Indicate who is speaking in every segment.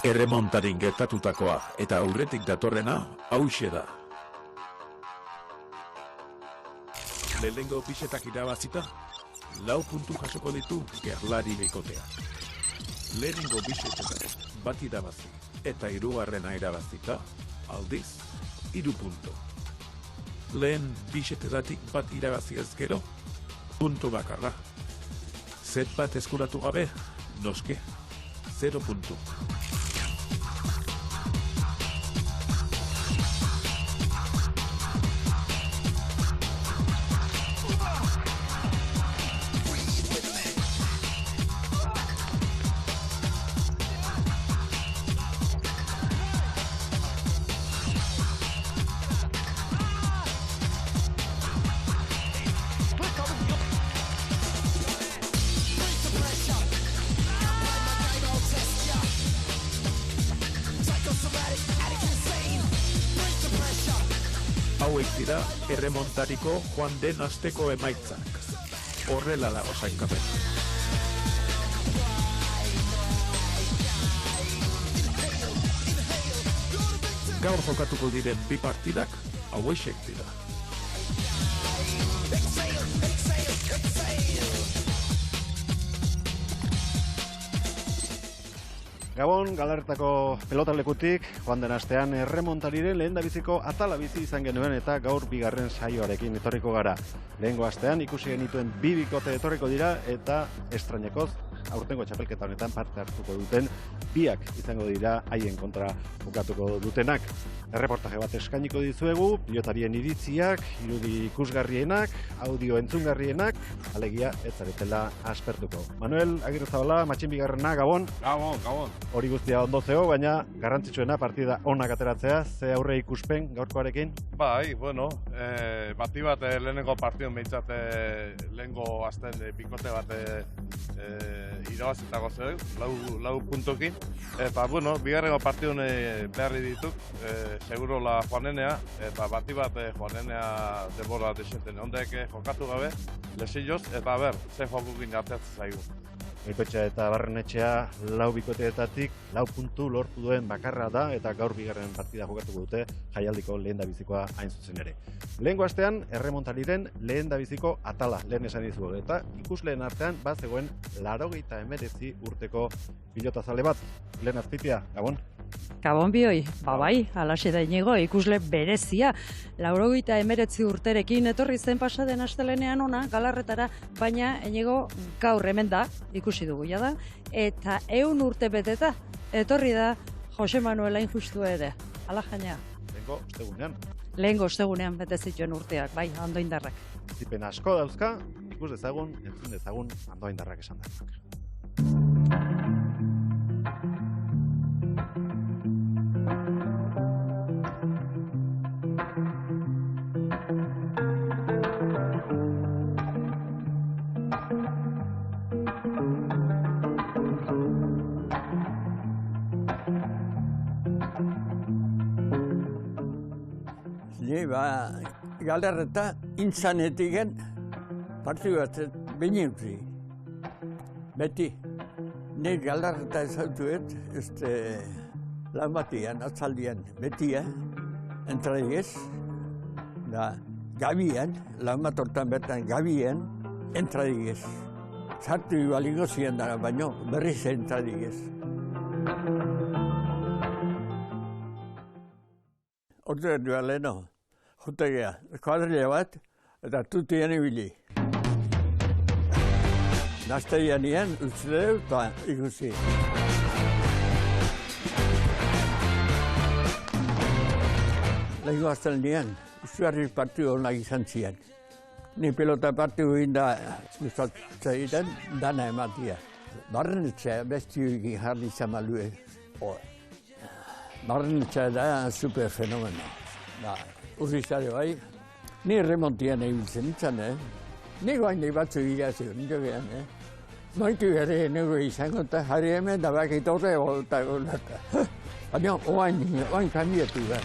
Speaker 1: Erremontaren gertatutakoa eta aurretik datorrena hauxe da. Lehenengo pisetak irabazita, 4 puntu jasoko ditu gerlari bikotea. Lehenengo pisetak bat irabazi eta hirugarrena irabazita, aldiz, 3 puntu. Lehen pisetetatik bat irabazi ez gero, puntu bakarra. Set bat eskuratu gabe, noske, 0 puntu. Hauek dira erremontariko joan den asteko emaitzak. Horrela dago sailkapen. Gaur jokatuko diren 2 partidak hauexek dira.
Speaker 2: Gabon, Galarretako pelotalekutik, joan den astean erremontariren lehendabiziko atala bizi izan genuen eta gaur bigarren saioarekin etorriko gara. Lehengo astean ikusi genituen 2 bikote etorriko dira eta estrainekoz aurtengo txapelketa honetan parte hartuko duten 2 izango dira haien kontra jokatuko dutenak. Erreportaje bat eskainiko dizuegu, pilotarien iritziak, irudi ikusgarrienak, audio entzungarrienak, alegia ez zaretela aspertuko. Manuel Agirrezabala, matxin bigarrena, Gabon.
Speaker 3: Gabon.
Speaker 2: Hori guztia ondo zeo, baina garrantzitsuena partida onak ateratzea, ze aurre ikuspen gaurkoarekin?
Speaker 3: Bai, bueno, bati bat lehenengo partidun behintzat lehenengo azten bikote bat irabazitako zer, 4 puntukin. Eta, bueno, bigarrengo partidun beharri dituk, segurola joanenea, eta bati bat joanenea denbora desenten. Ondek jokatu gabe, lesilloz, eta ze jokukin ateatzen zaigu.
Speaker 2: Goikoetxea eta Barrenetxea 4 bikoteetatik 4 puntu lortu duen bakarra da eta gaur bigarren partida jokatuko dute jaialdiko lehendabizikoa hain zuzen ere. Lehengo astean erremontariren lehendabiziko atala lehen esan dizugu eta ikusleen artean bazegoen 89 urteko pilotazale bat. Lehen Azpitia, Gabon.
Speaker 4: Gabon bioi, bai, alaxe da Inigo, ikusle berezia. 89 urterekin etorri zen pasaden astelenean ona Galarretara, baina Inigo gaur hemen da, ikusi dugu da, eta 100 urte beteta etorri da Jose Manuel hain justu ere. Ala jaina. Lehengo ostegunean bete zituen urteak, bai, Andoindarrak.
Speaker 2: Zipen asko dauzka, ikus dezagun, entzun dezagun Andoindarrak esan da.
Speaker 5: Galarreta intzanetik partidu bat behin utzi. Beti, nire Galarreta ezautuet, lan batian, atzaldian, beti, entradiez, da, gabian, lan bat hortan bertan gabian, entradiez. Zartu ibalingo ziren dara, baino berriz entradiez. Hortu erdua leheno. Jutegea, kuadrilla bat, eta tutien ibili. Nazteian nien, utzileu eta ikusi. Lehenko azten nien, izugarri partidu honak izan ziren. Ni pelota partidu inda gustatzen egiten, dana ematia. Barrenetxea bestioekin jarri izan malue. Barrenetxea da super fenomeno. Urrizare bai, ni remontian ebiltzen itzan, Ni guain batzu egazio, nio gehan, Noitu gare nego izango eta jarri hemen da baki torre eta golata. Baina, oain kamietu da.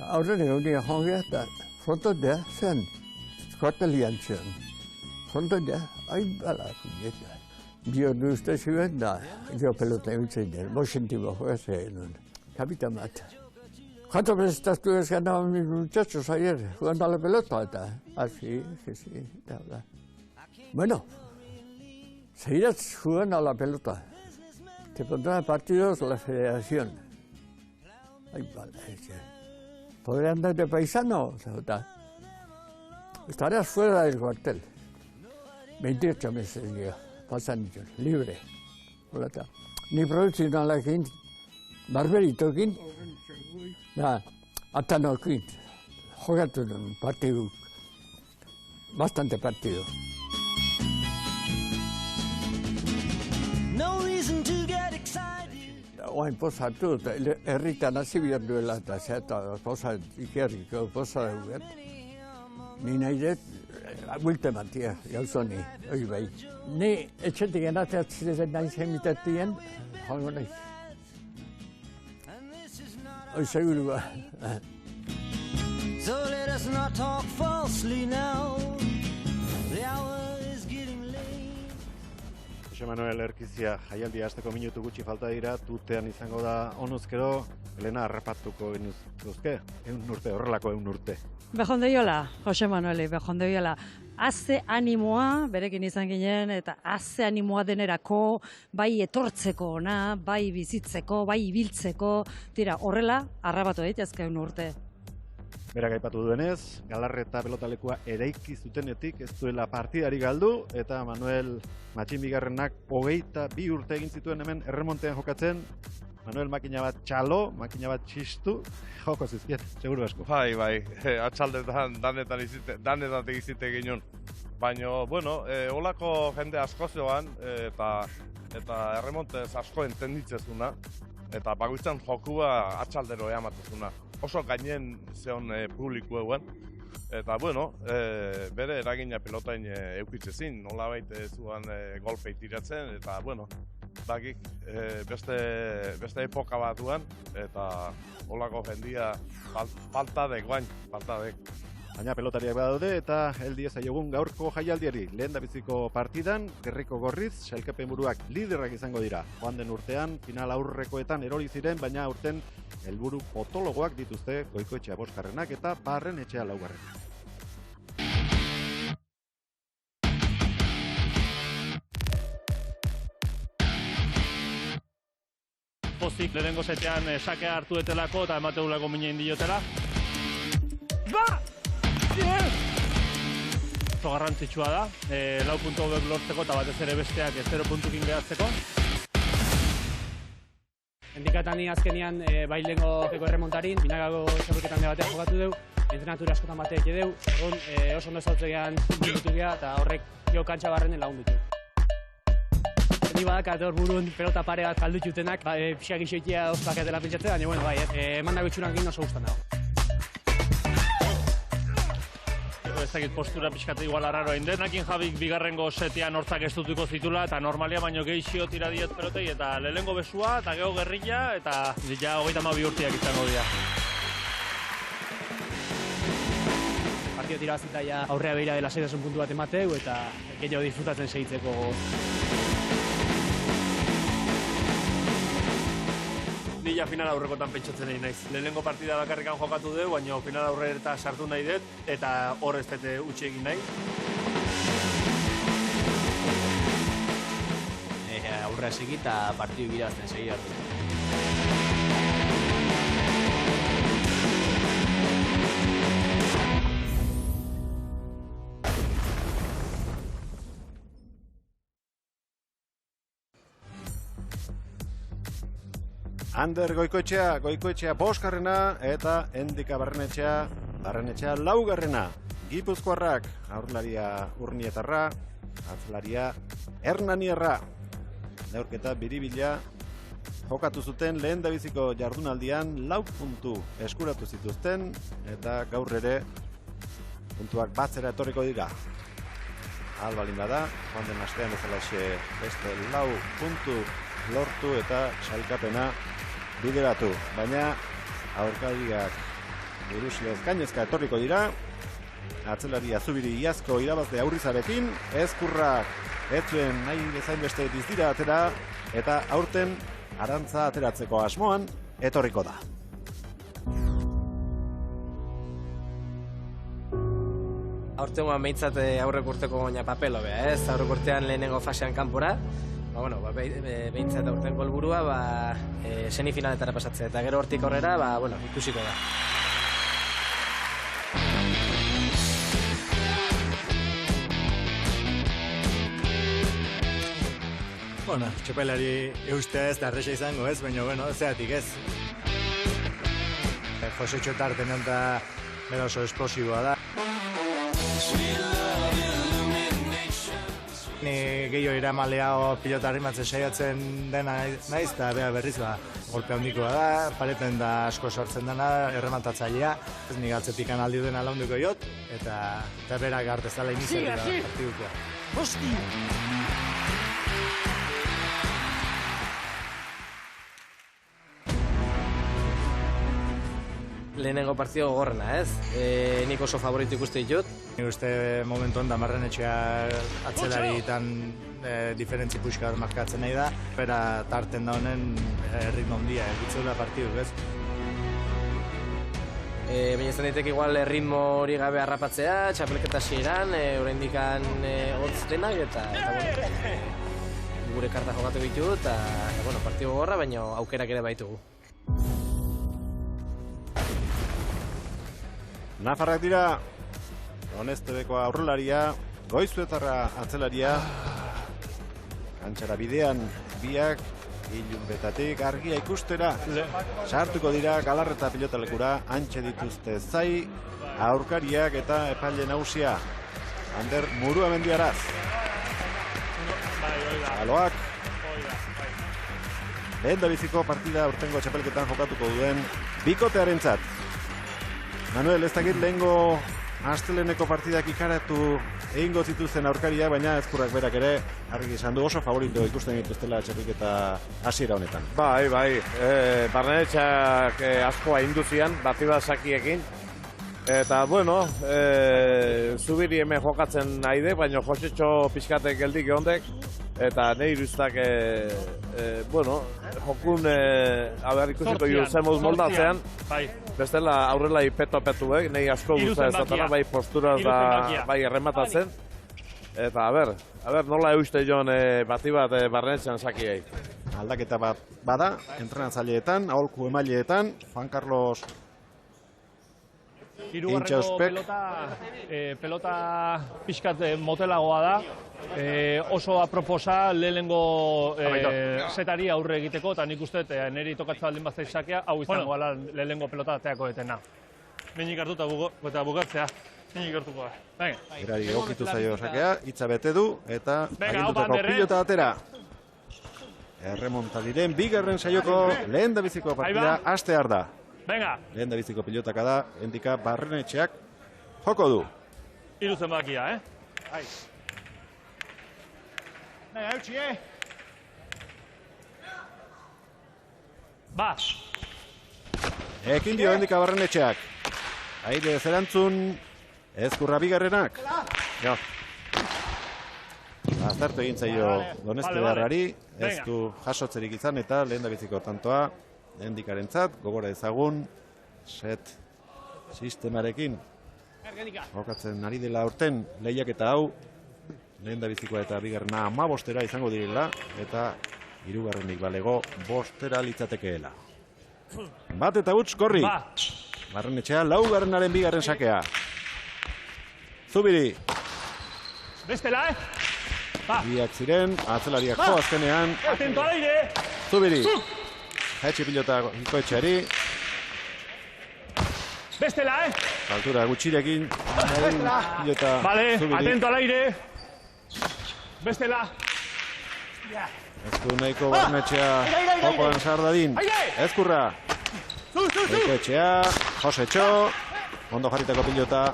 Speaker 5: Aurrene hori jongea eta foto da zen. kuartelian zion. Jontan ja, hain balako jeta. Bio uste zuen da, jo pelota eutzen den, bosentibo joazen genuen. Kapitan bat. ¿Cuántas veces estás tú ganado a mis muchachos ayer jugando a la pelota? Así, sí, tal. Bueno, seguirás jugando a la pelota. Te pondrán partidos la federación. Ay, vale. ¿Podré andar de paisano? Estarás fuera del cuartel. 28 meses yo, pasan libre. Ni profesionalarekin, barberitokin, atanokin, jogatu duen partidu, bastante partido. Oain poza hartu, herritan hasi behar duela eta poza ikerriko, poza dugu. Ni nahi dut, builte matia, gauzoni, hori bai. Ni etxetik enateatzen nahi zemitatien, joango nahi. Hori seguru ba.
Speaker 6: So let us not talk falsely now. The hour is getting late.
Speaker 2: Jose Manuel Erkizia, jaialdia hasteko minutu gutxi falta dira, tutean izango da onuzkero, Elena harrapatuko genuzke, urte, horrelako urte.
Speaker 4: Bejondeiola, Jose Manueli, bejondeiola. Haze animoa, berekin izan ginen, eta haze animoa denerako, bai etortzeko ona, bai bizitzeko, bai ibiltzeko, tira, horrela, harrapatu daitezke urte.
Speaker 2: Berak aipatu duenez, Galarreta pelotalekua eraiki zutenetik ez duela partidari galdu, eta Manuel Matxin Bigarrenak 22 urte egin zituen hemen erremontean jokatzen. Manuel makina bat txalo, makina bat txistu, joko zizkiet, seguru asko.
Speaker 3: Bai, atxaldetan danetan egizite ginen. Baina, bueno, holako jende asko zegoan, eta erremontez asko entenditzezuna, eta bagoitzan jokua atxaldero eamatezuna. Oso gainen zeon publiko eguen, eta, bueno, bere eragina pelotain eukitzezin, nola baita zuan golpei tiratzen, eta, bueno, bakik beste epoka bat duen, eta holako jendia faltadek guain, faltadek.
Speaker 2: Baina pelotariak badaude eta heldi ezaiogun gaurko jaialdiari. Lehendabiziko partidan, Gerriko Gorriz, sailkapen buruak liderrak izango dira. Joan den urtean, final aurrekoetan erori ziren, baina aurten helburu potologoak dituzte Goikoetxea 5. eta Barrenetxea 4.
Speaker 7: Pozik lehenengo zetean sakea hartu etelako eta emateulako mina indiotela. Ba! Oso garrantzitsua da, 4 puntu hobek lortzeko eta batez ere besteak 0 puntukin gehatzeko.
Speaker 8: Endikatan azkenian bai lehengo erremontarin, binagako txapelketan batean jokatu dugu, entrenatura askotan bateak edeu, oso ondo zautzean minutu geha eta horrek jo kantxa barrenen lagundutu. Ni badak hor burun pelota pare bat kaldutxutenak, pixak isoitia ospak dela pentsatzen, baina bueno, bai, eman dago itxurankin oso gustan dago.
Speaker 7: Ez dakit postura pixkate igual arraro hain denakin Jabik bigarrengo setean hortzak ez dutuko zitula eta normalia baino gehixio tira diet pelotei eta lehenengo besua eta geho gerrilla eta ja 32 urteak izango dira.
Speaker 8: Partido tirabazita ja aurrea behira dela 6 puntu bat emateu eta gehiago disfrutatzen segitzeko.
Speaker 7: Ni ja final aurrekotan pentsatzen nahi naiz. Lehenengo partida bakarrikan jokatu dugu, baina final aurrera sartu nahi dut, eta hor ez dut utzi egin nahi.
Speaker 8: Aurrea segi eta partidu girazten segi hartu.
Speaker 2: Ander Goikoetxea 5. eta Endika Barrenetxea 4. Gipuzkoarrak, aurlaria Urnietarra, atzlaria Hernanierra. Neurketa biribila jokatu zuten lehendabiziko jardunaldian 4 puntu eskuratu zituzten eta gaur ere puntuak batzera etorriko dira. Albalin bada, joan den astean bezalaxe beste 4 puntu lortu eta sailkapena bideratu, baina aurkariak buruzilez gainezka etorriko dira Atzelaria Zubiri iazko irabazle Aurrizarekin, Ezkurrak ez zuen nahi bezain beste dizdira atera, eta aurten Arantza ateratzeko asmoan etorriko da.
Speaker 9: Aurtengoan behintzat aurrek urteko gaina papelo bea, ez? Aurrek urtean lehenengo fasean kanpora, behintzat aurtengo helburua semifinaletara pasatzea, eta gero hortik aurrera, ikusiko da.
Speaker 10: Txapelari eustea ez da erresa izango ez, baina, zeatik ez. Josetxo tarten eta bera oso esplosiboa da. Ni gehiago iramalea pilota arrimatzen saiatzen dena naiz, eta berriz golpe handikoa da, pareten da asko sortzen dena, errematatzailea. Ez nik atzetikan aldi dena launduko jot, eta berak hartezala iniziatik da partidukoa.
Speaker 6: Hosti!
Speaker 9: Lehenengo partido gogorrena, ez? Nik oso favorito ikuste ditut.
Speaker 10: Nik uste momentuan Damarrenetxea atzelaritan diferentzi puxka markatzen nahi da. Bera tarten da honen ritmo handia, egitzula partiduk, ez?
Speaker 9: Baina ez daiteke igual ritmo hori gabe harrapatzea, txapelketa hasieran, oraindikan hotz denak, eta gure karta jokatu ditu, eta partido gogorra, baina aukerak ere baitugu.
Speaker 2: Nafarrak dira, Honestebeko aurrelaria, Goizuetarra atzelaria, kantxara bidean biak, ilunbetatik argia ikustera, sartuko dira Galarreta pilotalekura, antxe dituzte Zai, aurkariak eta epaile nagusia, Ander Muruamendiaraz. Aloak, lehen dabiziko partida urtengo txapelketan jokatuko duen bikotearentzat. Manuel, ez dakit lehengo asteleneko partidak ikaratu egingo zituzten aurkaria, baina Ezkurrak berak ere argi izan du oso favorito ikusten dituztela txapelketa hasiera honetan.
Speaker 3: Bai, Barrenetxak askoa induzian, bati bat sakiekin. Eta, Zubiri hemen jokatzen nahi de, baina Josetxo pixkatek geldik ehondek. Eta nahi iruztak, jokun, ikusiko zemuz moldatzean. Bestela aurrela petu-petuek, nahi asko guzta ez datana, bai posturaz da, bai errematatzen. Eta, nola euste joan bati bat Barrenetxean sakiei.
Speaker 2: Aldaketa bat bada, entrenatzaileetan, aholku emaileetan, Juan Carlos
Speaker 7: Hirugarrengo pelota pixkat motelagoa da, oso aproposa lehenengo zetari aurre egiteko, eta nik uste niri tokatzen baldin bazte sakea, hau izango ala lehenengo pelota ateako etena. Minik hartu eta bukatzea, minik hartuko da.
Speaker 2: Erari egokitu zaio sakea, hitza bete du, eta agindutako pilota atera. Erremontadiren bigarren saioko lehen dabiziko partida hastear da. Lehen dabiziko pilotaka da, endika Barrenetxeak joko du.
Speaker 7: Hiru zenbakia,
Speaker 2: Ekin dio endika Barrenetxeak. Aire zerantzun Ezkurra bigarrenak. Aztertu egin zaio Doneztedarrari, ez du jasotzerik izan eta lehen dabiziko tantoa endikarentzat, gogora ezagun, set sistemarekin jokatzen ari dela aurten lehiaketa hau, lehen dabizikoa eta bigarrena 15 izango direla, eta hirugarrenik balego 5 litzatekeela. Bat eta huts, korri. Barrenetxea, laugarrenaren bigarren sakea. Zubiri.
Speaker 7: Bestela,
Speaker 2: Biak ziren, atzelariak jo azkenean.
Speaker 7: Atento al aire.
Speaker 2: Zubiri. Jaitxe pilota Ikoetxeari.
Speaker 7: Bestela,
Speaker 2: Altura gutxirekin. Pilota Zubiri.
Speaker 7: Atento al aire. Bestela.
Speaker 2: Ez du nahiko Barrenetxea jokoan sardadin. Ezkurra. Ikoetxea, Josetxo. Ondo jarritako pilota.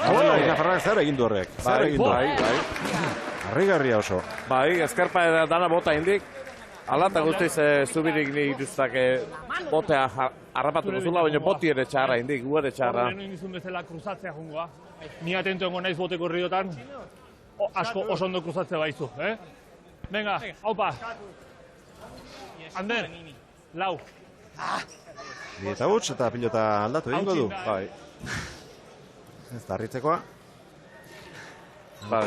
Speaker 2: Aurrelari Nafarrak zer egin du horrek. Zer egin du. Harrigarria oso.
Speaker 3: Bai, ezkerpa dana bota indik. Ala eta guztiz zubirik nik duztak botea harrapatuko zula, baina boti ere txarra, indik, gu ere txarra.
Speaker 7: Horren izun bezala kruzatzea jungoa. Ni atento engo naiz boteko herriotan, asko oso ondo kruzatzea baizu, Venga, haupa. Ander, lau.
Speaker 2: Eta huts, eta pilota aldatu egingo du. Bai. Ez da harritzekoa.
Speaker 3: Bai.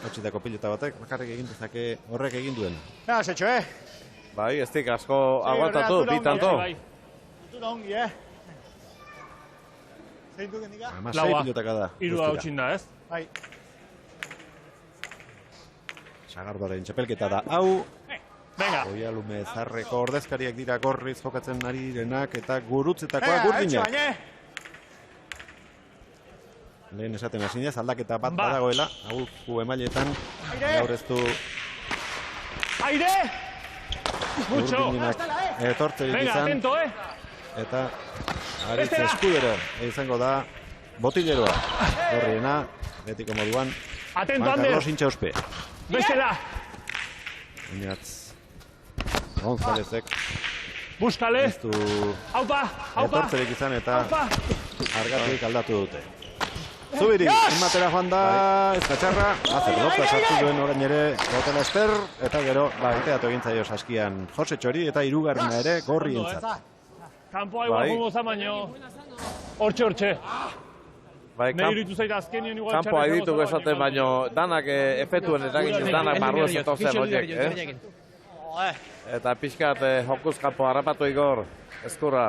Speaker 2: Hotxitako pilota batek, bakarrik egin dezake horrek egin duen.
Speaker 10: Ja, setxo,
Speaker 3: Bai, ez dik asko aguantatu, bi tanto.
Speaker 10: Zura ongi, Zein duken dika?
Speaker 2: Amasei pilotaka da.
Speaker 7: Irua hautsin da, ez?
Speaker 10: Bai.
Speaker 2: Sagardoaren txapelketa da hau.
Speaker 7: Venga.
Speaker 2: Oialume zarreko ordezkariak dira gorriz jokatzen ari direnak eta gurutzetakoa gurdinak. Lehen esaten hasinez, aldaketa bat badagoela. Aurku emailetan, gaur ez du
Speaker 7: Aire! Mucho!
Speaker 2: gurdinak etortzerik
Speaker 7: Venga,
Speaker 2: izan.
Speaker 7: atento,
Speaker 2: Eta Aritz Eskudero izango da botileroa. Gorriena, betiko moduan.
Speaker 7: Atento,
Speaker 2: Juan
Speaker 7: Ander!
Speaker 2: Carlos Intxauspe.
Speaker 7: Bestela!
Speaker 2: Oinatz Gonzalezek
Speaker 7: Buskale!
Speaker 2: ez du
Speaker 7: Haupa! Haupa!
Speaker 2: etortzerik izan eta
Speaker 7: Haupa!
Speaker 2: argatik aldatu dute. Zubiri, inmatera joan da, ez da txarra, pelota sartu duen orain ere Botel Ester, eta gero, enteatu egin zaio saskian Jose Txori eta hirugarrena ere gorri entzat.
Speaker 7: Kampoa igual jungo za baino. Hortxe.
Speaker 3: Bai,
Speaker 7: Nire iritu zaita azkenien igual
Speaker 3: kampo aditu esaten baino, danak efetuen eragin danak barru ez etozen horiek, Eta pixkat jokuz kampo harrapatu igor, eskurra.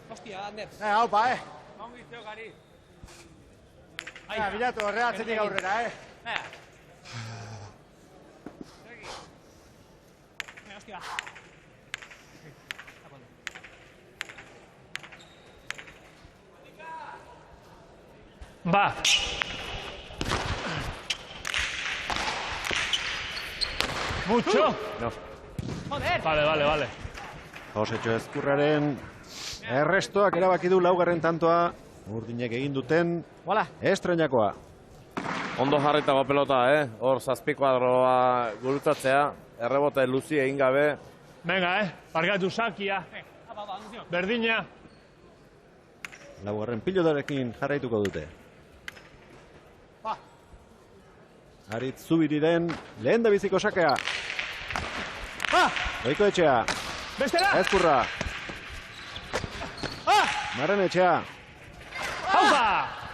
Speaker 10: Hostia, Ander. Haupa, Ongi zeo gari. Bilatu horrea atzetik aurrera, Hostia.
Speaker 7: Ba. Mucho.
Speaker 3: No.
Speaker 7: Joder. Vale.
Speaker 2: Josetxo Ezkurraren errestoak erabaki du laugarren tantoa urdinek egin duten estreinakoa.
Speaker 3: Ondo jarritago pelota, hor zazpikuadroa gurutzatzea, errebote luzi egin gabe.
Speaker 7: Venga, barkatu sakia. Berdina.
Speaker 2: Laugarren pilotarekin jarraituko dute. Aritz Zubiriren lehen da biziko sakea. Goiko etxea.
Speaker 7: Bestela!
Speaker 2: Ezkurra. Marren etxea.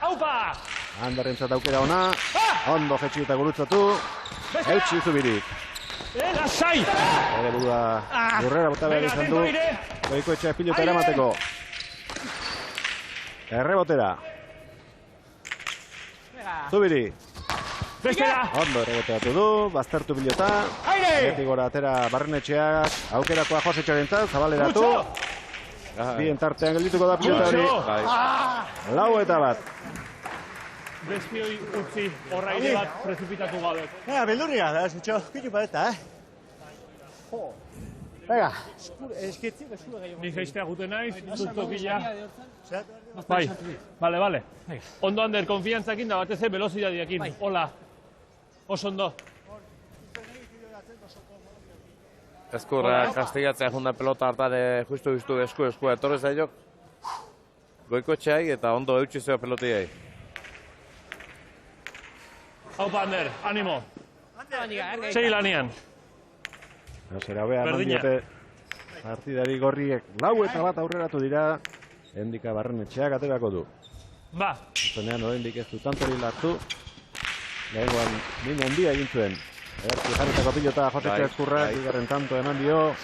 Speaker 7: Haupa!
Speaker 2: Anderrentzat aukera ona. Ondo jetxi eta gurutzatu. Eutxi Zubirik.
Speaker 7: Lasai!
Speaker 2: Ere burua burrera bota behar izan du. Goiko etxea pilota eramateko. Errebotera. Zubiri.
Speaker 7: Bestela!
Speaker 2: Ondo erreboteatu du, baztertu pilota. Beti gora atera Barrenetxeak, aukerakoa Jose Txorentzat, zabaleratu. Bien tartean geldituko da pilota hori. Lau eta bat.
Speaker 7: Bespioi utzi horraide bat prezipitatu gabe.
Speaker 10: Beldurria, da, zutxo, kitu pareta, Venga, eskitzi, besua gehiago.
Speaker 7: Ni geistea gute naiz, zuztokila. Bai, bale. Ondo Ander, konfiantzakin da batez velozidadiakin. Hola. Oso ondo.
Speaker 3: Eskurra kastigatzea jundan pelota hartare justu esku etorre zailok. Goiko txai eta ondo eutxi zeo pelotiai.
Speaker 7: Haupa Ander, animo. Segi lanian.
Speaker 2: Zera hobea eman diote partidari gorriek lau eta bat aurreratu dira. Endika Barrenetxeak aterako du.
Speaker 7: Ba.
Speaker 2: Zuzenean oraindik ez du tantori lartu. Lehengoan min handia egin zuen. Ederki jarritako pilota Josetxo Ezkurra, bigarren tanto eman dio.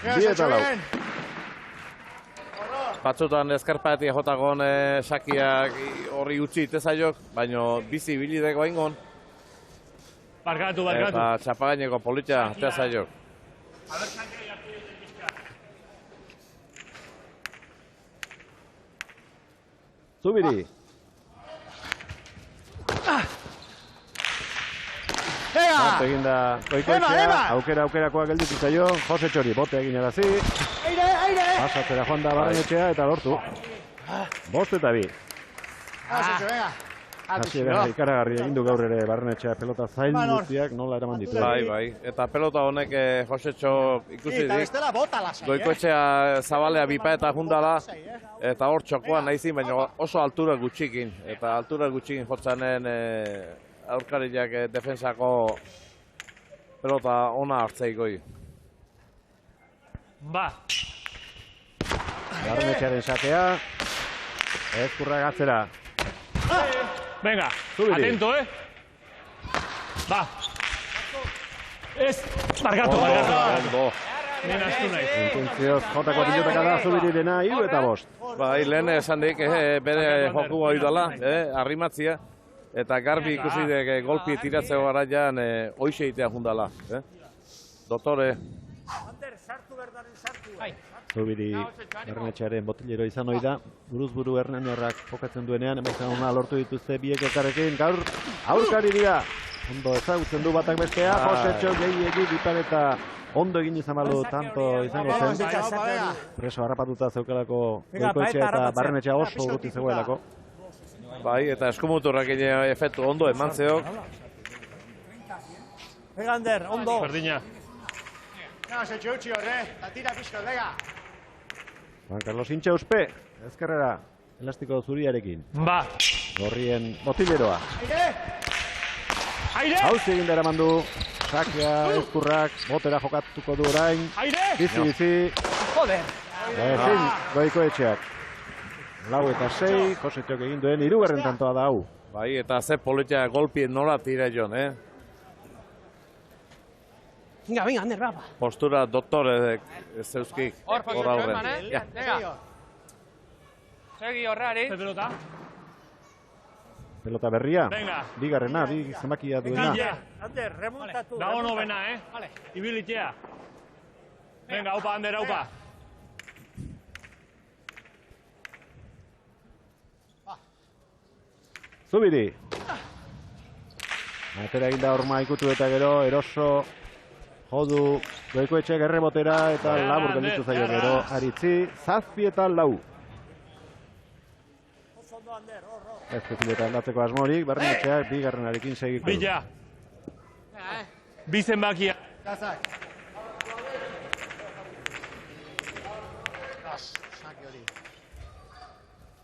Speaker 2: 2 eta 4.
Speaker 3: Batzutan eskarpaetik jotakon sakiak horri utzi itezaiok, baina bizi bilideko ingon.
Speaker 7: Barkatu.
Speaker 3: Eta txapagaineko politia itezaiok.
Speaker 2: Zubiri. Bate egin da Goikoetxea, aukerakoa gelditu zaio, Jose Txori, bote egin arazi. Pasatzera joan da Barrenetxea eta lortu. 5 eta 2. hasiera ikaragarri egin du gaur ere Barrenetxea pelota zail guztiak nola eraman ditu.
Speaker 3: Bai. Eta pelota honek Josetxo ikusi dik. Goikoetxea zabalea bipa eta jundala. Eta hor txokoan nahizin, baina oso altura gutxikin. Eta altura gutxikin jotzanen aurkariak defensako pelota ona hartzeikoi.
Speaker 7: Ba.
Speaker 2: Barrenetxearen satea. Ezkurrak atzera.
Speaker 7: Venga,
Speaker 2: Zubiri.
Speaker 7: atento, Va. Ez, barkatu. Nena astu nahi.
Speaker 2: Intentzioz jotako pilotaka da Zubirirena 3-5.
Speaker 3: Bai, lehen esan dik, bere joku hori dela, arrimatzia. Eta garbi ikusi dek golpi tiratzeko garaian hoixe itea jundala. Doktore.
Speaker 2: Zubiri Barrenetxearen botilero izan hori da. Buruz-buru Hernaniarrak jokatzen duenean, emaitza ona lortu dituzte biek elkarrekin. Gaur aurkari dira. Ondo ezagutzen du batak bestea. Josetxo gehiegi dipaleta ondo egin izan balu tanto izango zen. Preso harrapatuta zeukelako Goikoetxea eta Barrenetxea oso urruti zegoelako.
Speaker 3: Bai, eta eskumuturrak efektu ondo eman zeok.
Speaker 11: Ander, ondo.
Speaker 7: Berdina.
Speaker 2: Juan Carlos Intxauspe, ezkerrera, elastiko zuriarekin.
Speaker 7: Ba.
Speaker 2: Gorrien botileroa.
Speaker 7: Aire!
Speaker 2: Hauzi egin dara mandu. Sakea, Ezkurrak, botera jokatuko du orain.
Speaker 7: Aire!
Speaker 2: Bizi.
Speaker 11: Joder!
Speaker 2: Ezin, Goikoetxeak. 4-6, Josetxok egin duen 3. tantoa da hau.
Speaker 3: Bai, eta ze politia golpien nola tira jon,
Speaker 11: Venga, Ander, rapa.
Speaker 3: Postura doktore zeuskik hor aurren.
Speaker 8: Segi horrari.
Speaker 7: Pelota.
Speaker 2: Pelota berria.
Speaker 7: Venga.
Speaker 2: Bigarrena, bi zemakia duena.
Speaker 11: Ander, remontatu.
Speaker 7: Dago novena, Ibilitea. Venga, aupa, Ander, aupa.
Speaker 2: Zubiri. Atera egin da horma ikutu eta gero, eroso. Jodu, Goikoetxeak errebotera eta labur gelditu zaio gero. Aritzi, 7-4. Ez pilota aldatzeko asmorik, Barrenetxeak bigarrenarekin segiko.
Speaker 7: Bila. Bizen bakia.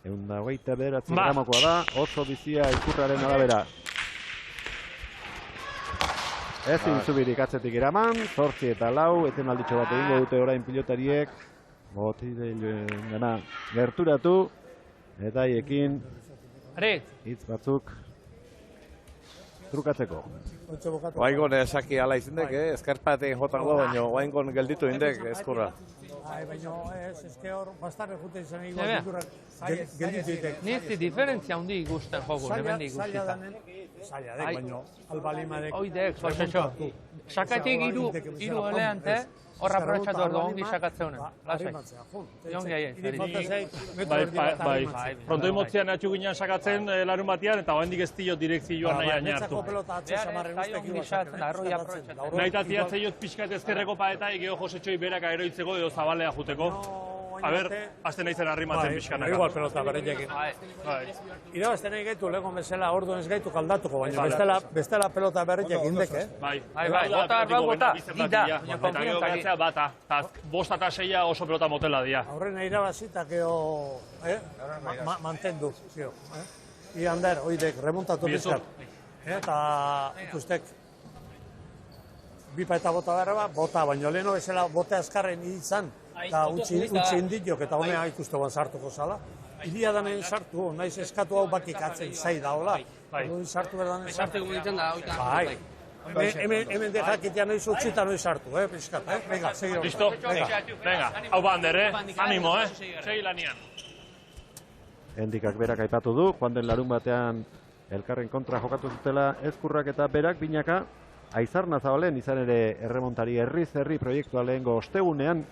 Speaker 2: Eunda hogeita bederatzi gramokoa da, oso bizia ikurraren arabera. Ezin Zubirik atzetik eraman, 8-4, eten alditxo bat egingo dute orain pilotariek. Botileroen gana gerturatu, eta haiekin hitz batzuk trukatzeko.
Speaker 3: Oaingon esaki ala izindek, eskarpatek jotako, baina oaingon gelditu indek Ezkurra.
Speaker 11: Baina ez hor bastarre jute izan igual gelditu ditek.
Speaker 8: Nizti diferentzia hundi igusten joku, hemendik guztita.
Speaker 11: Zaila dek, baina albalimadek.
Speaker 8: Oidek, Josetxo. Sakatik iru eleante, horra aprobetxatu ordu ongi sakatzeunen. Lasai. Jongi aien.
Speaker 7: Bai. Pronto imotzean atxu ginen sakatzen larun batean, eta oendik ez dio direkzioan nahi añartu. Nahi eta tiatzeiot pixkat ezkerreko paeta, egeo Josetxoi berak aeroitzeko edo zabalea juteko. A ber, azten nahi zen arrimatzen pixkanaka.
Speaker 11: Igual pelota berreiekin. Irabazten nahi gaitu, legon bezala orduan ez gaitu kaldatuko, baina bestela pelota berreiek indek,
Speaker 7: Bai,
Speaker 8: bota, dida.
Speaker 7: Eta gero gatzea bata, eta 5 eta 6 oso pelota motela dira.
Speaker 11: Aurrena irabazita gero mantendu, zio. Ander, oidek, remontatu bizkat. Eta ikustek, bipa eta bota behar bota, baina leheno bezala bote azkarren izan. Eta utzi indiok eta honea ikuste guan sartuko zala. Iria danen sartu, naiz eskatu hau bakik atzen zai da, hola. Sartu berdanen sartu. Bai. Hemen dejakitean noiz utzi eta noiz sartu, piskat, venga, segi hori.
Speaker 7: Listo? Venga, hau bander, animo, segi lanian.
Speaker 2: Endikak berak aipatu du, joan den larun batean elkarren kontra jokatu zutela Ezkurrak eta berak binaka. Aizarna Zabalen izan ere erremontari herri proiektua lehengo ostegunean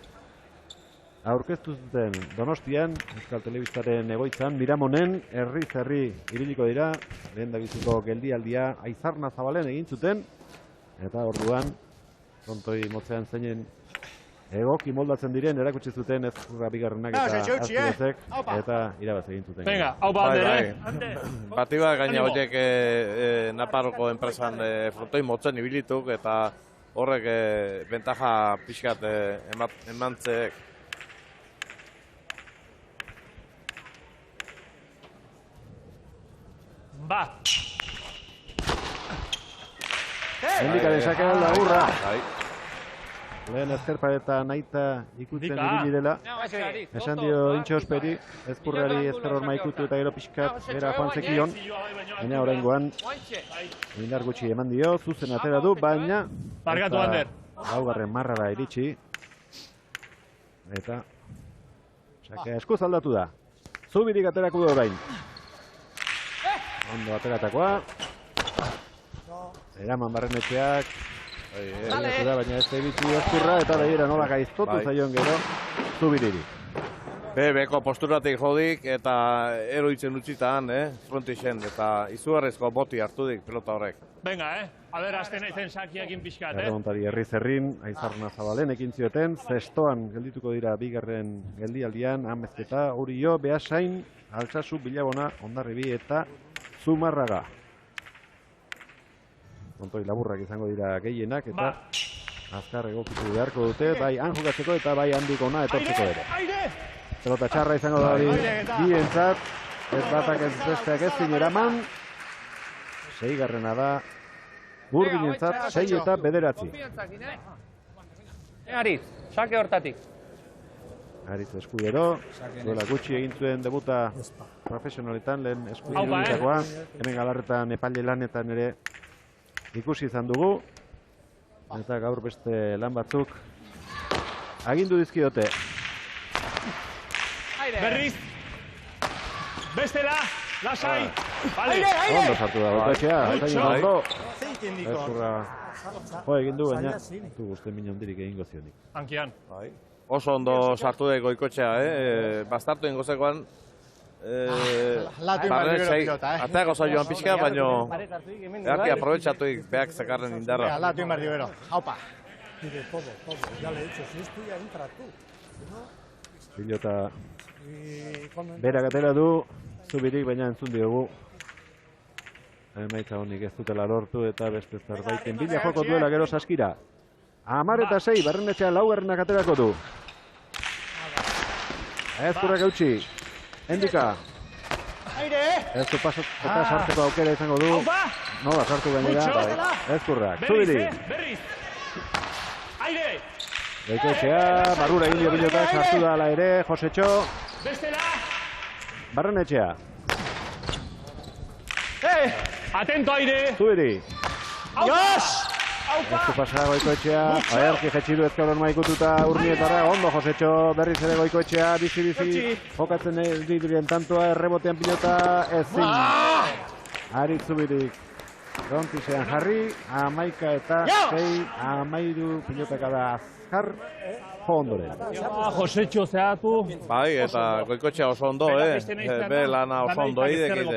Speaker 2: aurkeztu zuten Donostian, Euskal Telebistaren egoitzan, Miramonen herri ibiliko dira, lehendabiziko geldialdia Aizarna Zabalen egin zuten, eta orduan, kontoi motzean zeinen egoki moldatzen diren erakutsi zuten Ezkurra bigarrenak eta Azpidezek eta irabaz egin zuten.
Speaker 7: Venga, hau Ander,
Speaker 3: Bati bat gaina horiek Naparroko enpresan frontoi motzen ibilituk eta horrek bentaja pixkat emantzek.
Speaker 7: Ba!
Speaker 2: Endikaren sakea da urra. Lehen ezkerpa eta naita ikutzen ibili dela. Esan dio Intxo Osperi, Ezkurrari ezker horma ikutu eta gero pixkat era joan zekion. Baina oraingoan indar gutxi eman dio, zuzen atera du, baina
Speaker 7: Barkatu Ander.
Speaker 2: Laugarren marrara iritsi. Eta sakea eskuz aldatu da. Zubirik aterako du orain. Ondo ateratakoa. Eraman Barrenetxeak. Baina ez ebitzi Ezkurra eta begira nola gaiztotu zaion gero Zubiriri.
Speaker 3: Beko posturatik jodik eta eroitzen utzitan, frontixen, eta izugarrizko boti hartu dik pelota horrek.
Speaker 7: Venga, a ber, azten naizen sakiakin pixkat,
Speaker 2: Erremontari herri zerrin, Aizarna Zabalen ekin zioten, zestoan geldituko dira bigarren geldialdian, Amezketa, Urio, Beasain, Altsasu, Bilabona, Hondarribi eta Zumarraga. Kontoi laburrak izango dira gehienak eta azkar egokitu beharko dute, bai han jokatzeko eta bai handik ona etortzeko ere. Pelota txarra izango da bientzat, ez batak ez besteak ez zineraman. 6. da, Burdinentzat 6 eta 9.
Speaker 8: Aritz, sake hortatik.
Speaker 2: Aritz Eskudero, duela gutxi egin zuen debuta profesionaletan, lehen Eskuderoetakoa, hemen Galarretan epaile lanetan ere ikusi izan dugu, eta gaur beste lan batzuk agindu dizkiote.
Speaker 7: Berriz! Bestela! Lasai!
Speaker 2: Ondo sartu da, Goikoetxea, zaino ondo. Ezkurra egin du, baina du guztien mina hondirik egingo zionik.
Speaker 7: Hankian.
Speaker 3: Oso ondo sartu da Goikoetxea, bastartu ingo zegoan, ateako zaioan pixka, baina earki aprobetxatuik beak zekarren indarra.
Speaker 10: Latu inbardi bero, haupa.
Speaker 11: Todo, ya le he hecho, si esto ya entra tú.
Speaker 2: Pilota berak atera du, Zubirik baina entzun diogu. Emaitza honik ez dutela lortu eta beste zerbaiten bila joko duela gero Saskira. 10 eta 6, Barrenetxea laugarrenak aterako du. Ezkurrak eutxi. Endika. Ez du pasot eta sartzeko aukera izango du. Nola sartu gainera. Ezkurrak. Zubirik. Goikoetxea, barrura egin dio pilota, sartu da ala ere, Josetxo. Barrenetxea.
Speaker 7: Atento aire!
Speaker 2: Zubiri.
Speaker 7: Dios!
Speaker 2: Ez du pasa Goikoetxea, aherki jetxidu ezker horma ikututa Urnietara, ondo Josetxo berriz ere Goikoetxea, bizi-bizi, jokatzen diren tantoa, errebotean pilota, ezin. Aritz Zubirik. Rontisean jarri, 11 eta 6, 13 pilotaka da azkar, jo ondoren.
Speaker 7: Josetxo zehatu.
Speaker 3: Bai, eta Goikoetxea oso ondo, be lana oso ondo egiten.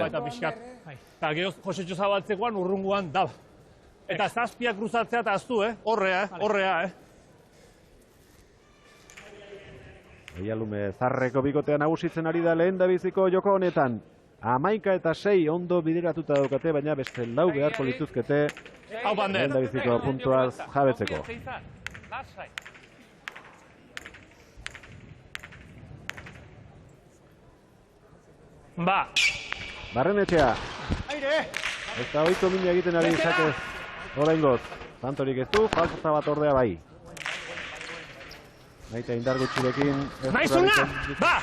Speaker 7: Eta gehoz Josetxo zabaltzekoan urrunguan daba. Eta zazpiak kruzatzea eta aztu, horrea.
Speaker 2: Eialume Zarreko bikotean nagusitzen ari da lehen dabiziko joko honetan. 11 eta 6 ondo bideratuta daukate, baina beste lau beharko lituzkete lehen dabiziko puntuaz jabetzeko.
Speaker 7: Ba!
Speaker 2: Barrenetxea. Ez da oiko mina egiten ari izatez oraingoz. Tantorik ez du, falta bat ordea bai. Naita indar gutxirekin.
Speaker 7: Maizuna! Ba!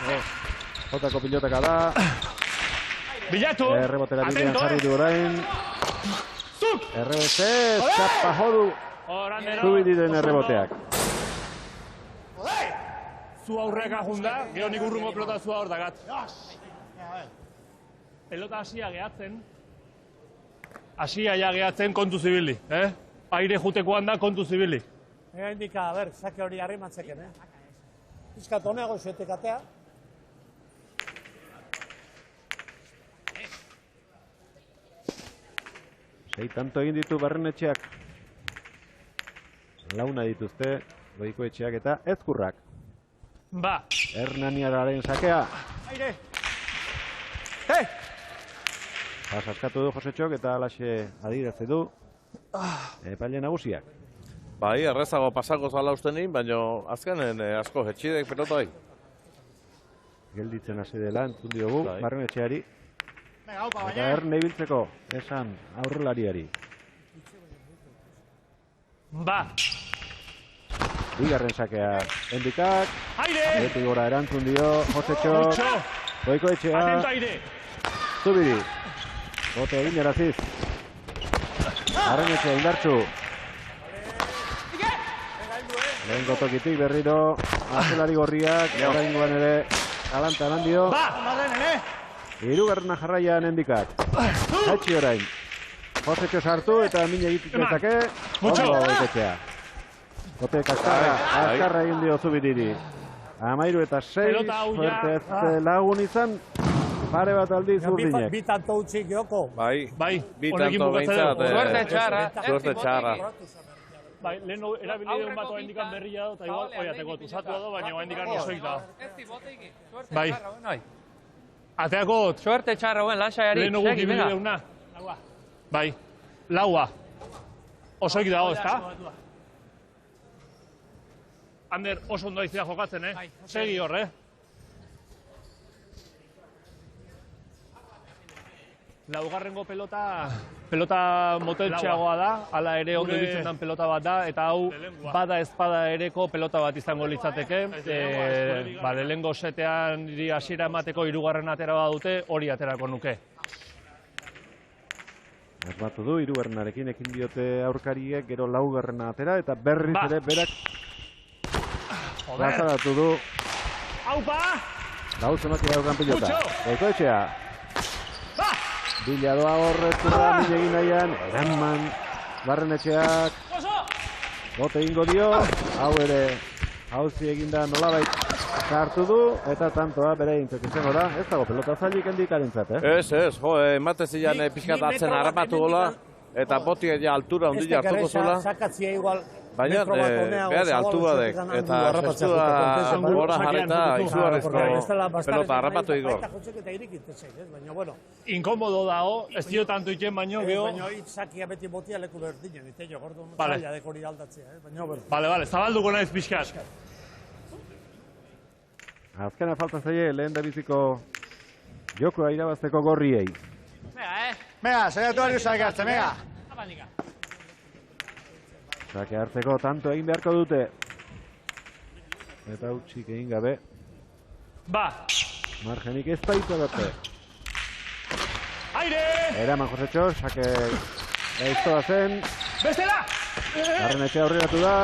Speaker 2: Jotako pilotaka da.
Speaker 7: Bilatu!
Speaker 2: Errebotera bidean jarri du orain. Errebete, eskapa jodu. Zubidiren erreboteak.
Speaker 7: Zu aurreak ajunda, gero nik urrungo pelota zua hor dagat. Pelota hasia gehatzen. Hasia ja gehatzen kontu zibili, Aire jutekoan da kontu zibili.
Speaker 11: Ega indika, a ber, sake hori harrimatzeken, Piskat honeago zuetekatea.
Speaker 2: Sei tanto egin ditu Barrenetxeak. Launa dituzte. Goikoetxeak eta Ezkurrak.
Speaker 7: Ba.
Speaker 2: Hernaniararen sakea.
Speaker 7: Aire!
Speaker 2: Pas askatu du Josetxok eta alaxe adierazi du epaile nagusiak.
Speaker 3: Bai, errezago pasako zala ustenin, baina azkenen asko jetxidek pelotai.
Speaker 2: Gelditzen hasi dela, entzun diogu, Barrenetxeari.
Speaker 11: Eta
Speaker 2: Erne ibiltzeko, esan aurrelariari.
Speaker 7: Ba.
Speaker 2: Bigarren sakea Endikak.
Speaker 7: Aire!
Speaker 2: Beti gora erantzun dio Josetxok. Goikoetxea.
Speaker 7: Atento aire!
Speaker 2: Zubiri. Bote egin eraziz. Barrenetxea indartxu. Lehen gotokitik berriro. Azelari gorriak. Oraingoan ere alanta eman dio. Hirugarrena jarraian Endikak. Haitxi orain. Josetxo sartu eta min egitik dezake. Ondo goikoetxea. Bote kaskarra egin dio Zubiriri. 13-6, suerte ez lagun izan, pare bat aldiz urdinek.
Speaker 11: Bi tanto utzik joko.
Speaker 3: Bai, bi
Speaker 7: honekin
Speaker 3: tanto
Speaker 7: bukatzea
Speaker 3: behintzat. Suerte txarra.
Speaker 7: Bai, lehen erabili duen bat oaindikan berria da, eta igual, oiateko, tuzatua da, baina oaindikan osoik da. Bai. Ateako,
Speaker 12: Suerte txarra guen, lasaiari.
Speaker 7: lehen ogut ibili deuna. Bai, laua. Osoik dago, ezta? Ander, oso ondo aizia jokatzen, Segi hor, Laugarrengo pelota moteltxeagoa da, hala ere ondo ibiltzen den pelota bat da, eta hau bada ezpada ereko pelota bat izango litzateke. Lehengo setean hasiera emateko 3. atera bat dute, hori aterako nuke.
Speaker 2: Asmatu du, 3. ekin diote aurkariek, gero 4. atera, eta berriz ere berak plazaratu du.
Speaker 7: Aupa!
Speaker 2: Gauz emaki daukan pilota. Goikoetxea. Bila doa horretura, mila egin nahian, eraman, Barrenetxeak. Bote ingo dio, hau ere, hauzi eginda nolabait sartu du, eta tantoa bere intzat izango da. Ez dago pelota zailik Endikarentzat,
Speaker 3: Ez, emate zilean pixkat atzen harrapatu gola, eta boti altura ondila hartuko zula.
Speaker 11: Sakatzia igual.
Speaker 3: Baina, behar altua dek, eta gestua gora jarreta izugarrizko pelota harrapatu igor.
Speaker 7: Inkomodo dago, ez dio tanto iken baino, geho.
Speaker 11: Baina itzakia beti botia leku berdinen, ite jo, gordo zaila dekori aldatzea, baina bueno.
Speaker 7: Bale, zabalduko naiz pixkat.
Speaker 2: Azkena falta zaie, lehen da biziko jokoa irabazteko gorriei.
Speaker 10: Mega, saiatu ari usak hartzen, mega.
Speaker 2: Sake hartzeko tanto egin beharko dute. Eta utxik egin gabe.
Speaker 7: Ba!
Speaker 2: Margenik ez baitu dute.
Speaker 7: Aire!
Speaker 2: Eraman Josetxo, sake eiztoa zen.
Speaker 7: Bestela!
Speaker 2: Barrenetxea aurreratu da.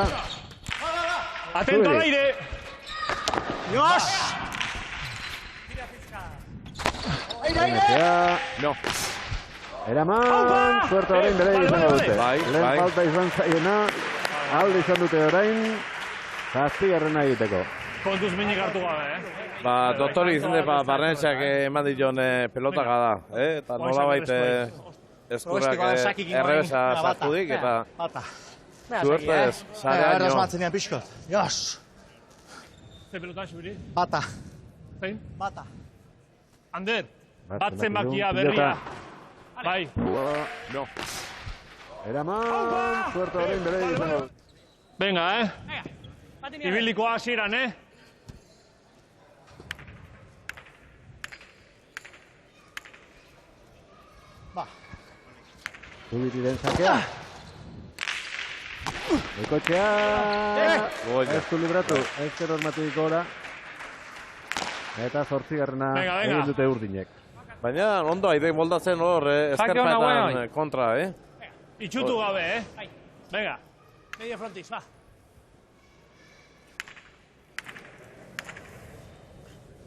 Speaker 7: Atento al aire!
Speaker 10: Dios!
Speaker 2: Barrenetxea.
Speaker 3: No.
Speaker 2: Eraman, suerta orain bere izango dute. Lehen falta izan zaiena, alde izan dute orain, 7. egiteko.
Speaker 7: Kontuz minik hartu gabe,
Speaker 3: Doktori izan Barrenetxeak eman dion pelotaka da, eta nolabait eskurrak errebesa zartudik, eta suertez, zarean jo.
Speaker 10: Erosmatzen nian pixkot. Jos!
Speaker 7: Ze pelotan, Xubiri?
Speaker 10: Bata.
Speaker 7: Zein?
Speaker 10: Bata.
Speaker 7: Ander, bat zenbakia berria. Bai.
Speaker 2: No. Eraman, suerta orain bere izango dute.
Speaker 7: Venga, Ibiliko hasieran,
Speaker 10: Ba.
Speaker 2: Zubiriren sakea. Goikoetxea. Ez du libratu, ez erormatuik gora. Eta 8. egin dute urdinek.
Speaker 3: Baina ondo aidek moldatzen hor, eskerpetan kontra,
Speaker 7: Itxutu gabe, Venga.
Speaker 11: Medio frontis, va.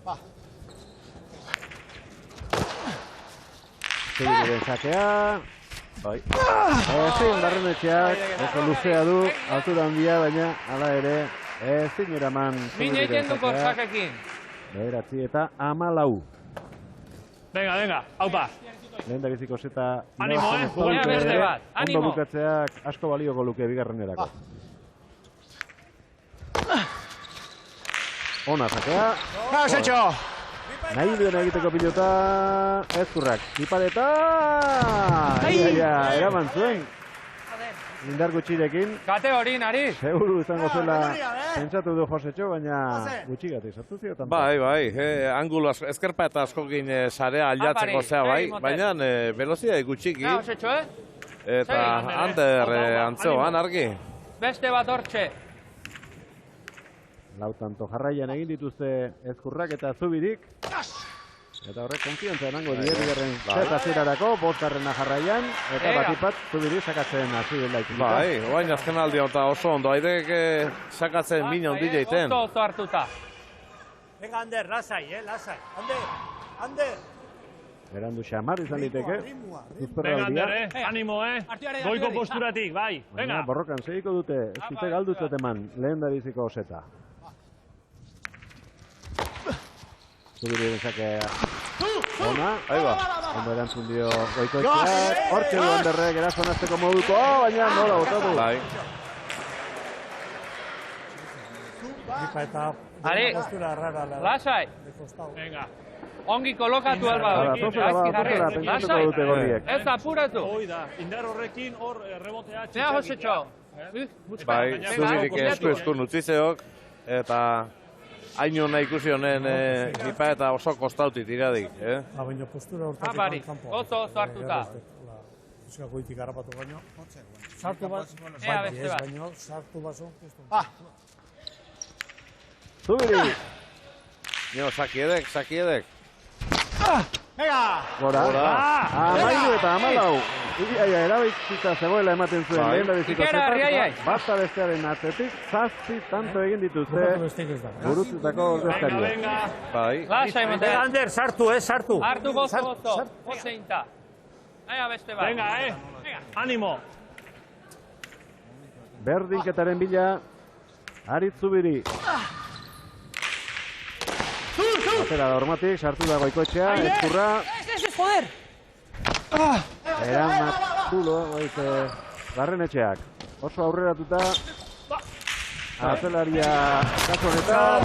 Speaker 11: Va.
Speaker 2: Zubiriren sakea. Bai. Ezin Barrenetxeak, oso luzea du, altura handia, baina hala ere, ezin eraman
Speaker 12: Zubiriren sakea.
Speaker 2: Bederatzi eta 14.
Speaker 7: Venga, haupa.
Speaker 2: Lehen da biziko zeta...
Speaker 7: Animo, bugea beste bat,
Speaker 2: animo! Ondo bukatzeak asko balioko luke bigarrenerako. Ona sakea.
Speaker 10: Josetxo!
Speaker 2: Nahi duen egiteko pilota Ezkurrak. Ipareta! Eraman zuen. Indar gutxirekin.
Speaker 12: Kate hori, nari.
Speaker 2: Seguru izango zela pentsatu du Josetxo, baina gutxigatik sartu ziotan.
Speaker 3: Bai, angulo ezkerpa eta askokin sarea aldatzeko zea bai, baina velozia gutxiki.
Speaker 12: Josetxo,
Speaker 3: Eta Ander antzeoan argi.
Speaker 12: Beste bat hortxe.
Speaker 2: Lautanto jarraian egin dituzte Ezkurrak eta Zubirik. Eta horrek konfiantza emango bigarren set hasierarako, 5. jarraian, eta batipat Zubiri sakatzen hasi dela ikusita.
Speaker 3: Bai, oain azken aldi eta oso ondo, aidek sakatzen mina ondile iten.
Speaker 12: Oso hartuta.
Speaker 11: Venga, Ander, lasai, lasai. Ander!
Speaker 2: Berandu xamar izan diteke.
Speaker 7: Venga, Ander, animo, Goiko posturatik, bai. Venga.
Speaker 2: Borrokan segiko dute, ez dute galdutzat eman, lehen da biziko oseta. Zubiri dezake ona. Ondo erantzun dio Goikoetxeak. Hortxe du Anderrek erazon azteko moduko. Baina nola botatu.
Speaker 3: Bai.
Speaker 12: Ari, lasai. Venga. Ongi kolokatu alba.
Speaker 2: Pentsatuko dute gorriek.
Speaker 12: Ez apuratu.
Speaker 7: Hoi da, indar horrekin hor rebotea
Speaker 12: Nea, Josetxo.
Speaker 3: Bai, Zubirik esku nutzizeok. Eta haino nahi ikusi honen gipa eta oso kostauti tiradik.
Speaker 11: Baina postura hortatik
Speaker 12: Bari, oso hartuta.
Speaker 11: Euskal goitik harrapatu baino. Sartu bat.
Speaker 12: Ea beste bat.
Speaker 11: Baino, sartu bat zon.
Speaker 2: Zubiri!
Speaker 3: Nio, sakiedek.
Speaker 2: Gora. Amairu eta amalau. Erabaizita zegoela ematen zuen lehen da biziko zetak. Basta bestearen atzetik, 7 tanto egin dituzte gurutzutako ordezkariak.
Speaker 3: Bai.
Speaker 12: Lasai, Montea.
Speaker 11: Ander, sartu, sartu.
Speaker 12: Hartu gozo. Oseinta. Ea beste bat.
Speaker 7: Venga, animo.
Speaker 2: Berdinketaren bila, Aritz Zubiri. Batera da hormatik, sartu da Goikoetxea, Ezkurra.
Speaker 12: Joder!
Speaker 2: Eramatulo, Barrenetxeak. Oso aurreratuta. Atzelaria kasu honetan.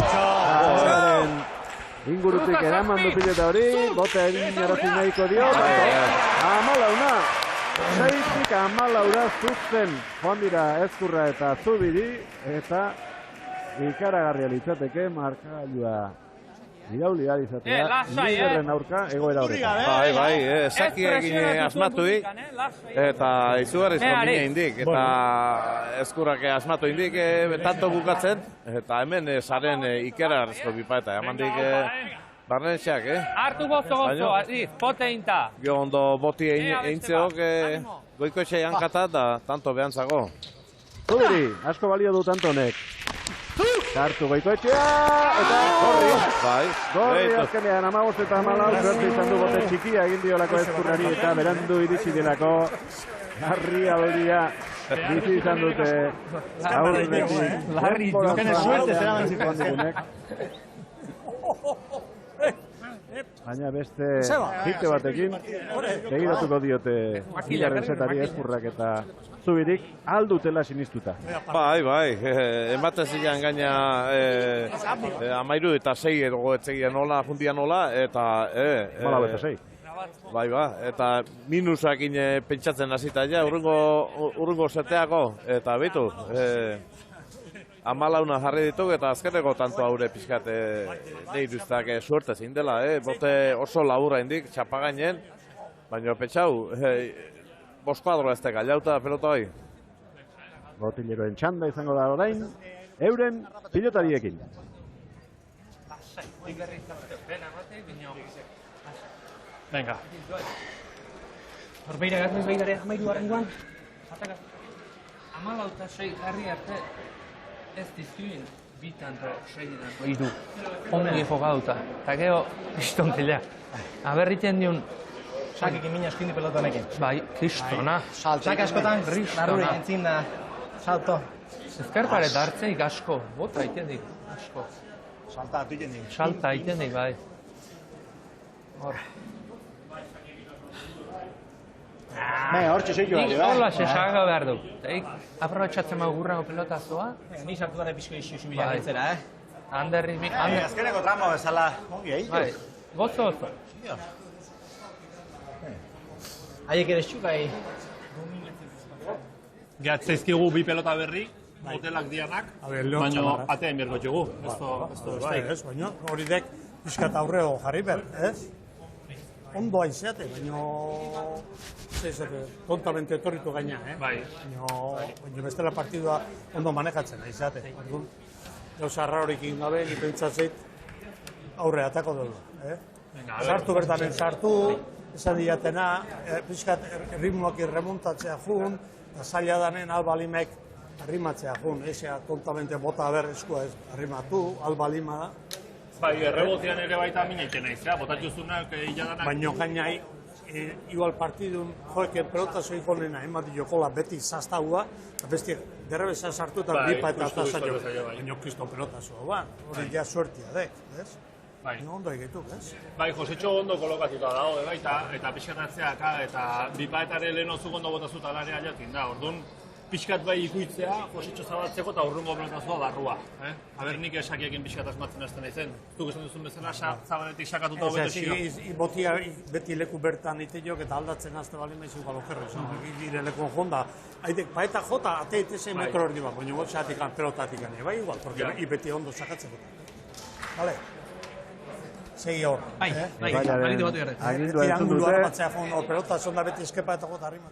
Speaker 2: Ingurutik eraman du pilota hori. Bote egin erazin nahiko dio. Amalauna. 6-tik amalaura zuzen. Joan dira Ezkurra eta Zubiri. Eta ikaragarria litzateke markailua. Irauli ari izatea, liderren aurka, egoera horretan.
Speaker 3: Bai, zaki egin asmatuik, eta izugarrizko mina indik, eta Ezkurrak asmatu indik, tanto bukatzen, eta hemen zaren ikeragarrizko bipaeta, emandik Barrenetxeak,
Speaker 12: Hartu gozo, pote inta.
Speaker 3: Gio ondo boti eintzeok, Goikoetxe jankata, da tanto behantzago.
Speaker 2: Zubiri, asko balio du tantonek. Sartu Goikoetxea, eta gorri. Gorri azkenean 15 eta 14, suerte izan du bote txikia egin diolako Ezkurrari eta berandu iritsi delako. Larri aldia bizi izan dute aurrenetik.
Speaker 10: Larri, tiene suerte, zera
Speaker 2: bezikonek. Baina beste hite batekin, begiratuko diote bigarren setari Ezkurrak eta Zubirik aldutela sinistuta.
Speaker 3: Bai, ematen zilean gaina 13 eta 6 edo etzegia nola, fundia nola, eta...
Speaker 2: 14 eta 6.
Speaker 3: Bai, eta minusakin pentsatzen hasita ja, urrungo seteako, eta betu, 14 jarri dituk eta azkeneko tanto haure pixkat deiruztak suerte zein dela, bote oso laburra indik, txapagainen, baina pentsau, boskuadro ez teka, jauta pelota hoi.
Speaker 2: Botileroen txanda izango da orain, euren pilotariekin.
Speaker 7: Venga.
Speaker 8: Horbeira gazmez behidare, 13 Amalauta 6 jarri arte, ez dizkibin, bitanto 6 idu. Ongi jokatuta, eta gero pistontila. Aberriten diun...
Speaker 9: Sakik imina eskindi pelotanekin.
Speaker 8: Bai, kristona.
Speaker 9: Sak askotan, narrure entzin da, salto.
Speaker 8: Ezkerparet hartzeik asko, bota itendik, asko.
Speaker 10: Salta itendik.
Speaker 8: Salta itendik, bai. Hor.
Speaker 10: Hortxe zeiko gari, bai?
Speaker 8: Hola, sesaga behar du. Aprobetxatzen magu gurrango pelotazoa.
Speaker 9: Ni sartu dara pixko isu bila gaitzera,
Speaker 12: Anderri, Ander.
Speaker 10: Azkeneko tramo bezala, ongi egin.
Speaker 12: Bai, gozo.
Speaker 9: Haiek ere xukai.
Speaker 7: Gatzaizkigu bi pelota berri, motelak dianak, baina atean bergo txugu.
Speaker 11: Ez, baina hori dek pixkat aurreo jarri ber, ez? Ondo aizeate, baina tontamente etorritu gaina, baina bestela partidua ondo manejatzen aizeate. Gauza arrarorekin gabe, ni pentsatzeit aurre atako dugu. Sartu bertanen sartu, esan diatena, pixkat ritmoak irremontatzea jun, eta zaila danen albalimek arrimatzea jun, esea tontamente bota ber eskua ez arrimatu, albalima da.
Speaker 7: Bai, errebotean ere baita minaiten naizea, botatxuzunak hiladanak.
Speaker 11: Baina gainai, igual partidun joeken pelotazo ikonena, emati jokola beti zaztaua, besti derrebeza sartu eta bipa eta taza jo. Baina kriston pelotazo, hori ja suertia dek, ez? Ondo egituk, ez?
Speaker 7: Bai, Josetxo ondo kolokatuta dago, eta pixkatatzea, eta bipaetare lehen otzuk ondo botazuta larea jatin da, orduan, pixkat bai ikuitzea, Josetxo zabatzeko eta urrungo pelotazua barrua. Aber nik esakiekin pixkat asmatzen hasten naizen. Zuk esan duzun bezala, zabaletik sakatuta hobeto xio.
Speaker 11: Botia beti leku bertan iteiok eta aldatzen azte bali maizu galokerro. Gire leku jonda, haitek paeta jota, ateitese metro erdi bat, baina botxatik pelotatik gane, bai igual, porque beti ondo sakatzen. Vale? Segi hor.
Speaker 2: Agindua entzun dute.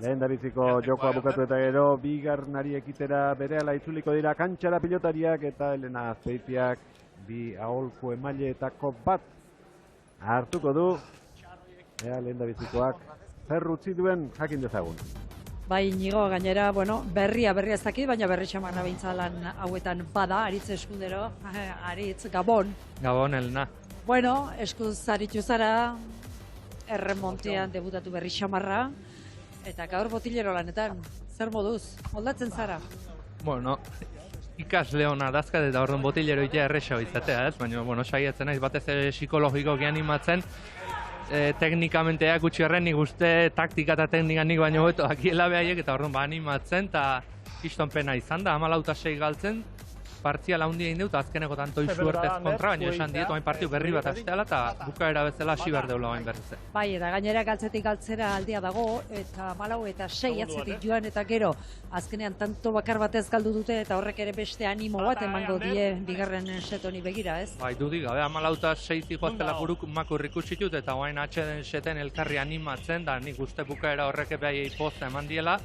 Speaker 2: Lehen dabiziko jokoa bukatu eta gero, bigarnari ekitera berehala itzuliko dira kantxara pilotariak eta Elena Azpeitiak bi aholku emaileetako bat hartuko du. Ea lehen dabizikoak zer utzi duen jakin dezagun.
Speaker 4: Bai, Inigo, gainera, berria ez dakit, baina berri xamarra behintzalan hauetan bada, Aritz Eskudero, Aritz, Gabon.
Speaker 12: Gabon, Elena.
Speaker 4: Bueno, eskuz aritu zara, erremontean debutatu berri xamarra, eta gaur botilero lanetan, zer moduz, moldatzen zara?
Speaker 12: Bueno, ikasle hona dazkat eta orduan botilero itea erresa izatea, ez? Baina, saiatzen naiz batez psikologikoki animatzen, teknikamente eakutsi horren nik uste taktika eta teknika nik baino hobeto akiela behaiek eta orduan animatzen, eta kiston pena izan da, 14-6 galtzen, partziala handia egin dut, azkeneko tantoi suertez kontra, baina esan dietu hain partiu berri bat asteala eta bukaera bezala hasi behar deula hain berrize.
Speaker 4: Bai, eta gainera galtzetik galtzera aldia dago, eta 4 eta 6 atzetik joan eta gero, azkenean tanto bakar batez galdu dute eta horrek ere beste animo bat emango die bigarren setoni begira, ez?
Speaker 12: Bai, dudik gabe, 4 eta 6 joaztela buruk makurrik utxitut eta hain atxeden seten elkarri animatzen, da nik uste bukaera horrek behaiei posta eman diela,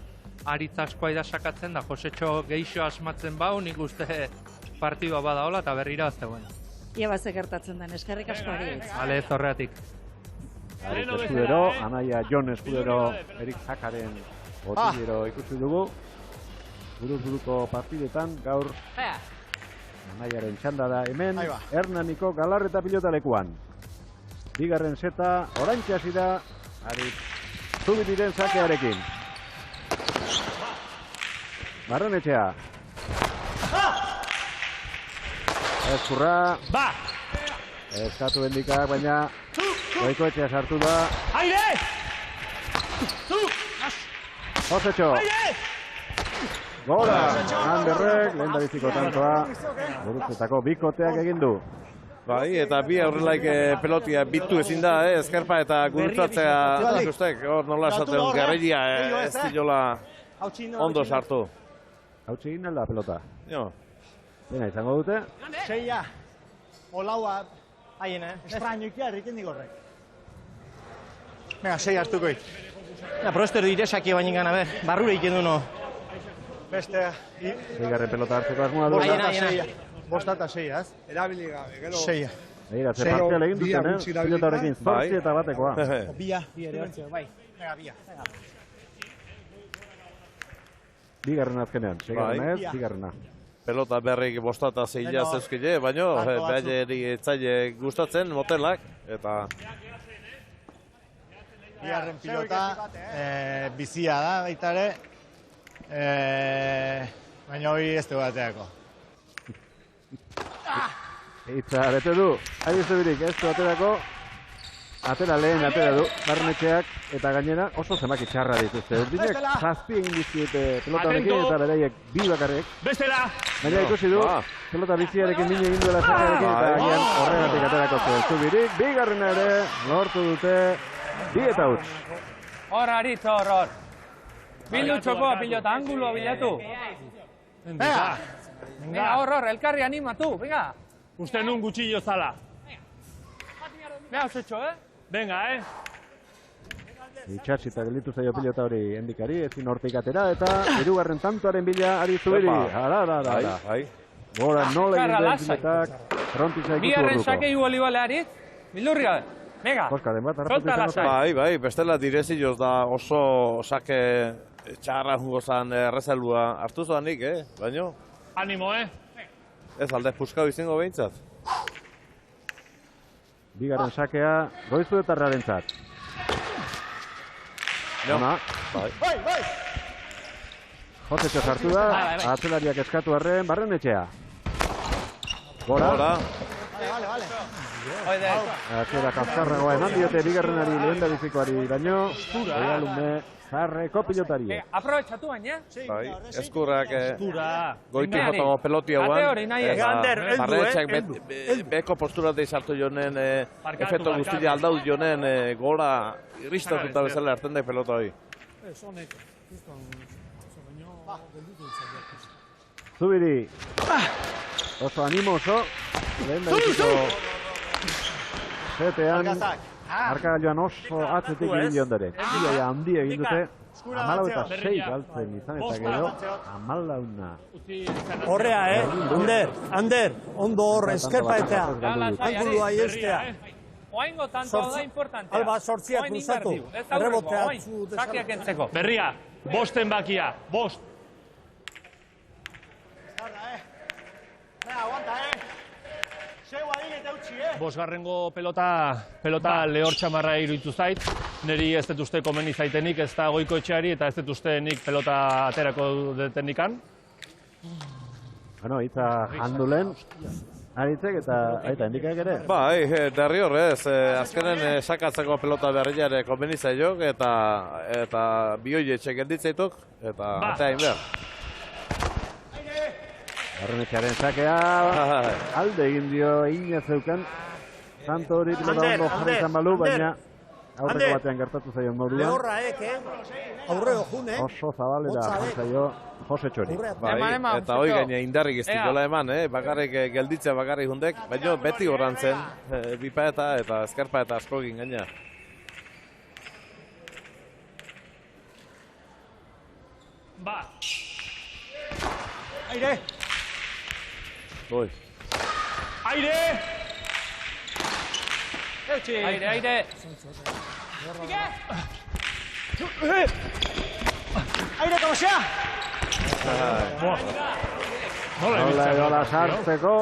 Speaker 12: Aritz askoa idasakatzen da, Josetxo geixo asmatzen bau, nik uste partidua badaola eta berrira aztegoen.
Speaker 4: Ia bat gertatzen den, eskerrik asko Aritz.
Speaker 12: Bale, ez horreatik.
Speaker 2: Aritz Eskudero, anaia Jon Eskudero, Erik Zakaren botilero ikusi dugu. Buruz-buruko partidetan, gaur anaiaren txanda da hemen, Hernaniko Galarreta pilotalekuan. Bigarren seta, oraintxe hasi da, Aritz Zubitiren sakearekin. Barrenetxea. Ezkurra. Eskatu bendikak, baina Goikoetxea sartu da. Josetxo. Gora. Anderrek, lehen dabiziko tantoa. Burutzetako bikoteak egin du.
Speaker 3: Bai, eta bi aurrelaik pelotia bitu ezin da, ezkerpa eta gurutzatzea ustek, hor nola esaten garreria ez diola ondo sartu.
Speaker 2: Hautsi egin alda pelota?
Speaker 3: Jo.
Speaker 2: Dena izango dute?
Speaker 13: Seia, olaua, haien, estrañoikia erriken digorrek. Venga, 6 hartukoit.
Speaker 9: Pero esto iresaki baina gana, ber, barrure iken du no.
Speaker 13: Beste,
Speaker 2: Bigarren pelota hartzeko asmoa du.
Speaker 13: Bostata 6, ez? Erabili gabe, gero... 6.
Speaker 2: Begira, ze partzial egin duten, pilota horrekin, 8 eta batekoa.
Speaker 13: Bia ere hartzeo, bai. Venga, bia.
Speaker 2: Bigarren azkenean, segarren ez, bigarrena.
Speaker 3: Pelota berrik bostata zeila zeuzkile, baina behaileri etzaile gustatzen motelak, eta...
Speaker 13: Bigarren pilota, bizia da, baita ere, baina hori ez dugu bateako.
Speaker 2: Itza, bete du, ari ez birik, ez du baterako. atera lehen, atera du, Barrenetxeak, eta gainera oso zenbaki txarra dituzte. Urdinek zazpi egin dizkiete pelota honekin, eta beraiek bi bakarrik.
Speaker 7: Bestela!
Speaker 2: Baina ikusi du, pelota biziarekin min egin duela Sakearekin, eta agian horregatik aterako zuen. Zubirik, bigarrena ere, lortu dute, 2 eta huts.
Speaker 12: Hor, Aritz, hor. Bildu txokoa pilota, anguloa bilatu. Venga, hor, elkarri animatu, venga.
Speaker 7: Uste nun gutxillo zala.
Speaker 12: Venga, osetxo,
Speaker 7: Venga,
Speaker 2: Itxasita gelitu zaio pilota hori endikari, ezin hortik atera, eta hirugarren tantoaren bila ari Zubiri. Ara. Gora nola egin den pilotak, frontitza ikutu
Speaker 12: Bigarren
Speaker 2: orduko.
Speaker 12: sake igual Aritz, bildurri gabe. Venga, solta lasai.
Speaker 3: Bai, bestela direzioz da oso sake txarra jungo zan errezelua hartu zoanik, baino?
Speaker 7: Animo,
Speaker 3: Ez alde puskau izango behintzat.
Speaker 2: Bigarren sakea, Goizuetarrarentzat. Ona. Josetxo sartu da, atzelariak eskatu arren, Barrenetxea. Gora. Atzera kaskarragoa eman diote bigarrenari lehendabizikoari baino, egalume zarreko pilotari.
Speaker 12: Aprobetxatu baina.
Speaker 3: Bai, eskurrak goiti jotago peloti hauan.
Speaker 12: Ander,
Speaker 3: Barrenetxeak beko postura deizartu jonen, efeto guztia aldau jonen, gora irristatuta bezala hartzen da pelota hori.
Speaker 2: Zubiri. Oso animoso. Lehendabiziko zetean. Arkagailuan oso atzetik egin dion dere. Iaia handia egin dute. 14-6 galtzen izan eta gero 14.
Speaker 11: Horrea, Ander, ondo hor, eskerpaetea. Angulua iestea.
Speaker 12: Oaingo tanto da importantea.
Speaker 11: Alba, sortziak cruzatu. Errebotea atzu
Speaker 12: sakiak entzeko.
Speaker 7: Berria, bosten bakia, bost. Bosgarrengo pelota lehor txamarra iruditu zait. Neri ez dut uste komeni zaitenik, ez da goiko etxeari, eta ez dut uste nik pelota aterako detenikan.
Speaker 2: Bueno, itza handulen. Aritzek eta endikak ere?
Speaker 3: Bai, derri horrez, azkenen sakatzeko pelota berriare komeni zailok, eta bioi etxe gelditzeituk, eta ateain behar.
Speaker 2: Barrenetxearen sakea, alde egin dio egin zeukan. Tanto hori pilota ondo jarri izan balu, baina aurreko batean gertatu zaion moduan.
Speaker 11: Lehorra aurreo june.
Speaker 2: Oso zabalera zaio Josetxori.
Speaker 3: Bai, eta hoi gaina indarrik ez dikola eman, bakarrik gelditzea bakarrik hundek, baina beti horran zen, bipaeta eta eskerpaeta asko egin gaina.
Speaker 7: Ba!
Speaker 11: Aire!
Speaker 2: Goi.
Speaker 7: Aire!
Speaker 12: Aire!
Speaker 11: Aire, como sea!
Speaker 2: Nola sartzeko,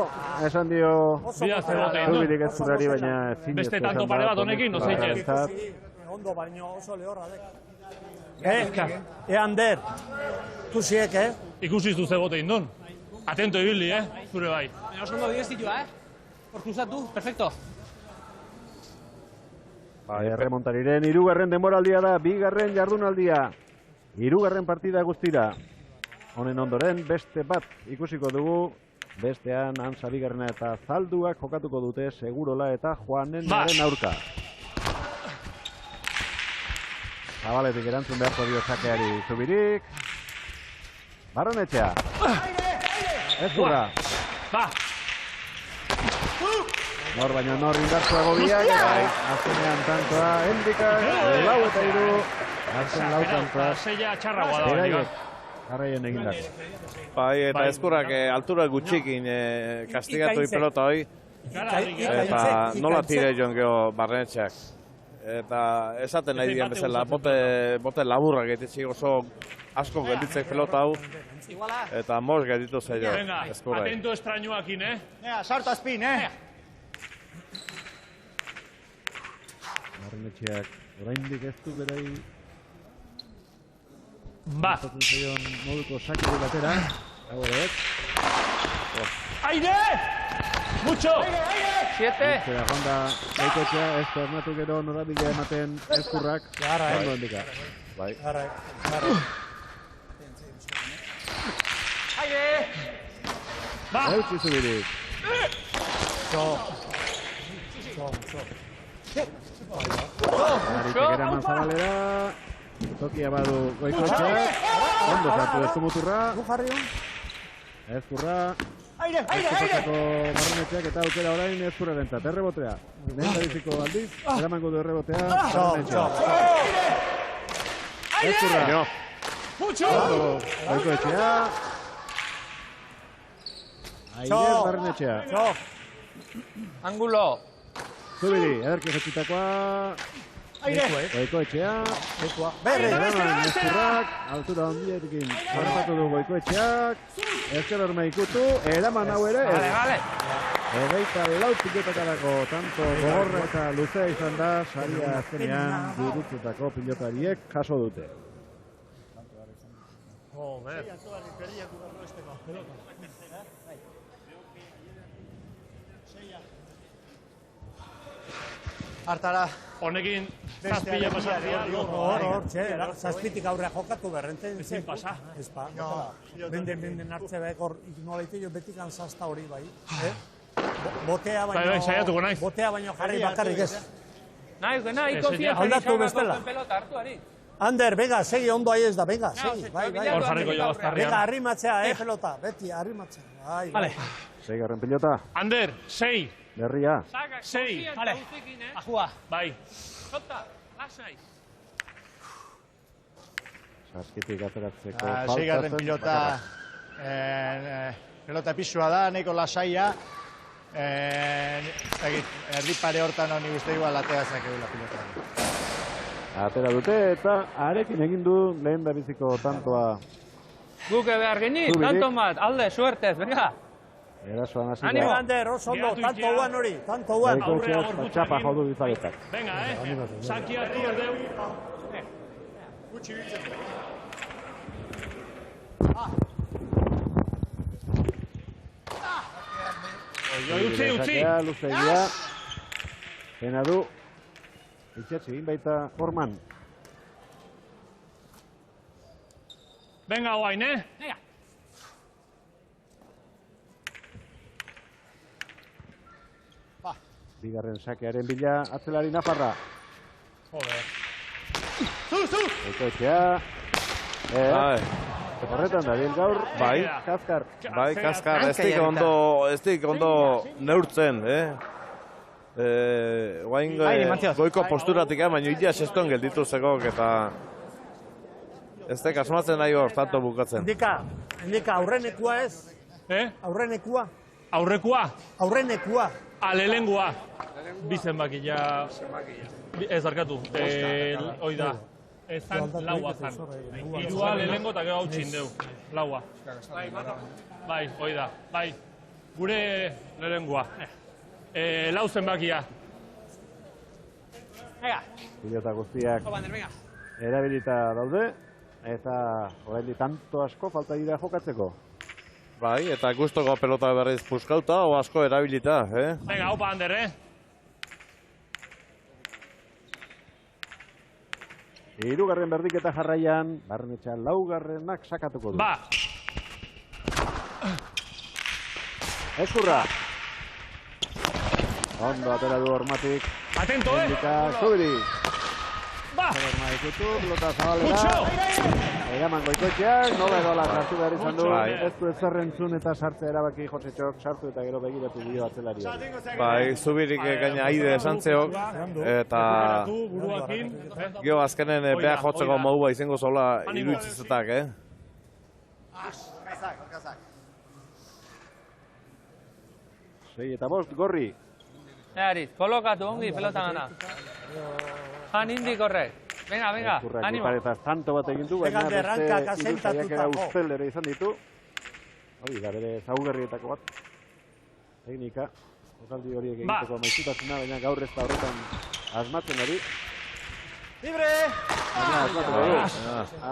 Speaker 2: esan dio Zubirik ez zurari, baina ezin
Speaker 7: beste tanto pare bat honekin, no zeitzen.
Speaker 11: Ondo, baino oso lehorra dek. Ander, tuziek,
Speaker 7: Ikusi zu zebote indun. Atento ibili, zure bai.
Speaker 8: Oso ondo diestitua, Hor cruzatu, perfecto.
Speaker 2: Erremontariren hirugarren denboraldia da, bigarren jardunaldia. Hirugarren partida guztira. Honen ondoren beste bat ikusiko dugu. Bestean Antza bigarrena eta Zalduak jokatuko dute Segurola eta Juanenaren aurka. Zabaletik erantzun beharko dio sakeari Zubirik. Barrenetxea. Ez durra. Nor baino nor indartzuago biak. Azkenean tantoa Endika. 4 eta 3. Azken 4 tantoa.
Speaker 7: Seia txarragoa da.
Speaker 2: Jarraien egindako.
Speaker 3: Bai, eta eskurrak altura gutxikin kastigatu pelota hoi. Eta nola tire joan geho Barrenetxeak. Eta esaten nahi dian bezala, bote laburrak egitzik oso asko gelditzek pelota hau. Eta mos gelditu zailo eskurrak.
Speaker 7: Atento estrañoakin,
Speaker 13: Sartu azpin,
Speaker 2: Barrenetxeak oraindik ez du berai moduko sakri batera.
Speaker 7: Aire! Mucho!
Speaker 12: 7.
Speaker 2: Zera jonda Goikoetxea, ez tornatu gero norabidea ematen Ezkurrak. Ondo endika. Bai. Eutsi Zubirik. Aritek eraman zabalera. Tokia badu Goikoetxeak. Ondo sartu ez muturra. Ezkurra. Ezkurrako Barrenetxeak eta aukera orain Ezkurrarentzat. Errebotea. Lehen biziko aldiz. Eramango du errebotea. Barrenetxeak. Ezkurra. Goikoetxea. Aider Barrenetxea.
Speaker 12: Angulo.
Speaker 2: Zubiri, ederki jetxitakoa. Goikoetxea. Eraman Ezkurrak. Altura ondietekin. Harrapatu du Goikoetxeak. Ezker horma ikutu. Eraman hau ere. Egeita lau pilotakarako tanto gogorra eta luzea izan da. Saria azkenean gurutzutako pilotariek jaso dute.
Speaker 10: Hartara.
Speaker 7: Honekin zazpila pasatzea.
Speaker 11: Zazpitik aurrea jokatu berrenten.
Speaker 7: Ezin pasa.
Speaker 11: Ez pa. Benden hartze behar nolaitio betikan zazta hori bai. Botea baino jarri bakarrik ez.
Speaker 12: Nahi, konfia
Speaker 11: aldatu bestela.
Speaker 12: Pelota hartu ari.
Speaker 11: Ander, venga, segi ondo ahi ez da, venga, segi.
Speaker 7: Hor jarriko jo aztarrian.
Speaker 11: Venga, arrimatzea, pelota, beti, arrimatzea.
Speaker 7: Vale.
Speaker 2: Seigarren pilota.
Speaker 7: Ander, 6.
Speaker 2: Berria.
Speaker 7: 6.
Speaker 12: Vale. Ajua.
Speaker 7: Bai.
Speaker 12: Jota, lasai.
Speaker 2: Saskitik ateratzeko falta.
Speaker 13: Seigarren pilota. Pelota pisua da, nahiko lasaia. Erdipare hortan honi guzti igual atea zakegula pilota.
Speaker 2: Atera dute eta arekin egin du lehen da biziko tantoa.
Speaker 12: Guke behar genit, tanto bat, alde, suertez, venga.
Speaker 2: Erasoan hasi da.
Speaker 11: Animo, Ander, oso ondo, tanto guan hori, tanto guan.
Speaker 2: Goikoetxeak txapa jodu bizagetak.
Speaker 7: Venga, sakiatu erdeu. Utzi.
Speaker 2: Luzegia. Pena du. Itxatzi egin baita Forman.
Speaker 7: Venga, guain,
Speaker 12: Venga.
Speaker 2: Bigarren sakearen bila atzelari Nafarra.
Speaker 7: Joder.
Speaker 2: Goikoetxea. Horretan da, bil gaur.
Speaker 3: Bai.
Speaker 2: Kaskar.
Speaker 3: Bai, Kaskar. Ez dik ondo neurtzen, Guain goiko posturatik, baina idia seston gelditu zegok eta ez dek asmatzen nahi hor, tanto bukatzen.
Speaker 11: Indika, aurrenekua ez? Aurrenekua? Aurrenekua.
Speaker 7: Alelengua. Bizenbakia. Ez arkatu. Hoi da. Ezan laua zan. Irua lehengo eta gero hau txindeu. Laua. Bai, hoi da. Bai. Gure lehengua. Lau zenbakia.
Speaker 2: Pilota guztiak erabilita daude, eta oraindik tanto asko falta dira jokatzeko.
Speaker 3: Bai, eta gustoko pelota berriz puskauta, o asko erabilita,
Speaker 7: Venga, haupa, Ander,
Speaker 2: Hirugarren berdiketa jarraian, Barrenetxea laugarrenak sakatuko du.
Speaker 7: Ba!
Speaker 2: Ezkurra! Ondo atera du hormatik.
Speaker 7: Atento,
Speaker 2: Zubiri.
Speaker 7: Ba!
Speaker 2: Pelota zabalera. Eraman Goikoetxeak, nola edola sartu behar izan du. Ez du ezer entzun eta sartzea erabaki Josetxok sartu eta gero begiratu dio atzelari.
Speaker 3: Bai, Zubirik gaina aide esantzeok, eta gero azkenen behar jotzeko modua izango zola iruitzizetak,
Speaker 2: Sei eta bost, Gorri.
Speaker 12: Ariz, kolokatu ongi pelota gana. Jan indik horrek. Venga, animo.
Speaker 2: Paretaz tanto bat egin du, baina beste iruzaiak era ustel ere izan ditu. Hori da, bere zaugarrietako bat. Teknika, osaldi horiek egiteko maizutatzena, baina gaur ez da horretan asmatzen hori.
Speaker 11: Libre!
Speaker 2: Baina asmatu hori.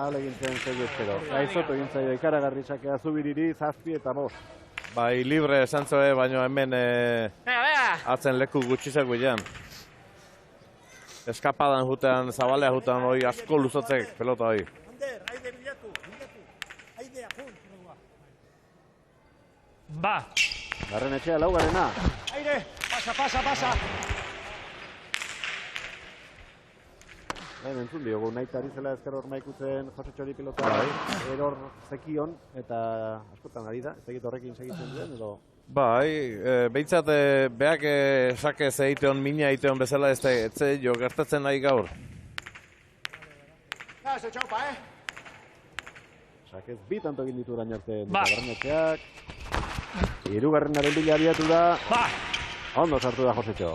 Speaker 2: Alegintzen zegi espero. Gaizoto egin zaio ikaragarri sakea Zubiriri, 7 eta 5.
Speaker 3: Bai, libre esan zoe, baina hemen...
Speaker 12: Venga,
Speaker 3: Atzen leku gutxizak bidean. Eskapadan jutean, zabalea jutean, hori asko luzatzek pelota hori.
Speaker 7: Ba!
Speaker 2: Barrenetxea laugarrena.
Speaker 11: Aire, pasa.
Speaker 2: Entzun diogu, nahi ari zela ezker hor maikutzen Josetxori pilota eror zekion, eta askotan ari da, ez egit horrekin segitzen duen, edo...
Speaker 3: Bai, behintzat beak sakez egiteon, mina egiteon bezala ez jo gertatzen nahi gaur.
Speaker 2: Sakez bi tanto egin ditu orain arte Barrenetxeak. Hirugarrenaren bila abiatu da. Ondo sartu da Josetxo.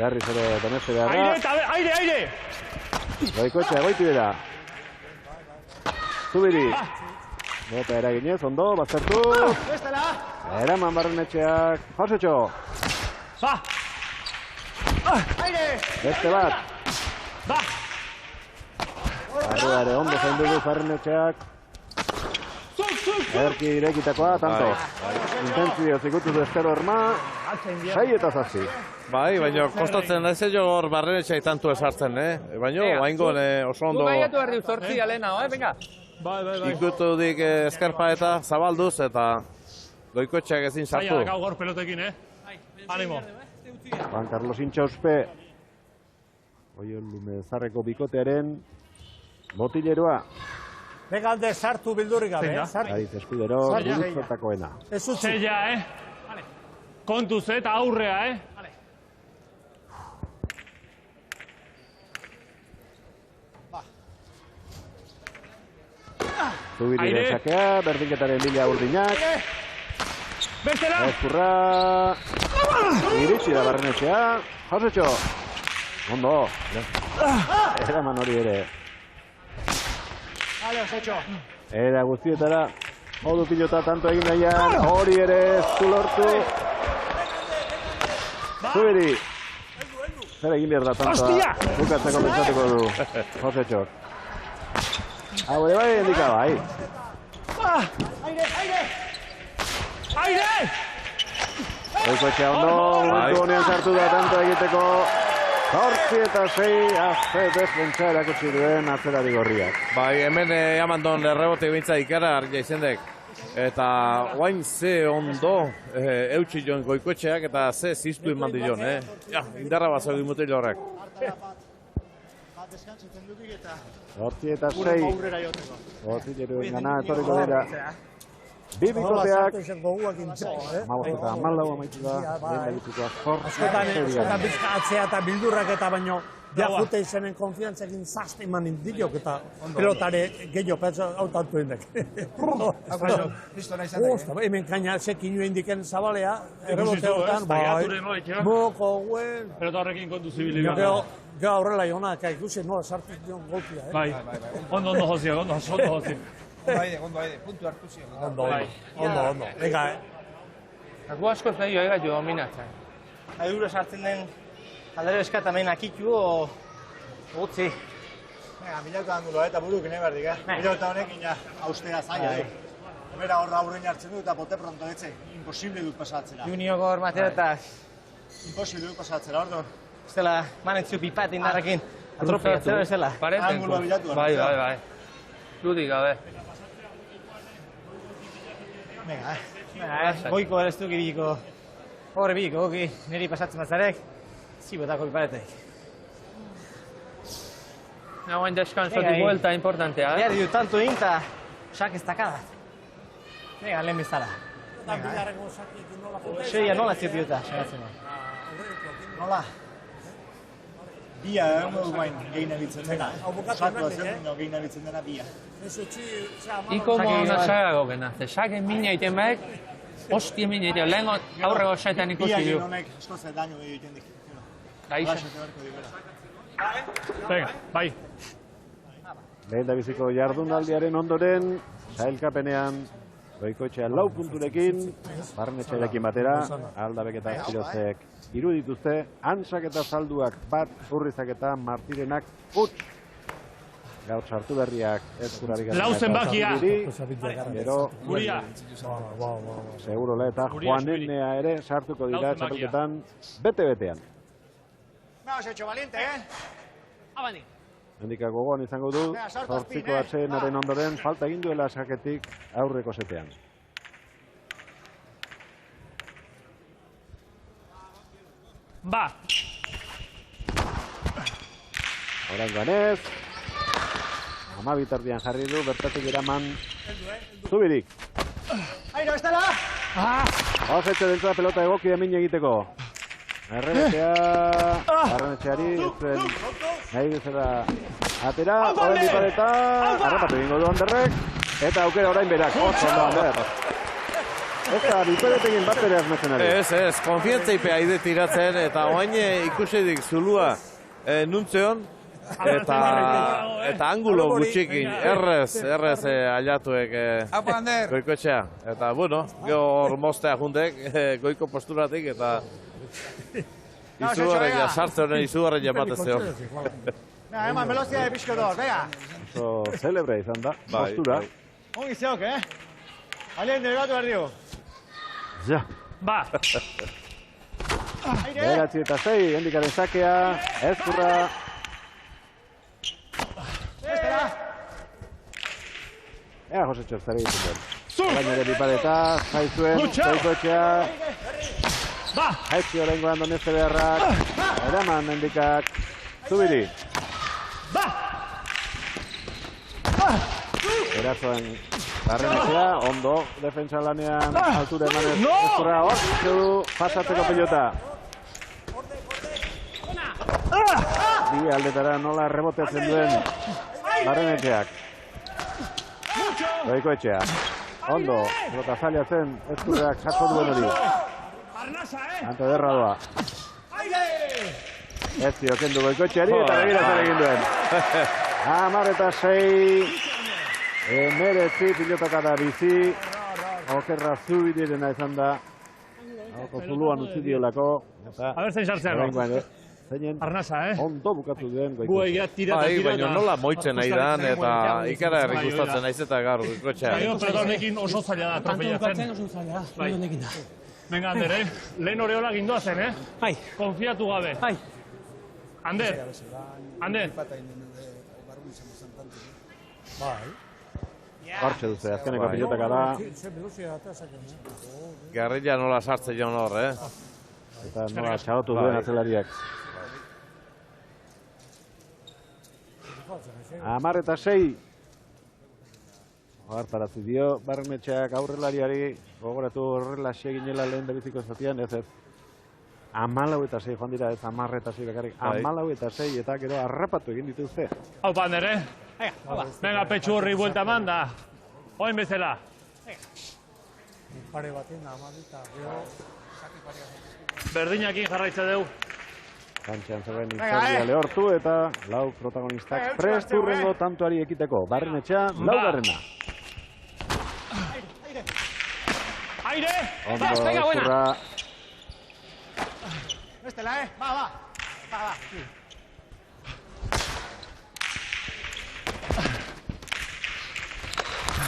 Speaker 2: Berriz ere Doneste beharra.
Speaker 7: Aire!
Speaker 2: Goikoetxea, goiti bera. Zubiri. Bota eraginez, ondo, baztertu. Eraman Barrenetxeak. Josetxo. Beste bat. Arruare ondo zain dugu Barrenetxeak. Erki irekitakoa, tanto. Intentzio zikutu du Ester Horma. 6 eta 7.
Speaker 3: Bai, baina kostatzen ez jo hor Barrenetxeak tantu esartzen, Baina, baingoen oso ondo...
Speaker 12: Gu gaiatu berri zortzia lehena, venga.
Speaker 3: Bai. Ikutu dik eskarpa eta zabalduz eta Goikoetxeak ezin sartu.
Speaker 7: Zaila, gaur pelotekin, Animo.
Speaker 2: Juan Carlos Intxauspe. Oion Lumezarreko bikotearen botileroa.
Speaker 11: Begalde sartu bildurrik gabe, sartu.
Speaker 2: Aiz Eskudero, gurutzotakoena.
Speaker 11: Ez utzi.
Speaker 7: Zeia, Kontuz, eta aurrea,
Speaker 2: Zubiri desakea, berdinketaren bila urdinak.
Speaker 7: Bestela!
Speaker 2: Ezkurra. Iritsi da Barrenetxea. Josetxo. Ondo. Eraman hori ere. Era guztietara. Odu pilota tanto egin nahian. Hori ere ezku lortu. Zubiri. Zer egin behar da tantoa. Bukatzeko pentsatuko du. Josetxo. Hau ere bai endika bai.
Speaker 7: Aire!
Speaker 2: Goikoetxea ondo, momentu honean sartu da tanto egiteko. 8 eta 6 azte desbentsa erakutsi duen atzerari gorriak.
Speaker 3: Bai, hemen amandon errebote bintza ikara argia izendek. Eta oain ze ondo eutxi joan Goikoetxeak eta ze ziztu eman dion, indarra bat zaudin mutil horrek.
Speaker 2: 8 eta 6. Botileruen gana etorriko dira. Bi bikoteak. Amabos eta amalau amaitu da. Lehen bagitikoa
Speaker 11: Askotan bizkatzea eta bildurrak eta baino jafute izenen konfiantzekin zazte eman indiok eta pelotare gehiago petza autatu indek. Hemen kaina zekin nuen indiken zabalea. Erreboteotan, moko guen.
Speaker 7: Pelota horrekin kontu zibili.
Speaker 11: Gau horrela jona, ikusi nola sartu dion golpia.
Speaker 7: Bai, ondo jozia, ondo jozia.
Speaker 14: Ondo aide, puntu hartu zion.
Speaker 11: Ondo. Ega,
Speaker 12: Gu asko zailo egatu dominatzen.
Speaker 14: Adura sartzen den aldere eskatamen akitu o utzi.
Speaker 13: Bilauta handulo eta buruk neberdik, Bilauta honekin austea zaila, Bera hor da aurrein hartzen du eta bote pronto etxe. Imposible dut pasatzera.
Speaker 14: Junioko hor matera eta...
Speaker 13: Imposible dut pasatzera, ordo.
Speaker 14: Ez dela manetzu pipat indarrekin. Atrofiatzera bezala.
Speaker 13: Angulo bilatu.
Speaker 12: Bai. Dudik gabe.
Speaker 14: Goiko erestu gibiko. Horre biko, goki niri pasatzen batzarek. Zibotako piparetek.
Speaker 12: Nagoen deskansotik vuelta importantea,
Speaker 14: Behar ditu tanto inta, sak ez takada. Venga, lehen bezala. Seia nola ziopiuta, sagatzen.
Speaker 13: Nola? Bia, egun guain gehin abitzen dena. Satu azen gehin abitzen dena bia.
Speaker 12: Iko mona sagago genazte. Sagen mina iten baek, hostia mina iten. Lehen aurrego saitan ikusi du.
Speaker 13: Bia honek eskoze daño egiten dik.
Speaker 12: Gaixa.
Speaker 7: Venga, bai.
Speaker 2: Lehen da biziko jardunaldiaren ondoren, sailkapenean Goikoetxea 4 punturekin, Barrenetxearekin batera, Aldabek eta Espirozek irudituzte, Antsak eta Zalduak 1, Urrizak eta Martirenak 0. Gaur sartu berriak Ezkurari
Speaker 7: Lau zenbakia.
Speaker 2: Gero
Speaker 7: Guria.
Speaker 2: Segurola eta Juanenea ere sartuko dira txapelketan bete-betean.
Speaker 13: Vamos, hecho valiente, Abani.
Speaker 2: Mendika gogoan izango du, zortziko atsedenaren ondoren falta egin duela saketik aurreko setean.
Speaker 7: Ba!
Speaker 2: Orain ganez. Ama bitardian jarri du, bertatik eraman Zubirik.
Speaker 13: Airo, ez dela!
Speaker 2: Osetxe dentzua pelota egoki emin egiteko. Errebetea, Barrenetxeari, etzen nahi bezala atera, orain bipareta, harrapatu egingo du Anderrek, eta aukera orain berak, oso ondo Ander. Ez da, biparetekin bat ere azmetzen ari.
Speaker 3: Ez, konfientzaipe haide tiratzen, eta oain ikusedik zulua nuntzeon, eta angulo gutxikin, errez aliatuek Goikoetxea. Eta, bueno, gehor moztea jundek, goiko posturatik, eta izugarria, sartze honen izugarria ematezeo.
Speaker 13: Eman, velozia de pixko dor, vega!
Speaker 2: Oso celebre izan da, postura.
Speaker 13: Ongi zeok, Alien delegatu behar dio.
Speaker 2: Ja.
Speaker 7: Ba!
Speaker 2: Beratzi eta 6, hendikaren sakea, Ezkurra. Ea Josetxo ez zari ditzen duen. Baina ere bipareta, jaizuen, Goikoetxea. Jaizki horrengoan donezte beharrak. Eraman mendikak. Zubiri. Erazoen Barrenetxea, ondo, defentsa lanean, altura emanez Ezkurra hor, du pasatzeko pilota. Bi aldetara nola reboteatzen duen Barrenetxeak. Goikoetxea. Ondo, pelota zaila zen, Ezkurrak jaso duen hori. Ante derra doa. Ez dio, kendu Goikoetxeari eta begira zer egin duen. 10-6. Emeretzi pilotaka bizi. Okerra Zubirirena izan da. Hauko zuluan utzi diolako.
Speaker 7: A ber zein sartzean. Arnasa,
Speaker 2: Ondo bukatu duen
Speaker 7: Goikoetxea.
Speaker 3: Baina nola moitzen nahi dan, eta ikara herri gustatzen naiz eta gaur Goikoetxea.
Speaker 7: Pelota honekin oso zaila da atropellatzen.
Speaker 8: Oso zaila da,
Speaker 7: Venga, Ander, lehen oreola gindoa zen,
Speaker 8: Bai.
Speaker 7: Konfiatu gabe.
Speaker 8: Bai.
Speaker 7: Ander.
Speaker 8: Bai.
Speaker 2: Hortxe duze, azkeneko pilotaka da.
Speaker 3: Garrilla nola sartze joan hor,
Speaker 2: Eta nola txalotu duen atzelariak. 10-6. Ogartarazi dio, Barrenetxeak aurrelariari, gogoratu horrela seginela lehen da biziko zatian, ez. 14-6 joan dira, ez 10-6 bakarrik. 14-6 eta gero harrapatu egin dituzte.
Speaker 7: Hau, Ander, Venga, petxu horri buelta manda. Oin bezala.
Speaker 11: Pare baten, amalita, gero...
Speaker 7: Berdinakin jarraitza deu.
Speaker 2: Kantxean zerren izordia lehortu eta lau protagonistak prest urrengo tantuari ekiteko. Barrenetxea, laugarrena.
Speaker 7: Aire!
Speaker 2: Ondo, Ezkurra.
Speaker 13: Bestela, va.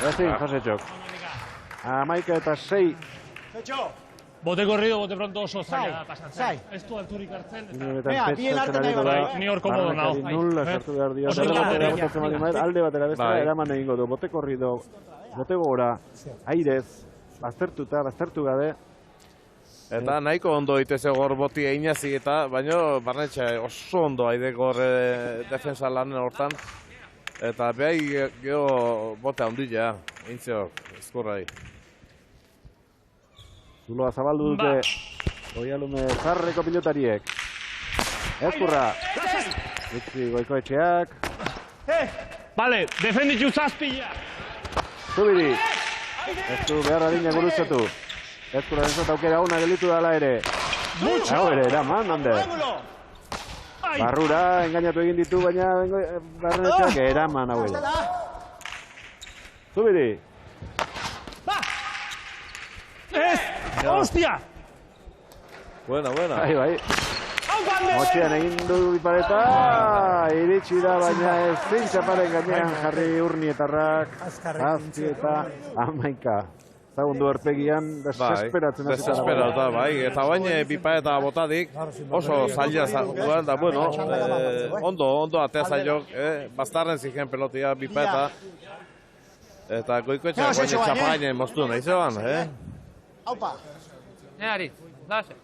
Speaker 2: Ezin, Josetxok. 11-6.
Speaker 13: Zetxo!
Speaker 7: Bote corrido, bote pronto oso zaila da pasatzen. Ez du alturik hartzen.
Speaker 13: Bien arte nahi bai.
Speaker 7: Ni hor komodo nao.
Speaker 2: Nulla sartu behar dio. Alde batera bestera eraman egingo du. Bote corrido, bote gora, airez, baztertu gabe.
Speaker 3: Eta nahiko ondo iteze gor boti einazi eta, baina Barrenetxea oso ondo haideko defensa lanen hortan. Eta behai geho bote handila, eintzio, Ezkurrai.
Speaker 2: Zuloa zabaldu dute Oialume zarreko pilotariek. Ezkurra. Utzi Goikoetxeak.
Speaker 7: Vale, defenditxu zazpila.
Speaker 2: Zubiri. Ez du behar adina gurutzatu. Ezkurra entzat aukera una gelitu dala ere. Hau ere, eraman, Ander. Barrura, engainatu egin ditu, baina Barrenetxeak eraman hau ere. Zubiri.
Speaker 7: ¡Hostia!
Speaker 3: Buena.
Speaker 2: Bai. Motxean egin du Bipareta, iritsi da baina ezin txaparen gainean jarri Urnietarrak, 7 eta 11. Zagundu erpegian desesperatzen hasi da.
Speaker 3: Desesperatuta, bai. Eta baina Bipareta botadik oso zaila duan, da bueno, ondo atea zailok, bastarren ziren pelotia Bipareta. Eta Goikoetxeak baina txapagainen moztu nahi zeban,
Speaker 13: Aupa!
Speaker 12: Neari, lase.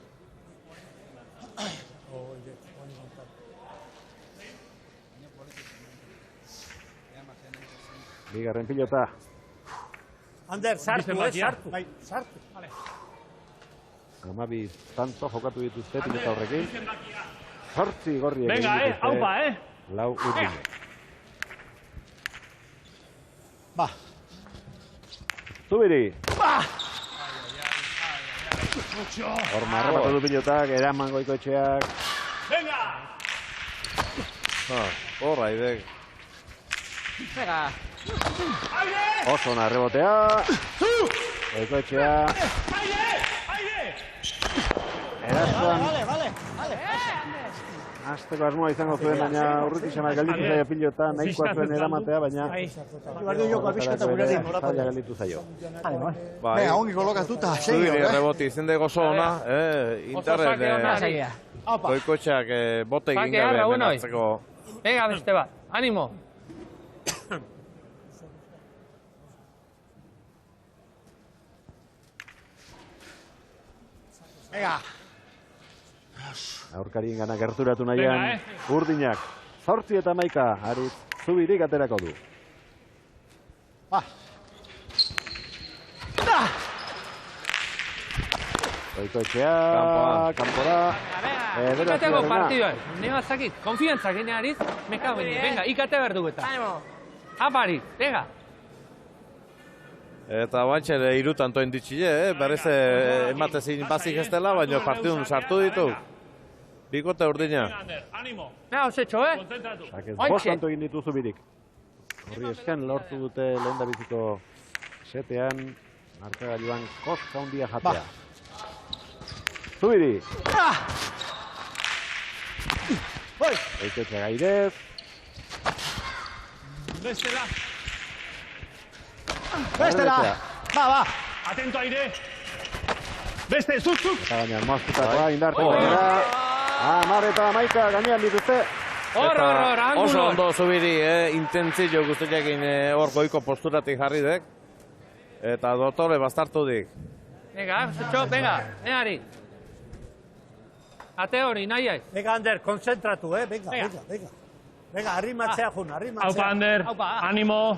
Speaker 2: Bigarren pilota.
Speaker 11: Ander, sartu, sartu. Bai, sartu.
Speaker 2: Amabi tanto jokatu dituzte pilota horrekin. 8 gorri egin
Speaker 7: dituzte. Venga, aupa,
Speaker 2: Lau Urdine.
Speaker 13: Ba.
Speaker 2: Zubiri.
Speaker 13: Ba!
Speaker 2: Hor marrapatu du pilotak, eraman Goikoetxeak.
Speaker 7: Venga!
Speaker 3: Horra, idek.
Speaker 12: Venga!
Speaker 2: Oso ona rebotea. Goikoetxea. Erazuan. Azteko asmoa izango zuen, baina urrutizena gelditu zaio pilota, nahikoa zuen eramatea, baina zaila gelditu zaio.
Speaker 13: Venga, ongi kolokatuta, segio,
Speaker 3: Zubiri reboti izin dago oso ona, interren Goikoetxeak bote egin gabe menatzeko.
Speaker 12: Venga, beste bat, animo!
Speaker 13: Venga!
Speaker 2: Aurkarien gana gerturatu nahian, Urdinak, 8 eta 11, Aritz Zubirik aterako du.
Speaker 13: Ba!
Speaker 2: Goikoetxea, kanpora.
Speaker 12: Ikateko partidoan, nema zakit, konfiantzak Aritz, meka bende, venga, ikate behar dugu eta. Apari, venga!
Speaker 3: Eta bantxe irutan toen ditxile, berrez ematezin bazik ez dela, baina partidun sartu ditu. Bikote Urdina.
Speaker 12: Na, osetxo,
Speaker 2: Sakez, 5 tanto egin ditu Zubirik. Horri esken lortu dute lehen da biziko setean, markagailuan koska handia jatea. Zubiri! Goikoetxea gairez.
Speaker 7: Bestela!
Speaker 13: Bestela! Ba!
Speaker 7: Atento aire! Beste, zuk!
Speaker 2: Eta baina moztutakoa indartu gainera. 10 eta 11 gainean dituzte.
Speaker 12: Hor, angulo!
Speaker 3: Oso ondo Zubiri, intentzio guztiakin hor goiko posturatik jarri dek. Eta dotore bastartu dik.
Speaker 12: Venga, osetxo, venga, neari. Ate hori, nahi aiz.
Speaker 11: Venga, Ander, konzentratu, venga. Venga, arrimatzea jun, arrimatzea.
Speaker 7: Aupa, Ander, animo.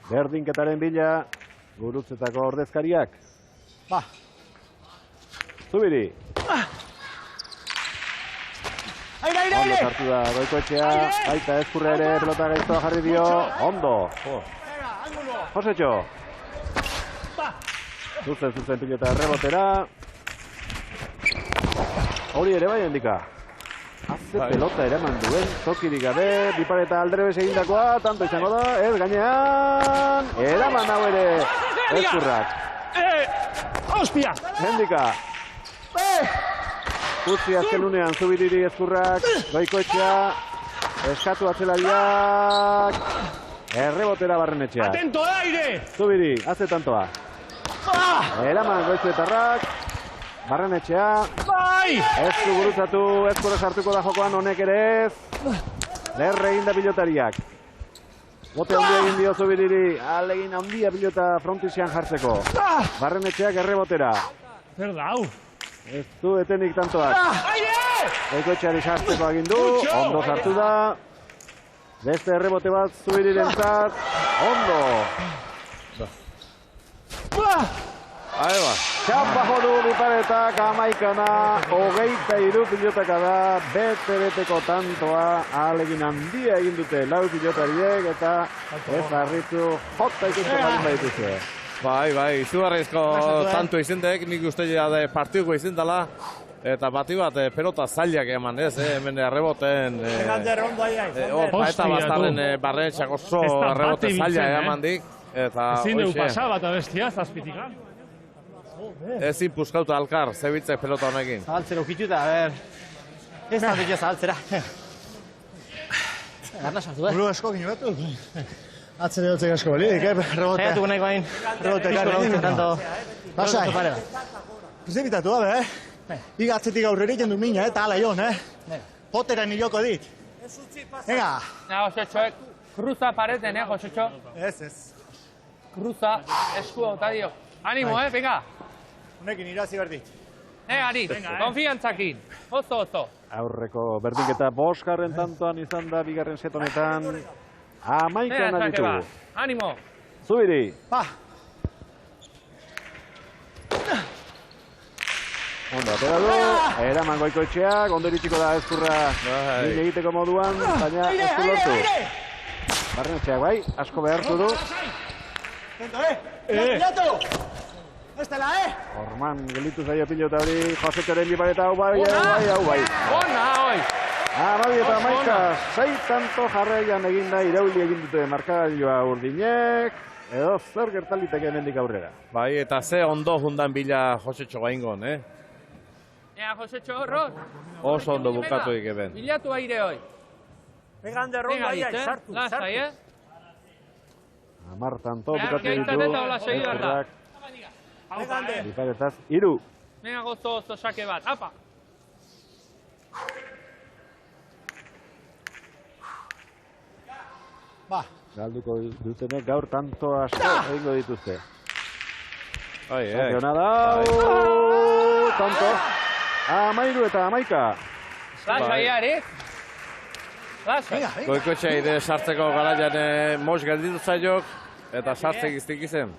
Speaker 2: Berdinketaren bila, gurutzetako ordezkariak.
Speaker 13: Ba!
Speaker 2: Zubiri!
Speaker 13: Aire!
Speaker 2: Ondo sartu da Goikoetxea, baita Ezkurra ere pelota gaiztoa jarri dio. Ondo! Josetxo! Zuzen pilota rebotera. Hori ere bai handika. Haze pelota eraman duen, tokirik gabe, Bipareta aldrebes egindakoa, tanto izango da, ez gainean, eraman hau ere, Ezkurrak.
Speaker 7: Ospia!
Speaker 2: Hendika. Utzi azken unean Zubiriri Ezkurrak, Goikoetxea, eskatu atzelariak, errebotera Barrenetxea.
Speaker 7: Atento aire!
Speaker 2: Zubiri, haze tantoa. Eraman Goizuetarrak, Barrenetxea.
Speaker 7: Bai!
Speaker 2: Ez du gurutzatu, Ezkurra sartuko da jokoan honek ere ez. Lerre egin da pilotariak. Bote handia egin dio Zubiriri, alegin handia pilota frontizian jartzeko. Barrenetxeak errebotera.
Speaker 7: Zer da, hau?
Speaker 2: Ez du etenik tantoak. Goikoetxeari sartzeko agindu, ondo sartu da. Beste errebote bat Zubirirentzat, ondo.
Speaker 3: Aiba.
Speaker 2: Txapa jodu Biparetak 11-23 pilotaka da, bete-beteko tantoa, ahalegin handia egin dute lau pilotariek eta ez harritu jota ikusten balin baituzue.
Speaker 3: Bai, izugarrizko tanto izendek, nik uste da partidoko izendala, eta bati bat pelota zailak eman ez, hemen erreboten, eta bastarren Barrenetxeak oso errebote zaila eman dik.
Speaker 7: Ezin dugu pasa bat abestia, zazpitika.
Speaker 3: ezin puskauta alkar, zebitzek pelota honekin.
Speaker 14: Zabaltzera ukituta, a ber. Ez da dut zabaltzera. Garna sartu,
Speaker 13: Buru asko gino batu. Atzere dutzek asko balidik, rebote.
Speaker 14: Zaiatuko nahiko hain.
Speaker 13: Rebote
Speaker 14: Pixko tanto.
Speaker 13: Lasai. Prezipitatu gabe, Iga atzetik aurrerik jendu mina, eta ala jon, Potera niloko dit. Venga.
Speaker 12: Josetxo, cruza pareten, Josetxo?
Speaker 13: Ez.
Speaker 12: Cruza, esku eta dio. Animo, venga.
Speaker 13: Honekin irazi berdit.
Speaker 12: Ari, konfiantzakin. Oso.
Speaker 2: Aurreko berdinketa bosgarren tantoan izan da bigarren set honetan. Amaikan aditu.
Speaker 12: Animo.
Speaker 2: Zubiri. Ondo, atera du. Eraman Goikoetxeak, ondo iritsiko da Ezkurra bide egiteko moduan, baina ez du lortu. Barrenetxeak bai, asko behartu du.
Speaker 13: Pilatu! Ez dela,
Speaker 2: Orman gelitu zaio pilota hori, Josetxoren bipareta hau bai.
Speaker 12: Ona, hoi!
Speaker 2: Amabi eta amaika, 6 tanto jarraian eginda irauli egin dute markagailoa Urdinek, edo zer gertaliteke hemendik aurrera.
Speaker 3: Bai, eta ze ondo jundan bila Josetxo gaingon,
Speaker 12: Josetxo, horro.
Speaker 3: Oso ondo bukatu ikeben.
Speaker 12: Bilatu aire hoi.
Speaker 11: Pegan de ronda ya, sartu.
Speaker 12: Lasai,
Speaker 2: Amar tanto bukatu ditu. Ezkurrak. Biparetaz, 3.
Speaker 12: Venga, gozo, sake bat. Apa!
Speaker 2: Galduko dutenek gaur tanto asko egingo dituzte.
Speaker 3: Bai,
Speaker 2: tanto. 13 eta 11.
Speaker 12: Lasai, Ari. Lasai.
Speaker 3: Goikoetxe ere sartzeko garaian mos gelditu zaiok, eta sartzek iztik izen.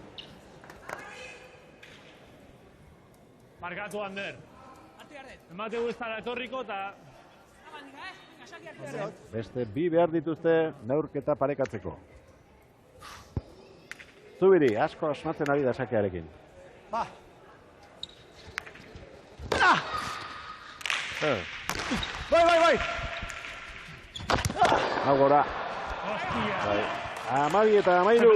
Speaker 7: Markatu, Ander. Emate guztara etorriko eta...
Speaker 2: Beste 2 behar dituzte neurketa parekatzeko. Zubiri, asko asmatzen ari da sakearekin.
Speaker 13: Bai!
Speaker 2: Agora. Amabi eta amairu.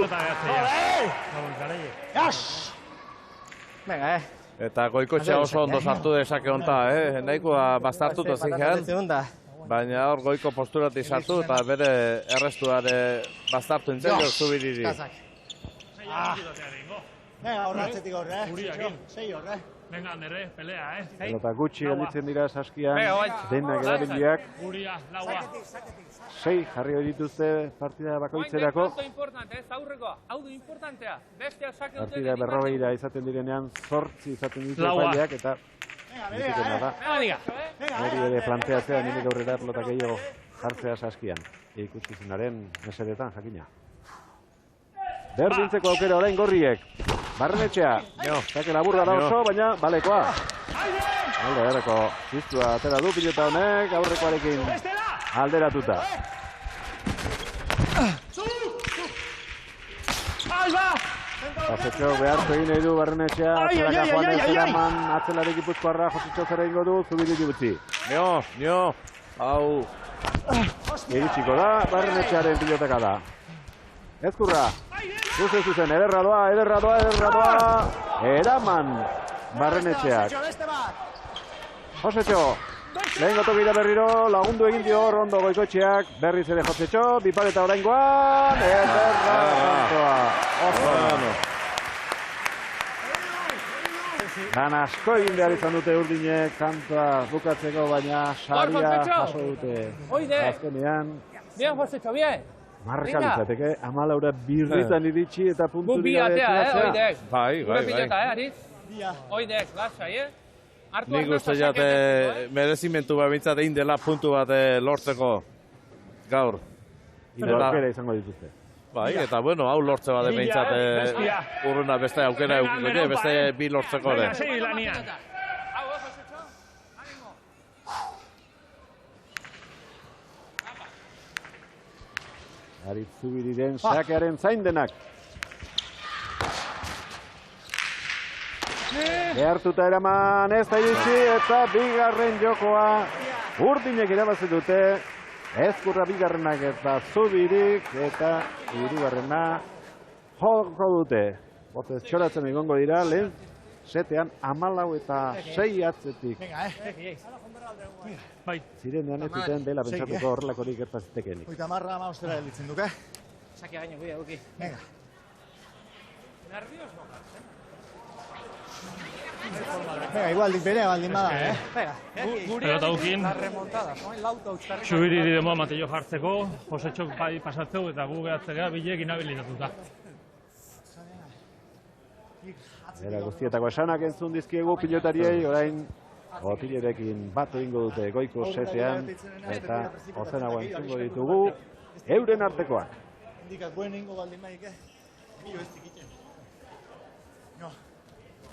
Speaker 14: Venga,
Speaker 3: Eta Goikoetxea oso ondo sartu dezake honta, nahikoa bastartuta zinean. Baina hor Goiko posturatik sartu eta bere errestuare bastartu intzaiok Zubiriri.
Speaker 13: Venga, horratzetik horre, Sei horre.
Speaker 7: Venga, Andere, pelea,
Speaker 2: Eta gutxi gelditzen dira saskian, denak erabiliak. 6 jarri hori dituzte partida bakoitzerako.
Speaker 12: Hau du importantea.
Speaker 2: Partida 40 izaten direnean, 8 izaten ditu epaileak eta bizikena da. Hori ere planteatzea nimek aurrera pelota gehiago jartzea saskian. Ikuskizunaren mesedetan jakina. Berdintzeko aukera orain Gorriek. Barrenetxea. Zake laburra da oso, baina balekoa. Alde erreko ziztua atera du pilota honek, aurrekoarekin alderatuta. Josetxo behartu egin nahi du Barrenetxea, atzelaka Juanez eraman, atzelari Gipuzkoarra, Josetxo zer egingo du, Zubiri gutxi.
Speaker 3: Nio, hau.
Speaker 2: Iritsiko da, Barrenetxearen pilotaka da. Ezkurra, zuzen, ederra doa, eraman Barrenetxeak. Josetxo, lehen gotokira berriro, lagundu egin dio Rondo Goikoetxeak, berriz ere Josetxo, bipareta oraingoan, ederra kantoa. Lan asko egin behar izan dute Urdinek kantoa bukatzeko, baina saria jaso dute. Azkenean.
Speaker 12: Bien, Josetxo, bien.
Speaker 2: Marka litzateke, 14 birritan iritsi eta punturik
Speaker 12: gabe.
Speaker 3: Bai.
Speaker 12: Gure pilota, Ariz? Oidek, lasai,
Speaker 3: Nik uste jate merezimentu babintzat egin dela puntu bat lortzeko gaur.
Speaker 2: Aukera izango dituzte.
Speaker 3: Bai, eta bueno, hau lortze bat behintzat urruna beste aukera eukiko, beste 2 lortzeko ere.
Speaker 2: Aritz Zubiriren sakearen zain denak. Behartuta eraman ez da iritsi eta bigarren jokoa Urdinek irabazi dute. Ezkurra bigarrenak eta Zubirik eta hirugarrena joko dute. Botez txoratzen egongo dira, lehen setean 14-6 atzetik. Zirenean ez zuten dela pentsatuko horrelakorik gertazitekenik.
Speaker 13: 30-15 gelditzen duke.
Speaker 14: Sakia gaino, guia, guki.
Speaker 13: Venga. Venga, igualdik bere baldin bada,
Speaker 14: Venga.
Speaker 7: Pelota ukin. Zubiriri demoa Mateo jartzeko, Josetxok bai pasatzeu eta gu gehatzea bilekin habilitatuta.
Speaker 2: Era guztietako esanak entzun dizkiegu pilotariei, orain Botilerekin bat egingo dute goiko setean eta ozenago entzungo ditugu euren artekoak.
Speaker 13: Indikat buen ingo baldin maik, Milo ez dikiten. No,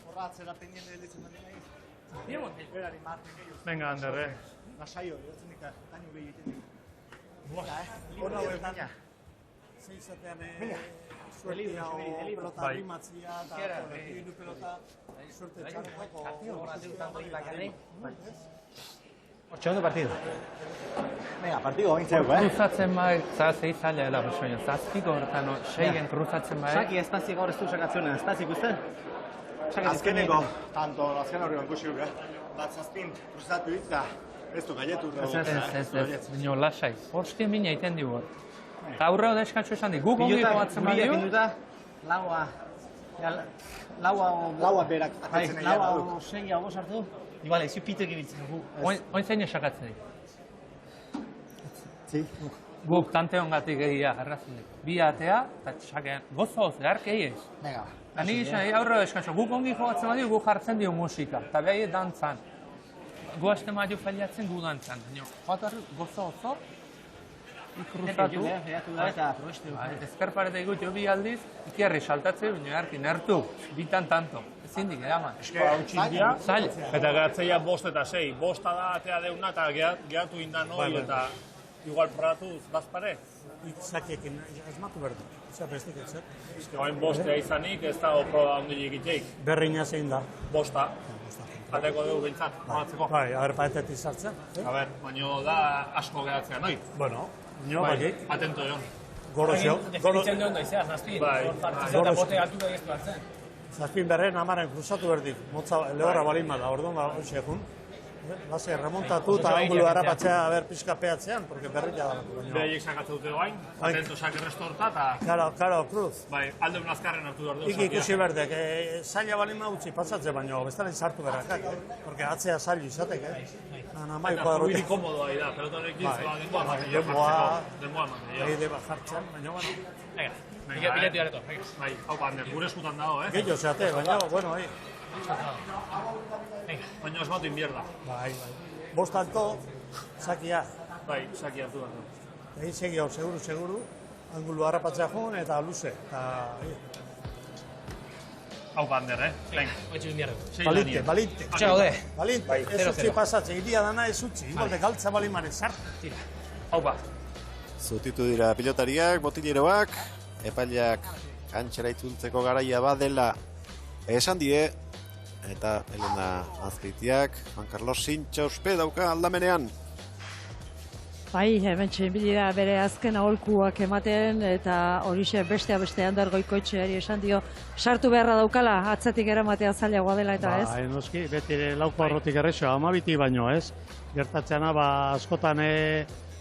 Speaker 13: horratzera pendiente gelditzen baldin maik. Berari marten gehiago.
Speaker 7: Venga, Ander,
Speaker 13: Lasaio, gertzen dika, taino gehi egiten.
Speaker 11: Hona hori baina. Zeizatean suertia o pelota rimatzia eta hiru pelota suerte txarreko.
Speaker 14: Segundo partido.
Speaker 13: Venga, partido ointzeuko,
Speaker 12: Cruzatzen bai, zazei zaila dela besoina. Zazpiko hortan, seigen cruzatzen bai.
Speaker 14: Saki espazi gaur ez du sakatzuna, espazi ikusten?
Speaker 13: Azkeneko, tanto azken horri ikusi dugu, bat zazpin kruzatu hitza, ez du gaietu.
Speaker 12: Ez, bino lasai. Hortzien mina iten digu. Eta aurreo da eskatxo esan di, guk ongi goatzen badiu.
Speaker 14: Laua berak atetzen nahi dut. Laua segia hau sartu. Igual, ez pitek ibiltzen dugu.
Speaker 12: Oin zein esakatzen di.
Speaker 14: Si.
Speaker 12: Guk tante hongatik egia, arrazunik. Bi atea, eta txakean, gozoz, garkei ez.
Speaker 14: Venga,
Speaker 12: Eta nik izan, aurreo eskatxo, guk ongi jogatzen badiu, guk jartzen dio musika. Eta behai dantzan. Gu hasten badiu faliatzen gu dantzan. Joatar gozo oso, ikruzatu. Ezker pareta ikut jo bi aldiz, ikiarri saltatze, baina harki nertu, bitan tanto. Ezin dik, eraman.
Speaker 7: Hautsindia, eta gehatzeia 5 eta 6. 5 da atea deuna eta gehatu indan hori eta igual probatu bazpare.
Speaker 11: Zakiekin asmatu behar du. Zer bestik ez zer?
Speaker 7: Oain 5 izanik ez dago proba handilik iteik.
Speaker 11: Berriña zein da.
Speaker 7: 5. Ateko dugu bintzat, probatzeko.
Speaker 11: Bai, a ber, paetetik sartzen.
Speaker 7: A ber, baina da asko gehatzea, noi?
Speaker 11: Bueno, nio bai.
Speaker 7: Atento egon.
Speaker 11: Gorosio.
Speaker 14: Definitzen duen daizea, nazpin. Eta bote altu da geztu hartzen.
Speaker 11: Zazpin berren amaren kruzatu berdik. Motza lehorra balin bada, orduan ba, hoxe egun. Lase, remontatu eta angulu harapatzea ber pixka peatzean, porque berrila da.
Speaker 7: Beraiek sakatze dute guain, atento saque restorta eta...
Speaker 11: Karo, cruz.
Speaker 7: Bai, alde unazkarren hartu behar du.
Speaker 11: Iki ikusi berdek, zaila balima utzi pasatze, baina bestaren sartu berakak, porque atzea zailu izatek, Namai kuadrote.
Speaker 7: Eta komodoa da, pelotarekin zela denboa ematen. Denboa ematen.
Speaker 11: Eide bajartzen, baina, bueno.
Speaker 7: Venga, bilatu jareto. Bai, hau Ander, gure eskutan dago,
Speaker 11: Gehiago zeate, baina, bueno,
Speaker 7: baina esmatu inbierda.
Speaker 11: Bai. Bostanto, sakia.
Speaker 7: Bai, sakia hartu dago.
Speaker 11: Egin segi hau, seguru, angulu harrapatzea joan eta luze.
Speaker 7: Hau Ander, Venga.
Speaker 14: Oitzu inbierda.
Speaker 11: Balinte.
Speaker 14: Txaude.
Speaker 11: Balinte, ez utzi pasatze, iria dana ez utzi. Igual de galtza balimaren sartu.
Speaker 7: Hau
Speaker 2: Zutitu dira pilotariak, botileroak, epaileak kantxera itzultzeko garaia badela esan die, eta Elena Azpeitiak, Juan Carlos Sintxauspe dauka aldamenean.
Speaker 4: Bai, hemen txinbilira bere azken aholkuak ematen, eta horixe beste Ander Goikoetxeari esan dio, sartu beharra daukala, atzetik eramatea zailagoa dela eta ez?
Speaker 11: Ba, noski, beti lauko arrotik errexoa, amabiti baino ez. Gertatzeana, askotan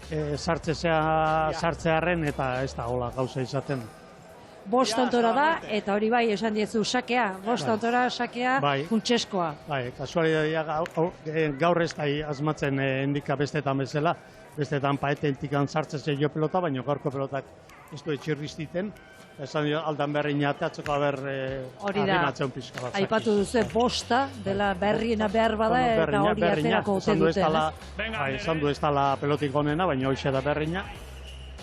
Speaker 11: sartzearen eta ez da hola gauza izaten.
Speaker 4: 5 tontora da, eta hori bai, esan diezu, sakea, 5 tontora, sakea, funtseskoa.
Speaker 11: Bai, kasualidadia gaur ez da asmatzen endika bestetan bezala, bestetan paetentikan sartzen jo pelota, baina gaurko pelotak ez du etxirriztiten, esan dio aldan berriña atatzeko haber arrimatzen pixka bat.
Speaker 4: Aipatu duzu, 5 dela berriena behar bada, eta hori aterako ote duten.
Speaker 11: Esan du ez dala pelotik onena, baina hoxe da berriña.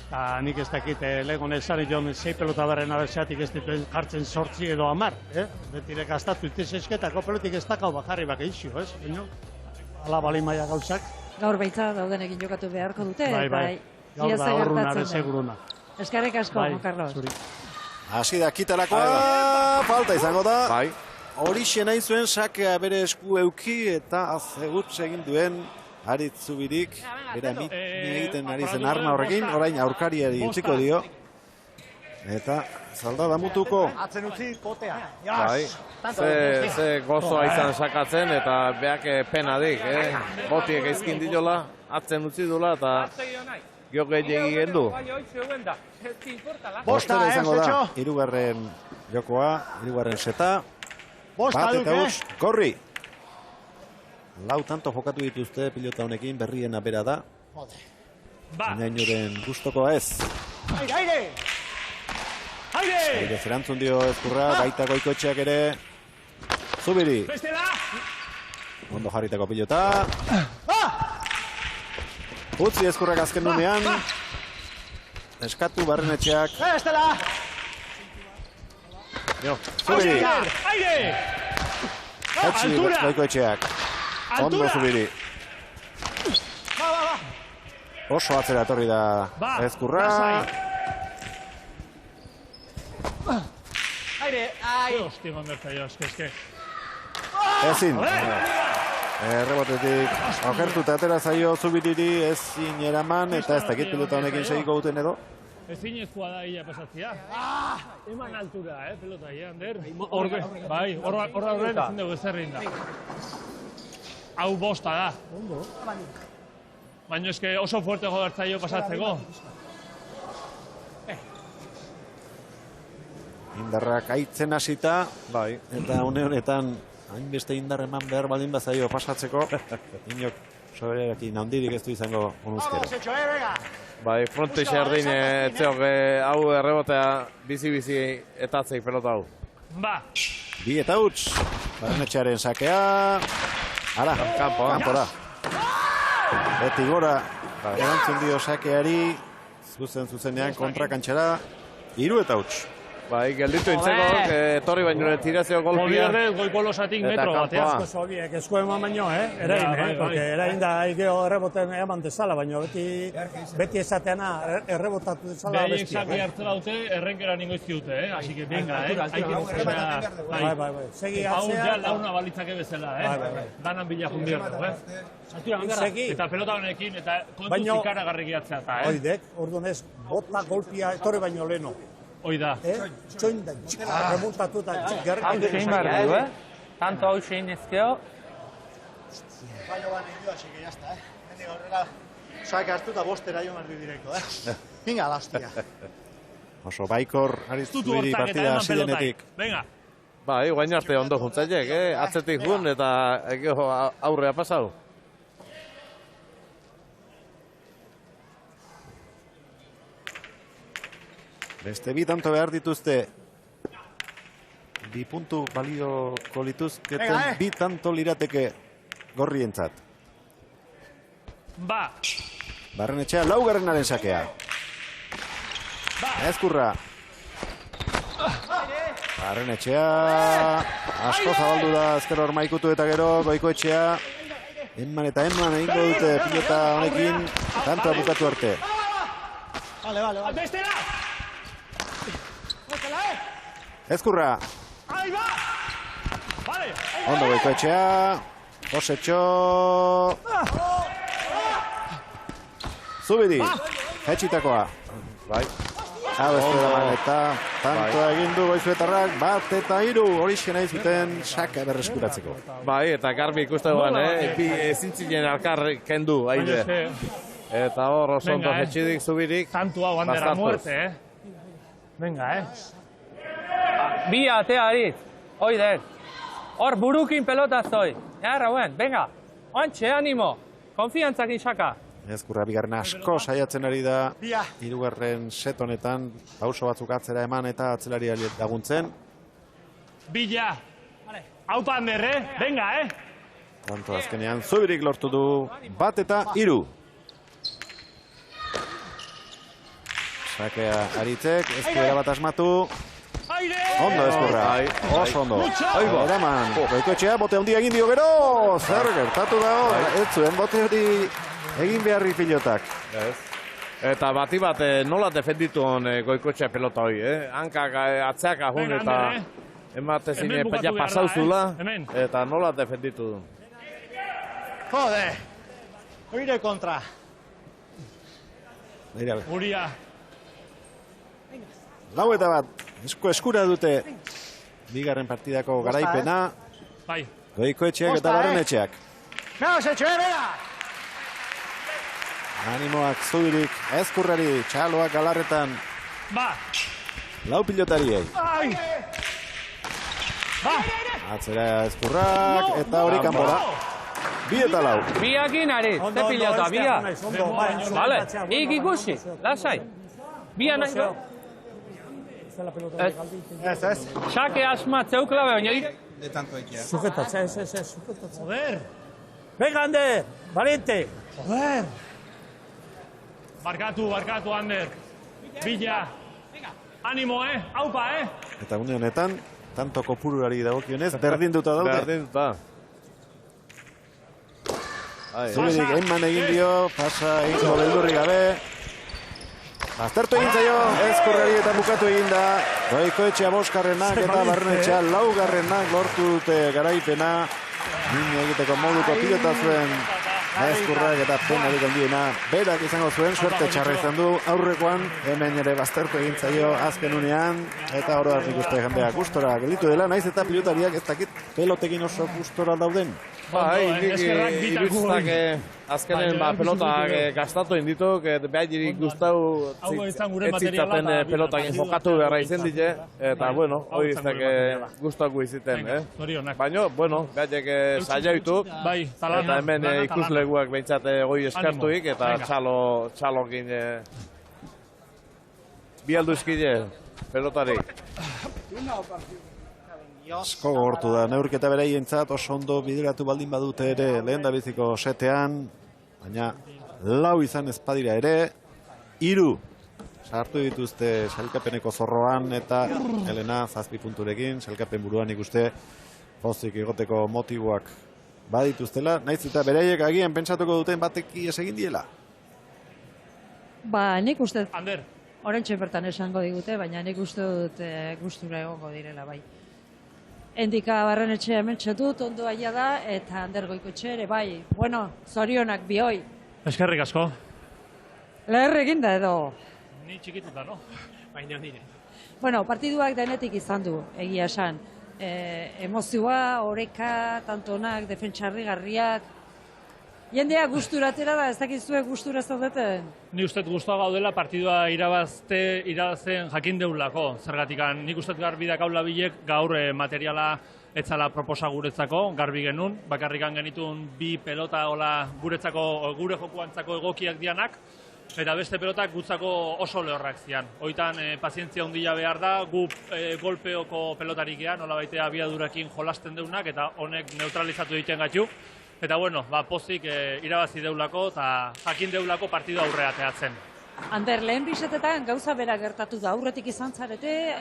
Speaker 11: Eta nik ez dakit, legon esan joan 6 pelota berren abertzeatik ez dituen jartzen 8 edo 10, Betire gastatu itez esketako pelotik ez dakau bakarri bak eixio, Ala balimaia gauzak.
Speaker 4: Gaur baitza daudenekin jokatu beharko dute.
Speaker 11: Bai. Gaur da horrunare seguruna.
Speaker 4: Eskerrik asko, Juan Carlos.
Speaker 2: Hasi da kitarakoa, falta izango da. Bai. Horixe nahi zuen sakea bere esku euki eta azegutz egin duen Aritz Zubirik, bera egiten ari zen arma horrekin, orain aurkariari utziko dio. Eta Zaldada mutuko.
Speaker 13: Atzen utzi, potea.
Speaker 3: Bai, ze gozoa izan sakatzen eta beak penadik, botiek eizkin diola, atzen utzi dula eta gio gehiagi gendu.
Speaker 2: Bosta izango da, hirugarren jokoa, hirugarren seta. Bat eta huts, korri. Lau tanto jokatu dituzte pilota honekin, berriena bera da. Baina inoren gustokoa ez.
Speaker 13: Aire!
Speaker 2: Aire zerantzun dio Ezkurra, baita Goikoetxeak ere. Zubiri. Ondo jarritako pilota. Utzi Ezkurrak azken nunean. Eskatu Barrenetxeak. Zubiri. Etxi Goikoetxeak. Ondo Zubiri. Oso atzera etorri da Ezkurra.
Speaker 7: Hostia, manderzaio, eske.
Speaker 2: Ezin. Errebotetik okertuta atera zaio Zubiriri, ezin eraman, eta ez dakit pilota honekin segiko guten edo.
Speaker 7: Ezin ezkoa da ia pasatzea. Eman altura, pelota ia, Ander. Bai, horra horren ezin dugu ezerrin da. Hau bosta da. Baina eske oso fuerte jodartzaio pasatzeko.
Speaker 2: Indarrak aitzen hasita, eta honetan hainbeste indar eman behar baldin bazaio pasatzeko, inok soberarekin handirik ez du izango onuzkero.
Speaker 3: Bai, fronte xerdin, etzeok, hau errebotea bizi-bizi etatzei pelota hau.
Speaker 7: Ba!
Speaker 2: Bi eta huts, Barrenetxearen sakea, ara, kanpora. Beti gora, erantzun dio sakeari, zuzenean kontrakantxera, 3 eta huts.
Speaker 3: Bai, gelditu intzeko, etorri baino tirazio golpia.
Speaker 7: Obierrez, goikolosatik metro batean.
Speaker 11: Asko sobiek, esku eman baino, erain, porque erain da aigeo erreboten eman dezala, baina beti esateana errebotatu dezala bestia.
Speaker 7: Behiek saki hartzen daute, errenkera ningo izkiute, así que venga,
Speaker 11: Bai. Segi atzea.
Speaker 7: Hau ja launa balitzake bezala, danan bila jundierno, Eta pelota honekin, eta kontuz ikaragarri giatzea,
Speaker 11: Oidek, orduan ez, bota golpia etorri baino leheno.
Speaker 7: Hoi da.
Speaker 11: Txoin da, remontatu eta gerri.
Speaker 12: Hau zein behar du, Tanto hau zein ezkeo.
Speaker 13: Baina ban indio, así que ya está, Mendik aurrera, saque hartu eta bostera jo mardi direkto, Venga, la hostia.
Speaker 2: Oso baikor, Ariz Zubiri partida hasidenetik.
Speaker 7: Venga.
Speaker 3: Bai, guain arte ondo juntzaiek, atzetik jun eta aurrea pasau.
Speaker 2: Beste bi tanto behar dituzte. 2 puntu balioko lituzketen 2 tanto lirateke gorrientzat.
Speaker 7: Ba!
Speaker 2: Barrenetxea laugarrenaren sakea. Ezkurra. Barrenetxea. Asko zabaldu da ezker hor maikutu eta gero Goikoetxea. Enman egingo dute pilota honekin. Tantoa bukatu arte.
Speaker 13: Vale.
Speaker 7: Bestera!
Speaker 2: Ezkurra. Ondo Goikoetxea. Josetxo. Zubiri. Etxitakoa. Bai. Hau ez da eta tantoa egin du Goizuetarrak, 1 eta 3 horixe nahi zuten saka berreskuratzeko.
Speaker 3: Bai, eta garbi ikustegoan, bi ezintzinen alkar kendu, aide. Eta hor oso ondo jetxidik Zubirik.
Speaker 7: Tantua bandera muerte, Venga,
Speaker 12: Bi atea aritz, oide. Hor burukin pelota zoi. Rauen, venga. Ontxe, animo. Konfiantzakin saka.
Speaker 2: Ezkurra bigarren asko saiatzen ari da 3. set honetan, pauso batzuk atzera eman eta atzelari laguntzen.
Speaker 7: Bila. Aupa Ander, venga,
Speaker 2: Tanto azkenean Zubirik lortu du 1 eta 3. Sakea Aritzek, Ezkurra bat asmatu. Ondo Ezkurra, oso ondo. Eraman, Goikoetxea bote handia egin dio gero. Zer gertatu da hor, ez zuen bote hori egin beharri pilotak.
Speaker 3: Eta bati bat nola defenditu hon Goikoetxea pelota hori, Hankak atzeak ahun eta ematezin pasauzula eta nola defenditu du.
Speaker 13: Jode, oire kontra.
Speaker 7: Uria.
Speaker 2: 4 eta 1. eskura dute bigarren partidako garaipena.
Speaker 7: Bai.
Speaker 2: Goikoetxeak eta Barrenetxeak.
Speaker 13: No, se bera!
Speaker 2: Animoak Zubirik, Ezkurrari, Txaloak Galarretan.
Speaker 7: Ba!
Speaker 2: Lau pilotariei.
Speaker 7: Bai! Ba!
Speaker 2: Atzera Ezkurrak eta hori kanpora. 2 eta 4.
Speaker 8: Biakin ari, te pilota, bia. Vale, ikusi, lasai. Bia nahi du.
Speaker 11: Ez.
Speaker 8: Xake asmat zeuklabe, baina
Speaker 10: De tanto ekia.
Speaker 11: Sujetatza, ez, sujetatza. Joder! Venga, Ander, valiente! Joder!
Speaker 7: Barkatu, Ander. Bila. Animo, Aupa,
Speaker 2: Eta une honetan, tanto kopururari dagokionez, berdinduta daude.
Speaker 3: Berdinduta.
Speaker 2: Zubirik einman egin dio, pasa egingo beldurri gabe. Aztertu egin zaio, Ezkurrari eta bukatu egin da. Goikoetxea 5garrenak eta Barrenetxea 4garrenak lortu dute garaipena. Min egiteko moduko pilota zuen Ezkurrak eta penarik handiena. Berak izango zuen, suerte txarra izan du. Aurrekoan, hemen ere baztertu egin zaio azken unean. Eta oro hartik uste jendea gustora gelditu dela, naiz eta pilotariak ez dakit pelotekin oso gustora dauden.
Speaker 3: Irutzak azkenen pelotak gastatu indituk, behar jirik guztau etzitzaten pelotakin jokatu beharra izen dite, eta bueno, hori iztek guztako iziten, baina, bueno, behar jek saiaitu, eta hemen ikusleguak behintzat goi eskartuik, eta txalokin bialduzkide pelotari.
Speaker 2: Asko gortu da, neurketa beraientzat oso ondo bideratu baldin badute ere lehen da biziko setean, baina 4 izan ezpadira ere, 3 sartu dituzte sailkapeneko zorroan eta Helena 7 punturekin, sailkapen buruan ikuste pozik egoteko motiboak badituztela, naiz eta beraiek agian pentsatuko duten bateki ez egin diela.
Speaker 4: Ba, nik uste...
Speaker 7: Ander.
Speaker 4: Orentxe bertan esango digute, baina nik uste dut gustura egongo direla, bai. Endika Barrenetxea hemen txetut, ondo aia da, eta Ander Goikoetxe ere, bai. Bueno, zorionak bihoi.
Speaker 7: Eskerrik asko.
Speaker 4: Leher eginda edo.
Speaker 7: Ni txikituta, no?
Speaker 8: Baina nire.
Speaker 4: Bueno, partiduak denetik izan du, egia esan. Emozioa, oreka, tantonak, defentsarri garriak. Jendea gusturatera da, ez dakizue gustura zaudeten?
Speaker 7: Ni uste guztua gaudela partidua irabazten jakin deulako. Zergatikan, nik uste garbi dakaula bilek gaur materiala etzala proposa guretzako, garbi genuen. Bakarrikan genitun 2 pelota guretzako, gure jokuantzako egokiak dianak, eta beste pelotak gutzako oso lehorrak zian. Hoitan pazientzia ondila behar da, gu golpeoko pelotarik gean, nola baitea abiadurakin jolasten deunak, eta honek neutralizatu egiten gaitu. Eta bueno, pozik irabazi deulako eta jakin deulako partidu aurrea teatzen.
Speaker 4: Ander, lehen bisetetan gauza bera gertatu da, aurretik izan zarete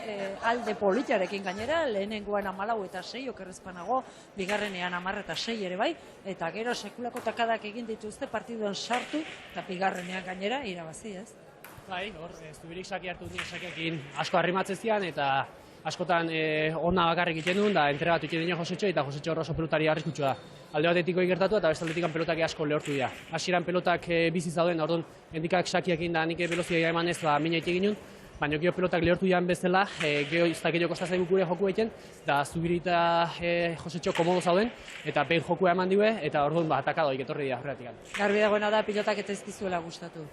Speaker 4: alde politarekin gainera, lehenengoan 14 eta 6 okerrezpanago, bigarrenean 10 eta 6 ere bai, eta gero sekulako takadak egin dituzte partiduan sartu, eta bigarrenean gainera irabazi, ez?
Speaker 8: Bai, hor, Zubirik saki hartu dira sakiekin asko harrimatzen zian, eta askotan ona bakarrik egiten duen, da entregatu egiten dira Josetxo, eta Josetxo oso pelotari arriskutsua da. Alde batetik gertatu eta beste aldetik pelotak asko lehortu dira. Hasieran pelotak bizi zauden, orduan endikak sakiakin da nik velozia emanez mina egiten ginen, baina gero pelotak lehortu dian bezala, gero ez da gehiago kostazaigu gure joku egiten, da Zubiri eta Josetxo komodo zauden, eta behin jokua eman diue, eta orduan atakadoik etorri dira horretik.
Speaker 4: Garbi dagoena da pilotak eta ez dizuela gustatu.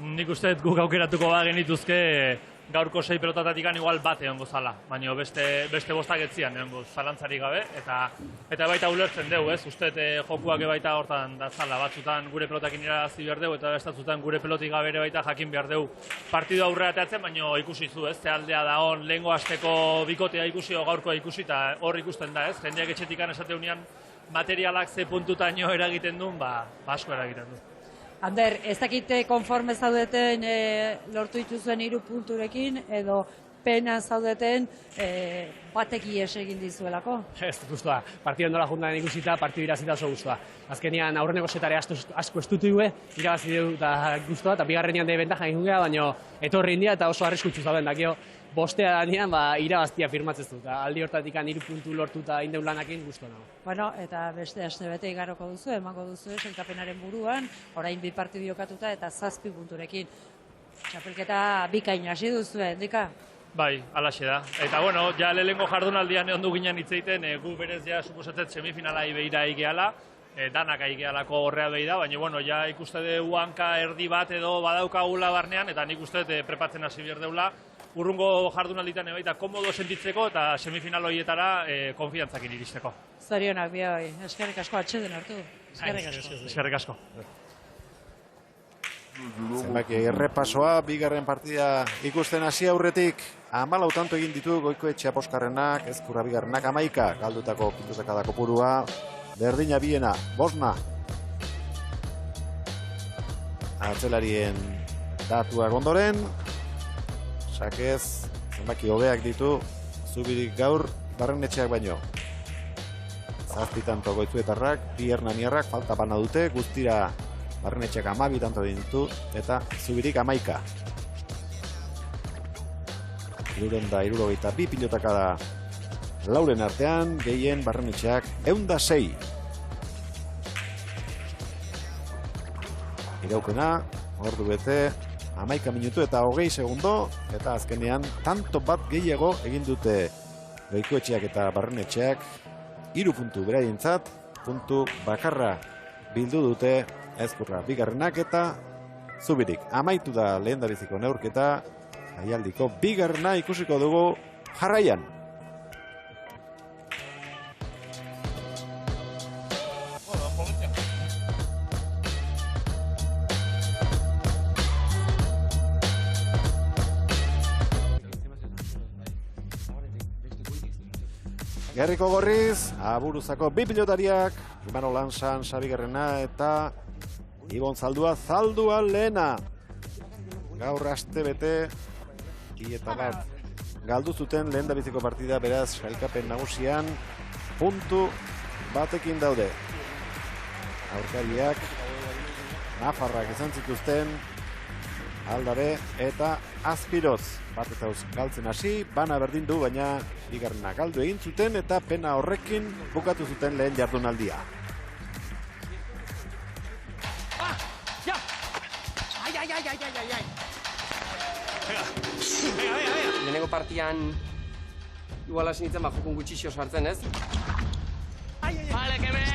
Speaker 7: Nik uste guk aukeratuko genituzke gaurko 6 pelotatatik igual bate egongo zala, baina beste 5 etzian egongo zalantzarik gabe, eta baita ulertzen dugu, ez? Uste jokuak baita hortan da zala, batzutan gure pelotakin irabazi behar dugu, eta bestatzutan gure pelotik gabe ere baita jakin behar dugu partidu aurrera teatzen, baina ikusi zu, ez? Ze aldea da hon, lehengo asteko bikotea ikusi, gaurkoa ikusi, eta hor ikusten da, ez? Jendeak etxetikan esateunean materialak ze puntutaino eragiten duen, asko eragiten du.
Speaker 4: Ander, ez dakite konforme zaudeten lortu dituzuen 3 punturekin, edo pena zaudeten bateki egin dizuelako?
Speaker 8: Ez, guztua. Partidu ondola juntan ikusita, partidu irazita oso guztua. Azkenian aurreneko setare asko estutu dugu, irabazi dugu eta guztua, eta bigarrenean de bentaja egin gea, baina etorri india eta oso arriskutsu zauden. Dakio, bostea danean, irabaztia firmatzen du. Aldi hortatik 3 puntu lortu eta indeu lanakin guztua nago.
Speaker 4: Bueno, eta beste aste bete igaroko duzu, emango duzu sailkapenaren buruan, orain 2 partidu jokatuta eta 7 punturekin. Txapelketa bikain hasi duzu, Endika?
Speaker 7: Bai, alaxe da. Eta, bueno, ja lehengo jardunaldian egon du ginen hitzeiten, gu berez ja suposatzen semifinalai behira igeala, danak aigealako horrea behi da, baina, bueno, ja ikuste dugu hanka erdi bat edo badaukagula barnean, eta nik uste prepatzen hasi behar deula, urrungo jardunalditan ebaita komodo sentitzeko eta semifinal horietara konfiantzakin iristeko.
Speaker 4: Zorionak, bai, eskerrik asko atxeden hartu.
Speaker 7: Eskerrik asko.
Speaker 2: Zenbaki errepasoa, bigarren partida ikusten hasi aurretik, 14 tanto egin ditu Goikoetxea bosgarrenak, Ezkurra bigarrenak 11, galdutako pintusekada kopurua, berdina biena, bosna. Atzelarien datuak ondoren, sakez, zenbaki hobeak ditu, Zubirik gaur, Barrenetxeak baino. 7 tanto Goizuetarrak, bi hernaniarrak falta bana dute, guztira Barrenetxeak 12 tanto ditu, eta Zubirik 11. 372 pilotaka da lauren artean, gehien Barrenetxeak 106. Iraukena, ordu bete, 11 minutu eta 20 segundo, eta azkenean tanto bat gehiago egin dute Goikoetxeak eta Barrenetxeak, 3 puntu beraientzat, puntu bakarra bildu dute Ezkurra bigarrenak eta Zubirik. Amaitu da lehendabiziko neurketa, jaialdiko bigarrena ikusiko dugu jarraian. Gerriko Gorriz, Aburuzako bi pilotariak, Imano Lansan sabigarrena eta Ibon Zaldua lehena. Gaur aste bete, eta bat galdu zuten lehendabiziko partida, beraz sailkapen nagusian puntu batekin daude. Aurkariak Nafarrak izan zituzten Aldabe eta Azpiroz. Bat eta galtzen hasi, bana berdin du, baina bigarrena galdu egin zuten eta pena horrekin bukatu zuten lehen jardunaldia.
Speaker 15: Lehenengo partian igual hasi nintzen jokun gutxixo sartzen, ez?
Speaker 16: Vale, que ves!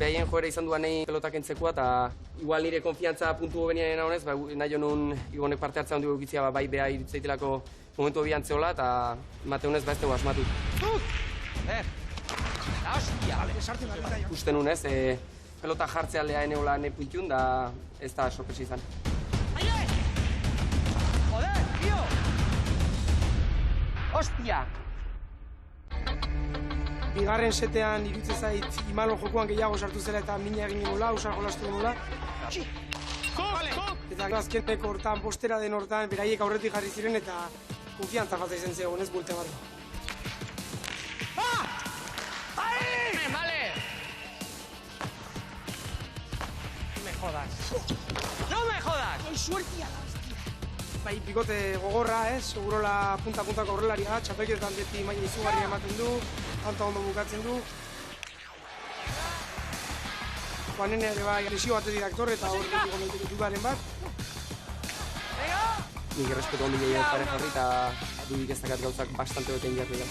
Speaker 15: Behaien joera izan duan nahi pelotak entzekoa, eta igual nire konfiantza puntu benian honez, nahi honun Igonek parte hartzea hondik egitzia, bai beha irutzaitelako momentu hobi antzeola, eta emate honez ez dugu asmatu. Usten honez, pelota jartzea lea eneola ne puntun, da ez da sorpresa izan.
Speaker 16: Joder, tío!
Speaker 15: Hostia!
Speaker 17: Bigarren setean iruditzen zait Imano jokuan gehiago sartu zela eta mina egin gola, usar jolastu gola. Eta azkeneko hortan, postera den hortan, beraiek aurretik jarri ziren eta konfiantza falta izan zegoen ez buelte bat.
Speaker 16: ¡Vale! No me jodas. ¡No me jodas!
Speaker 17: ¡Ay, suertia! Bai, pikote gogorra, segurola punta-puntako horrelaria, txapelketan beti maila izugarria ematen du, kanta ondo bukatzen du. Juanene ere bai, lesio batetik daktor eta horretik gomentik dudaren bat.
Speaker 15: Nik errespetu ondo gehiago pare jarri eta dudik ez dakat gauzak bastante beten jarri da.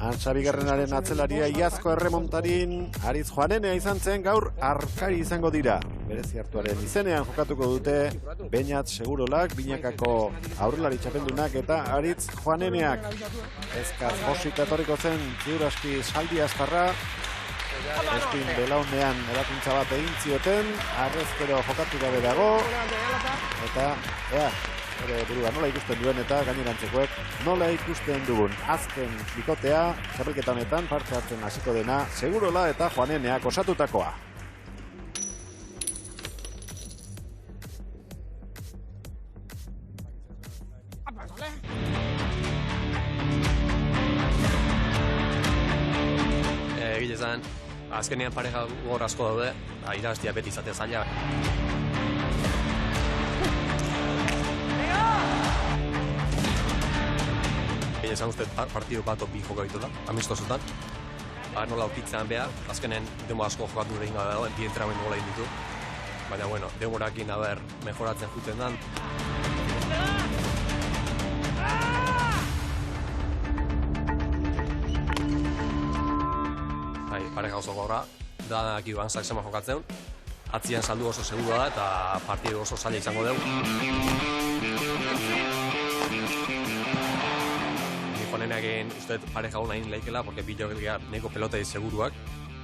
Speaker 2: Antza bigarrenaren atzelaria iazko erremontarin Aritz Juanenea izan zen, gaur arkari izango dira. Berezi hartuaren izenean jokatuko dute Beñat Segurolak, Binakako aurrelari txapeldunak eta Aritz Juaneneak. Ezkaz Josik etorriko zen ziur aski saldi azkarra. Eskin belaunean erakuntza bat egin zioten, arrezkero jokatu gabe dago. Eta, ere burua nola ikusten duen eta gainerantzekoek nola ikusten dugun. Azken bikotea, txapelketa honetan parte hartzen hasiko dena Segurola eta Juaneneak osatutakoa.
Speaker 18: Egile zen, azkenean pareja gogor asko daude, irabaztia beti izate zaila. Esan uste partidu bat opi joko ditula, amistosutan. nola aurkitzen behar, azkenen demo asko jokatu egin gara dago, bi entrenamendu gola ditu. Baina, bueno, demorakin mejoratzen juten dan. Pareja oso gaurra, danak iban saksema jokatzen, atzian saldu oso segura da eta partidu oso zaila izango dugu. Ni joanenak egin uste pareja hona egin laikela, porque bilok neko pelotei seguruak,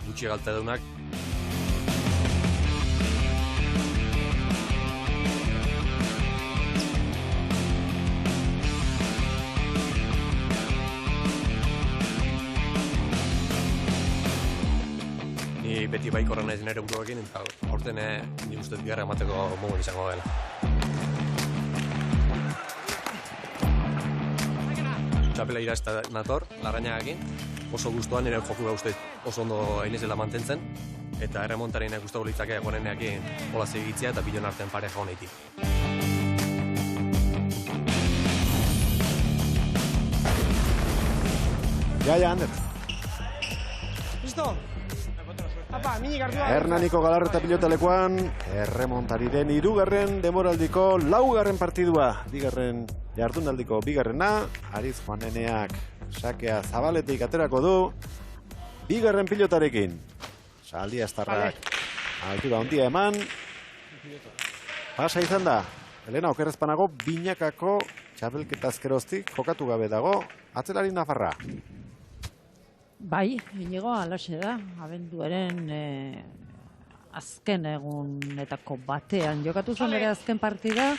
Speaker 18: gutxi galte deunak. Beti baikorren ez nire buruakin, eta aurten nik uste bigarra emateko mogun izango dela. Txapela irazta nator, Larrañagakin, oso guztuan nire jokua uste oso ondo ainezela mantentzen, eta erremontareinak guztago litzakea goneneakin hola segitzea eta bilon artean pareja honeitik.
Speaker 2: Jaia, Ander.
Speaker 17: Listo?
Speaker 2: Hernaniko Galarreta pilotalekuan, erremontariren 3. demoraldiko 4. partidua, bigarren jardunaldiko bigarrena, Ariz Juaneneak sakea Zabaletik aterako du, bigarren pilotarekin. Saldia Estarrak altura ondia eman, pasa izan da, Elena Okerrezpanago binakako txapelketa azkeroztik jokatu gabe dago, atzelari Nafarra.
Speaker 4: Bai, Inigo, alaxe da, abenduaren azken egunetako batean jokatu zen bere azken partida,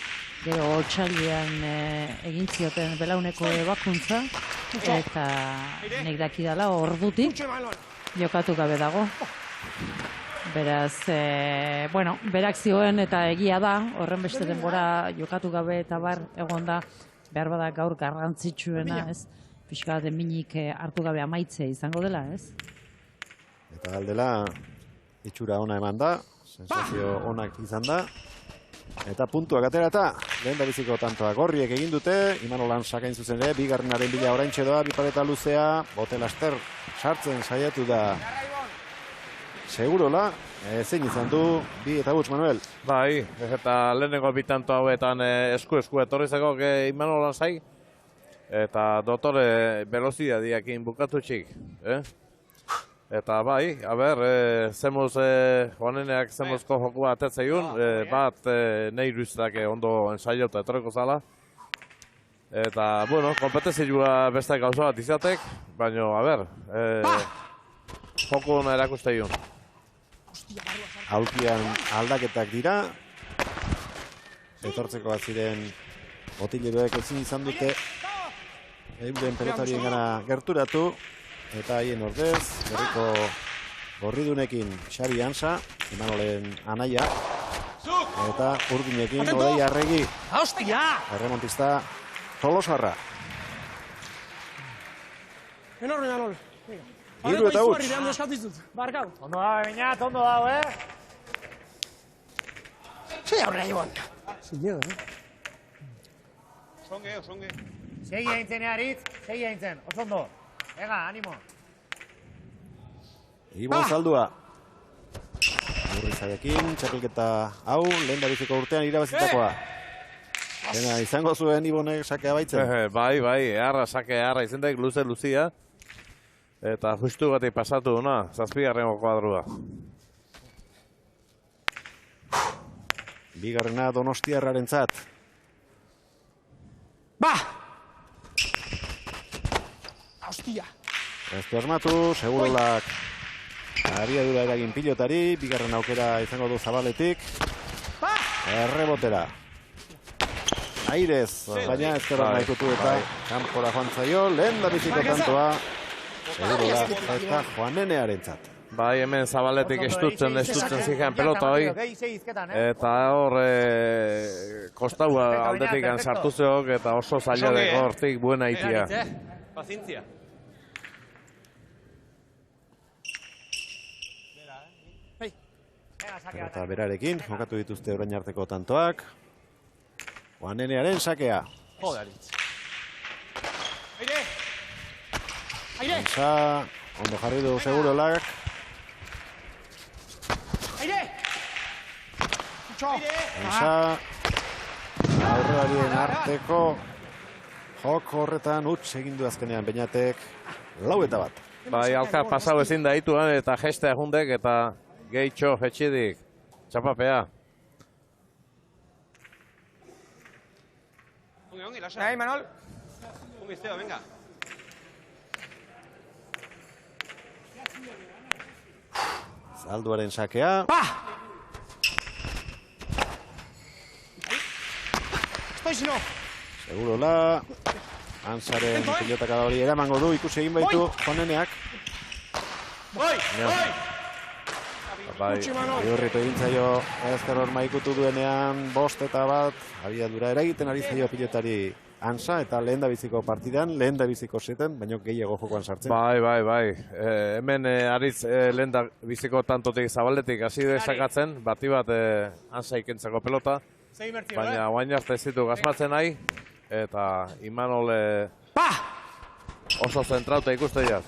Speaker 4: gero otxailean egin zioten belauneko ebakuntza, eta nik dakidala ordutik jokatu gabe dago. Beraz, bueno, berak zioen eta egia da, horren beste denbora jokatu gabe eta bar egon da, behar bada gaur garrantzitsuena, ez? Pixka deminik hartu gabe amaitzea izango dela, ez?
Speaker 2: Eta aldela, itxura ona eman da, sensazio onak izan da, eta puntuak aterata, lehen da biziko tantoak gorriek egin dute, Imanolan sakain zuzen ere, bigarrenaren bila oraintxe doa, bipareta luzea, Botelaster sartzen saiatu da segurola, zein izan du, 2 eta 5, Manuel.
Speaker 3: Bai, eta lehenengo bitanto hauetan esku etorrizeko Imanolan zai, eta dotore velozidadiakin bukatu txik. Eta bai, a ber, zemuz honeneak zemuzko jokua atetzeiun, bat nahi ruztak ondo ensaiota etorreko zala. Eta, bueno, kompetenzioa beste gauza bat izatek, baina, a ber, joku hona erakusteiun.
Speaker 2: Aulkian aldaketak dira, etortzeko bat ziren botileroek ezin izan dute, euren pelotarien gana gerturatu, eta haien ordez, berriko gorridunekin Xabi Ansa, Imanolen anaia, eta urdinekin Odei Arregi, erremontista Tolosarra.
Speaker 17: Enorme, Imanol.
Speaker 2: 3 eta 5.
Speaker 17: Barkau.
Speaker 14: Ondo dago, Beñat, ondo dago,
Speaker 17: Zei aurrera, Iban.
Speaker 14: Osonge. Segi aintzen, Aritz, segi aintzen, oso ondo. Ega, animo.
Speaker 2: Ibon Zaldua. Murrizarekin, txapelketa hau, lehen da biziko urtean irabazitakoa. Dena, izango zuen Ibonek sakea baitzen.
Speaker 3: Bai, sakea izan daik luzia. Eta justu gati pasatu duna, 7. kuadrua.
Speaker 2: Bigarrena Donostiarraren zat.
Speaker 17: Hostia!
Speaker 2: Ez du asmatu, segurolak abiadura eragin pilotari, bigarren aukera izango du Zabaletik. Errebotera. Airez, baina ezkerrak nahikutu eta kanpora joan zaio, lehen da biziko tantoa, segurolak eta Juanenearen zat.
Speaker 3: Bai, hemen Zabaletik estutzen ziren pelota hoi. Eta hor, kostaua aldetik sartu zeok eta oso zaila deko hortik buena itia.
Speaker 14: Pazientzia.
Speaker 2: Eta berarekin, jokatu dituzte orain arteko tantoak. Juanenearen sakea.
Speaker 14: Jodaritz.
Speaker 2: Ansa, Ondo jarri du Segurolak.
Speaker 17: Aire!
Speaker 2: Ensa. Aurrelarien arteko joko horretan huts egin du azkenean Beñatek 4-1.
Speaker 3: Bai, alka pasau ezin da ituan eta gestea jundek eta gehitxo jetxidik. Txapapea.
Speaker 17: Ahí, Manol. Un misteo, venga.
Speaker 2: Zalduaren sakea.
Speaker 17: Estoy si no.
Speaker 2: Segurola. Ansaren pilotakada hori eramango du, ikusi egin baitu Joneneak. Bai, Iurritu egin zaio ezker horma ikutu duenean 5-1 abiadura eragiten ari zaio pilotari Ansa eta lehen da biziko partidan, lehen da biziko zeten, baina gehiago jokoan sartzen.
Speaker 3: Bai. Hemen aritz lehen da biziko tantotik zabaldetik hasi dezakatzen, bati bat Ansa ikentzako pelota. Baina guain arte ez ditu gazmatzen nahi, eta Imanol oso zentrauta ikuste jaz.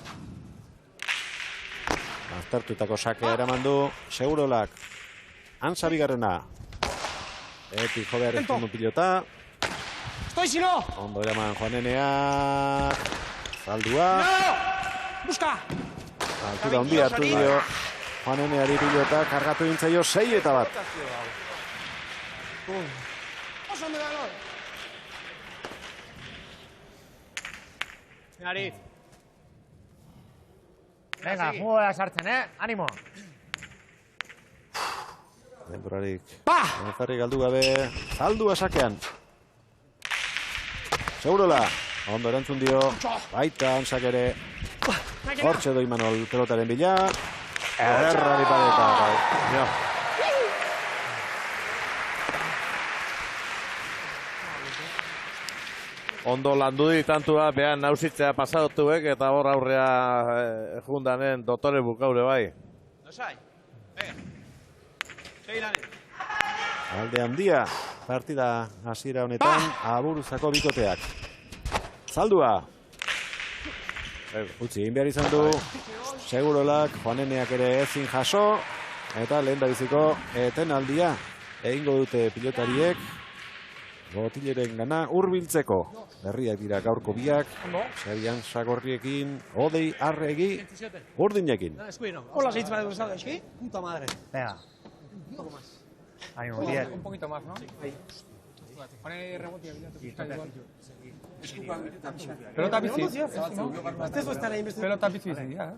Speaker 2: Aztertutako sakea eraman du Segurolak. Ansa bigarrena. Etik jo behar ezkondu pilota.
Speaker 17: Estoy si no.
Speaker 2: Ondo eraman Joaneneak. Zaldua.
Speaker 17: Buska.
Speaker 2: Altura ondi hartu dio Joaneneari pilota. Kargatu dintzaio 6-1.
Speaker 17: Oso ondo da, no?
Speaker 14: Aritz. Venga, jugoa sartzen, Animo.
Speaker 2: Denborarik. Gonzarri galdu gabe. Zaldua sakean. Segurola. Ondo erantzun dio. Baita Ansak ere. Hortxe do Imanol pelotaren bila. Ederra dipadeta.
Speaker 3: Ondo landu ditantua, behan nausitzea pasatuek eta hor aurrea jundanen dotore bukaure bai.
Speaker 17: Nosai, venga.
Speaker 2: Alde handia, partida hasiera honetan, aburuzako bikoteak. Zaldua. Utzi egin behar izan du, Segurolak, Joaneneak ere ezin jaso, eta lehen da biziko etenaldia egingo dute pilotariek, Botileren gana hurbiltzeko. Berriak dira gaurko biak, Xabian Sagorriekin, Odei Arregi, urdinekin.
Speaker 17: Hola, seitz bat edo zauda, eski? Puta madre.
Speaker 14: Venga.
Speaker 17: Un poco más.
Speaker 14: Ánimo, 10.
Speaker 8: Un poquito más, ¿no? Pone rebote y pelota bizi. Pelota bizi, ya.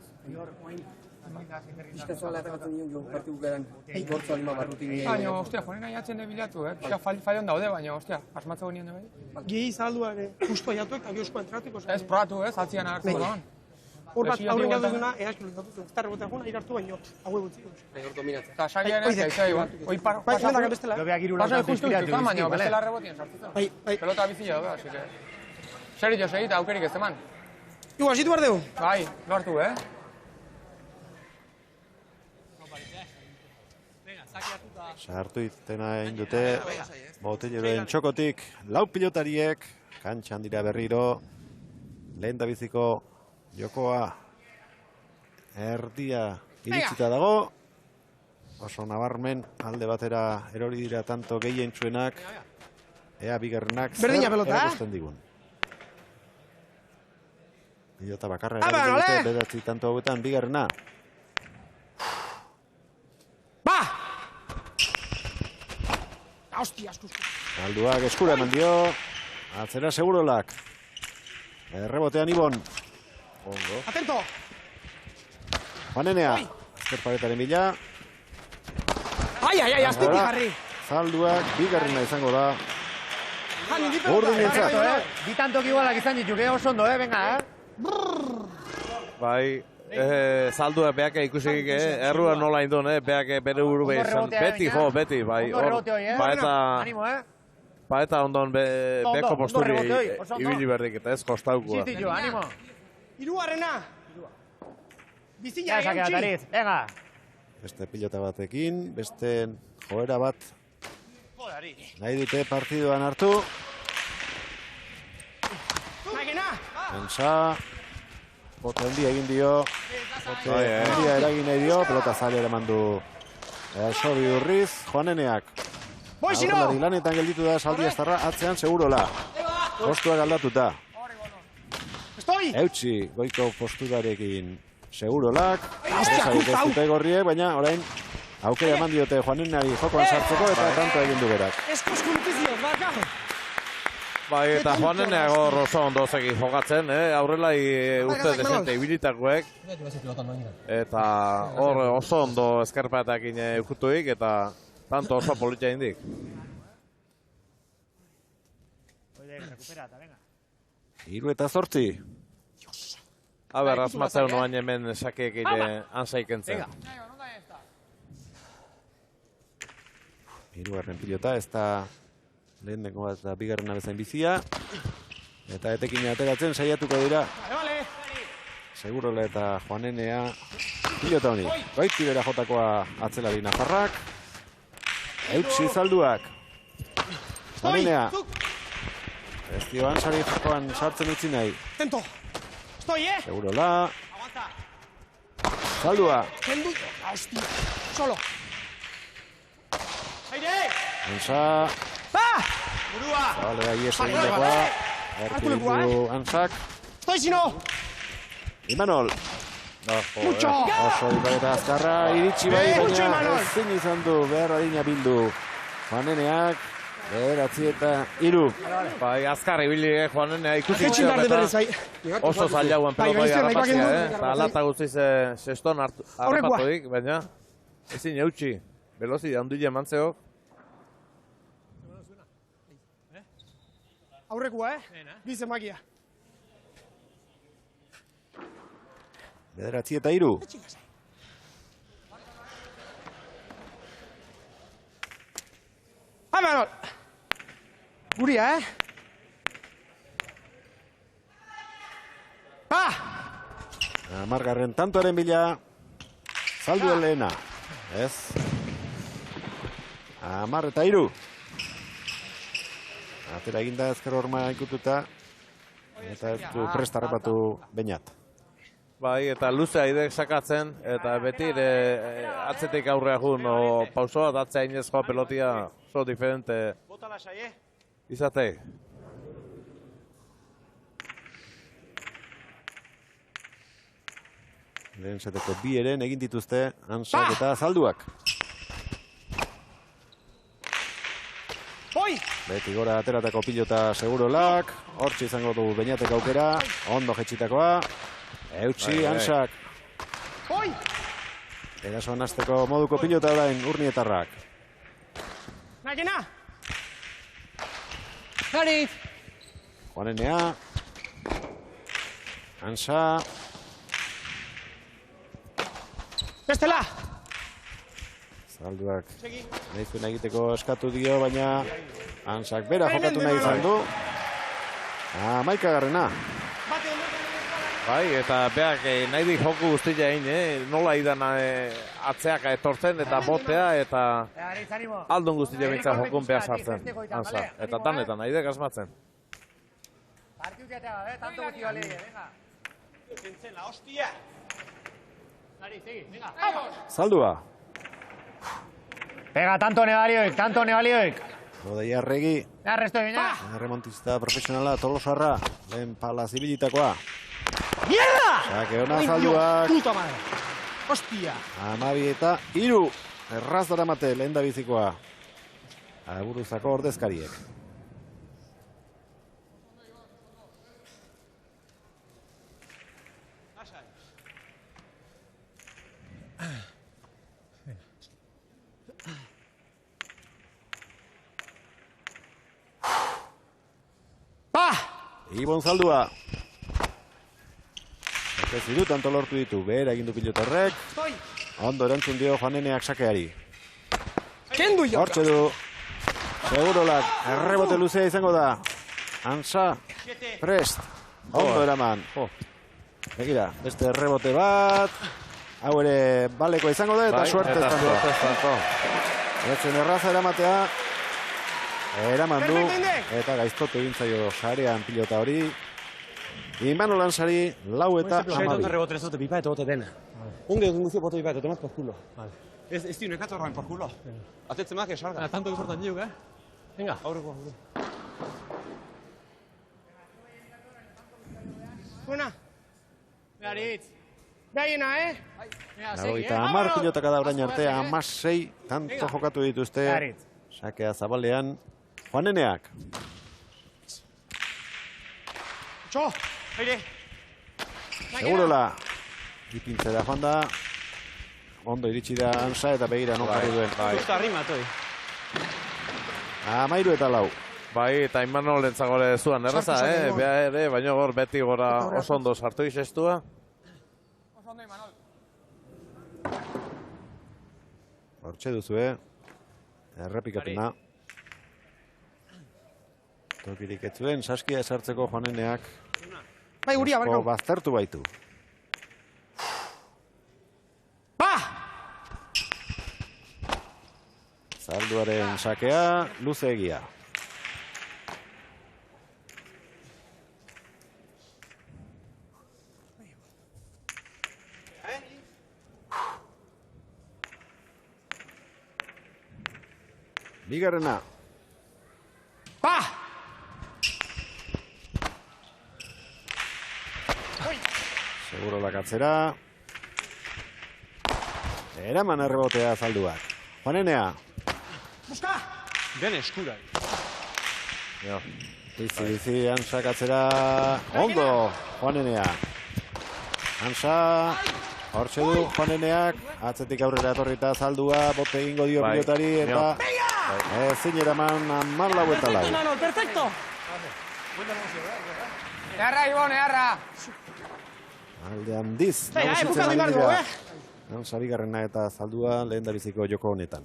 Speaker 15: Bizkazoa erregatzen dion jo, partidu garen, gortzu alima barrutik.
Speaker 8: Baina, ostia, joan nahi atzen debilatu, Pixka falion daude, baina, ostia, asmatza gonian bai.
Speaker 17: Gehi zaldua ere, justo aiatuek eta gehozko entratiko.
Speaker 8: Ez probatu, atzian hartu da.
Speaker 17: Hor bat aurren gaudu duna, erazkilo dut, ez da rebotea juna, irartu baino, haue gutzi.
Speaker 15: Hor dominatzen.
Speaker 8: Eta saia ere, zaizai, oi pasa justu ditu, baina, bestela rebotien sartutzen. Pelota bizia da, así que... Seri jo segita, aukerik ez eman.
Speaker 17: Igu, asitu behar dugu?
Speaker 8: Bai, lortu,
Speaker 2: Sartu itena egin dute, Botileroen txokotik, 4 pilotariek, kantxan dira berriro, lehen da biziko jokoa erdia iritsita dago, oso nabarmen alde batera erori dira tanto gehien txuenak, ea bigarrenak zer erakusten digun. Pilota bakarra erabili dute, bedatzi tanto hauetan bigarrena.
Speaker 17: Hostia, askuzko.
Speaker 2: Alduak eskura eman dio. Atzera Segurolak. Rebotean Ibon. Ondo.
Speaker 17: Atento!
Speaker 2: Joanenea. Azter paretaren bila.
Speaker 17: Ai, aztetik jarri.
Speaker 2: Zalduak bigarrena izango da.
Speaker 17: Urdin
Speaker 2: nintzat.
Speaker 14: Bitantok igualak izan dituk, oso ondo, venga,
Speaker 3: Bai, zaldua beak ikusik, errua nola indun, beak bere buru behizan. Beti, bai. Paeta ondon beko posturi ibili berdik eta ez kostaukoa.
Speaker 14: Ziztitu, animo.
Speaker 17: Irugarrena. Bizina
Speaker 14: egautzi. Venga.
Speaker 2: Beste pilota batekin, beste joera bat nahi dute partiduan hartu. Ensa. Bote handia egin dio. handia eragin nahi dio, pelota zale eraman du Sobi Urriz, Juaneneak. Aurrelari lanetan gelditu da Saldi Astarra, atzean segurola. Postuak aldatuta. Eutsi, goiko posturarekin segurolak. Ezarik ez dute gorriek, baina orain aukera eman diote Juaneneari jokoan sartzeko eta tanto egin du berak.
Speaker 3: Bai, eta Juaneneak hor oso ondo zeki jokatzen, aurrelai uste desente ibilitakoek. Eta hor oso ondo eskerpaetekin eukutuik eta tanto oso politia indik.
Speaker 2: Hiru eta 8.
Speaker 3: Aber, asmatzeu noain hemen sakeek ansaik entzen.
Speaker 2: Hirugarren pilota, ez da lehenengo bat eta bigarrena bezain bizia. Eta etekin ateratzen saiatuko dira. Segurola eta Juanenea pilota honi. Goiti bera jotakoa atzelari nafarrak. Eutsi Zalduak. Juanenea. Ez dio Ansari jokoan sartzen utzi nahi. Segurola. Zaldua.
Speaker 17: Solo.
Speaker 2: Ansa. Zabalea ieso egindakoa. Erkiditu Ansak. Imanol. Oso ipareta azkarra iritsi bai, baina ezin izan du behar adina bildu. Juaneneak, 9-3.
Speaker 3: Bai, azkar ibili Juanenea ikusi oso zailauen pelota harrapatzea, eta alata guztiz sexton harrapatuik, baina ezin eutxi, velozi handile emantzeo.
Speaker 17: Aurrekua, bize magia.
Speaker 2: 9-3.
Speaker 17: Amanol! Guria,
Speaker 2: Amargarren tantoaren bila. Zalduen lehena. Ez. 10-3. Atera eginda ezker horma ikututa. Eta ez du prest harrapatu Beñat.
Speaker 3: Bai, eta luze aidek sakatzen, eta beti atzetik aurrea jun, pausoa datzea inezkoa pelotia oso diferente izatei.
Speaker 2: Lehen zeteko bi eren egin dituzte Ansak eta Zalduak. Beti gora ateratako pilota segurolak, hortxe izango du Beñatek aukera, ondo jetxitakoa. Eutsi, Ansak. Erasoan hasteko moduko pilota orain Urnietarrak.
Speaker 17: Nakena!
Speaker 2: Juanenea. Ansa.
Speaker 17: Bestela!
Speaker 2: Zalduak nahi zuen egiteko eskatu dio, baina Ansak bera jokatu nahi izan du. 11.
Speaker 3: Bai, eta beak nahi dik joku guztia egin, nola idan atzeak etortzen eta botea eta aldun guztia bintzen jokun behar sartzen. Ansa, eta danetan nahi dek asmatzen.
Speaker 2: Zaldua.
Speaker 14: Pega, tanto nebalioik.
Speaker 2: Rodei Arregi. Remontista profesionala Tolosarra. Lehen pala zibilitakoa.
Speaker 17: Mierda!
Speaker 2: Sake ona Zalduak.
Speaker 17: Puta madre. Hostia.
Speaker 2: 12-3. Erraz daramate lehen da bizikoa. Aburuzako ordezkariek. Ibon Zaldua. Ez diru tanto lortu ditu, behera egin du pilotarrek. Ondo erantzun dio Juaneneak sakeari. Hortxe du. Segurolak, errebote luzea izango da. Ansa, prest. Ondo eraman. Begira, beste errebote bat. Hau ere baleko izango da eta suerte estango. Etzen erraza eramatea. Eraman du, eta gaiztotu egin zaio sarean pilota hori. Imanol Ansari, 4 eta 12.
Speaker 14: Rebote ez dute pipa eta bote dena. Unge dut guzio bote pipa eta tomaz por culo. Ez tiu nekatu horrein por culo. Atetzen mak esarga. Tanto que portan diuk, Venga. Aurreko.
Speaker 17: Buena. Garitz. Baiena,
Speaker 2: Eta 10 pilotaka da orain arte, 16 tanto jokatu dituzte. Sakea zabalean, Juaneneak.
Speaker 17: Txo, aire.
Speaker 2: Segurola, ipintzera joan da. Ondo iritsi da Ansa eta begira non jarri duen.
Speaker 14: Justo arrimatoi.
Speaker 2: 13 eta 4.
Speaker 3: Bai, eta Imanol entzagore zuan erraza, Bea ere, baina gor beti gora oso ondo sartu izestua.
Speaker 2: Hortxe duzu, errepikatuna. Tokirik ez zuen, saskia esartzeko Juaneneak.
Speaker 17: Bai, Uria, barkau.
Speaker 2: Baztertu baitu. Zalduaren sakea, luze egia. Bigarrena. Seguro lakatzera. Eraman errebotea Zalduak. Juanenea.
Speaker 17: Buska!
Speaker 14: Den eskura.
Speaker 2: Bizi, Ansak atzera. Ondo, Juanenea. Ansa, hortxe du Juaneneak. Atzetik aurrera etorrita Zaldua, bote egingo dio pilotari eta ezin eraman 14 eta 4.
Speaker 17: Perfecto! Earra, Ibon, earra!
Speaker 2: Alde handiz, nagusitzen ari dira. Ansa bigarrena eta Zaldua lehen da biziko joko honetan.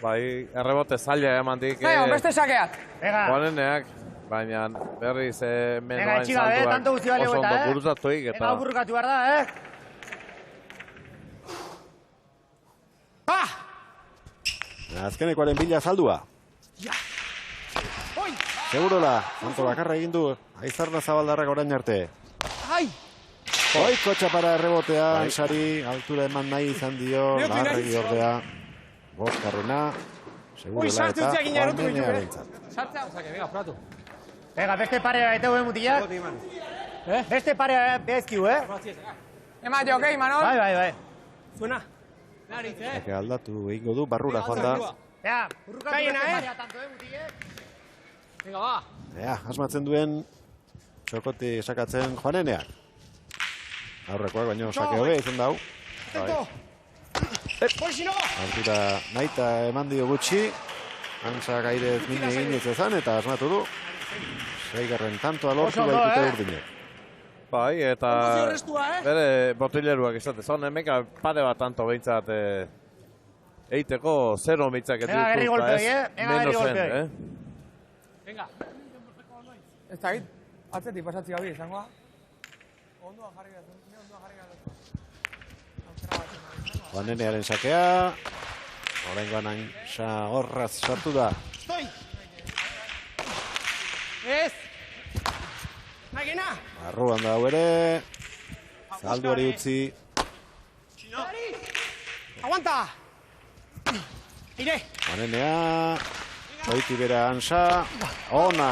Speaker 3: Bai, errebote zaila emandik.
Speaker 17: Beste sakeak.
Speaker 3: Juaneneak, baina berriz menoain
Speaker 17: Zalduak
Speaker 3: oso ondo buruzatuik eta...
Speaker 17: Ega burrukatu behar da,
Speaker 2: Azkenekoaren bila Zaldua. Segurola, tanto bakarra egin du, Aizarna Zabaldarrak orain arte. Oiko txapara errebotea, Ansari, altura eman nahi izan dio, Larregi ordea. Boskarrena, Segurola eta Juanenea bentzat.
Speaker 17: Sartzea, venga, probatu. Venga, beste parea eta huen mutilak. Beste parea bezkiu, Ema jo, okei, Manol? Bai. Zuena.
Speaker 2: Eke aldatu egingo du, barrura joan da.
Speaker 17: Gaiena,
Speaker 14: Venga, ba.
Speaker 2: Asmatzen duen, txokoti sakatzen Juaneneak. Aurrekoak, baino sake hobe izan dau. Altura naita eman dio gutxi. Ansak airez mine egin ezan eta asmatu du. 6. tantoa lortu baitute urdinek.
Speaker 3: Bai, eta bere botileruak izatez. Hon, emeka pare bat tanto behintzat eiteko 0 behintzak etu menosen,
Speaker 17: Venga. Ez da git, atzetik pasatzi gabi izangoa. Ondoa jarri gaten.
Speaker 2: Juanenearen sakea. Horrengoan Ansa horraz sartu da.
Speaker 17: Ez! Magena!
Speaker 2: Barruan da hau ere. Zalduari utzi.
Speaker 17: Aguanta! Ire!
Speaker 2: Juanenea. Oiti bera Ansa. Ona!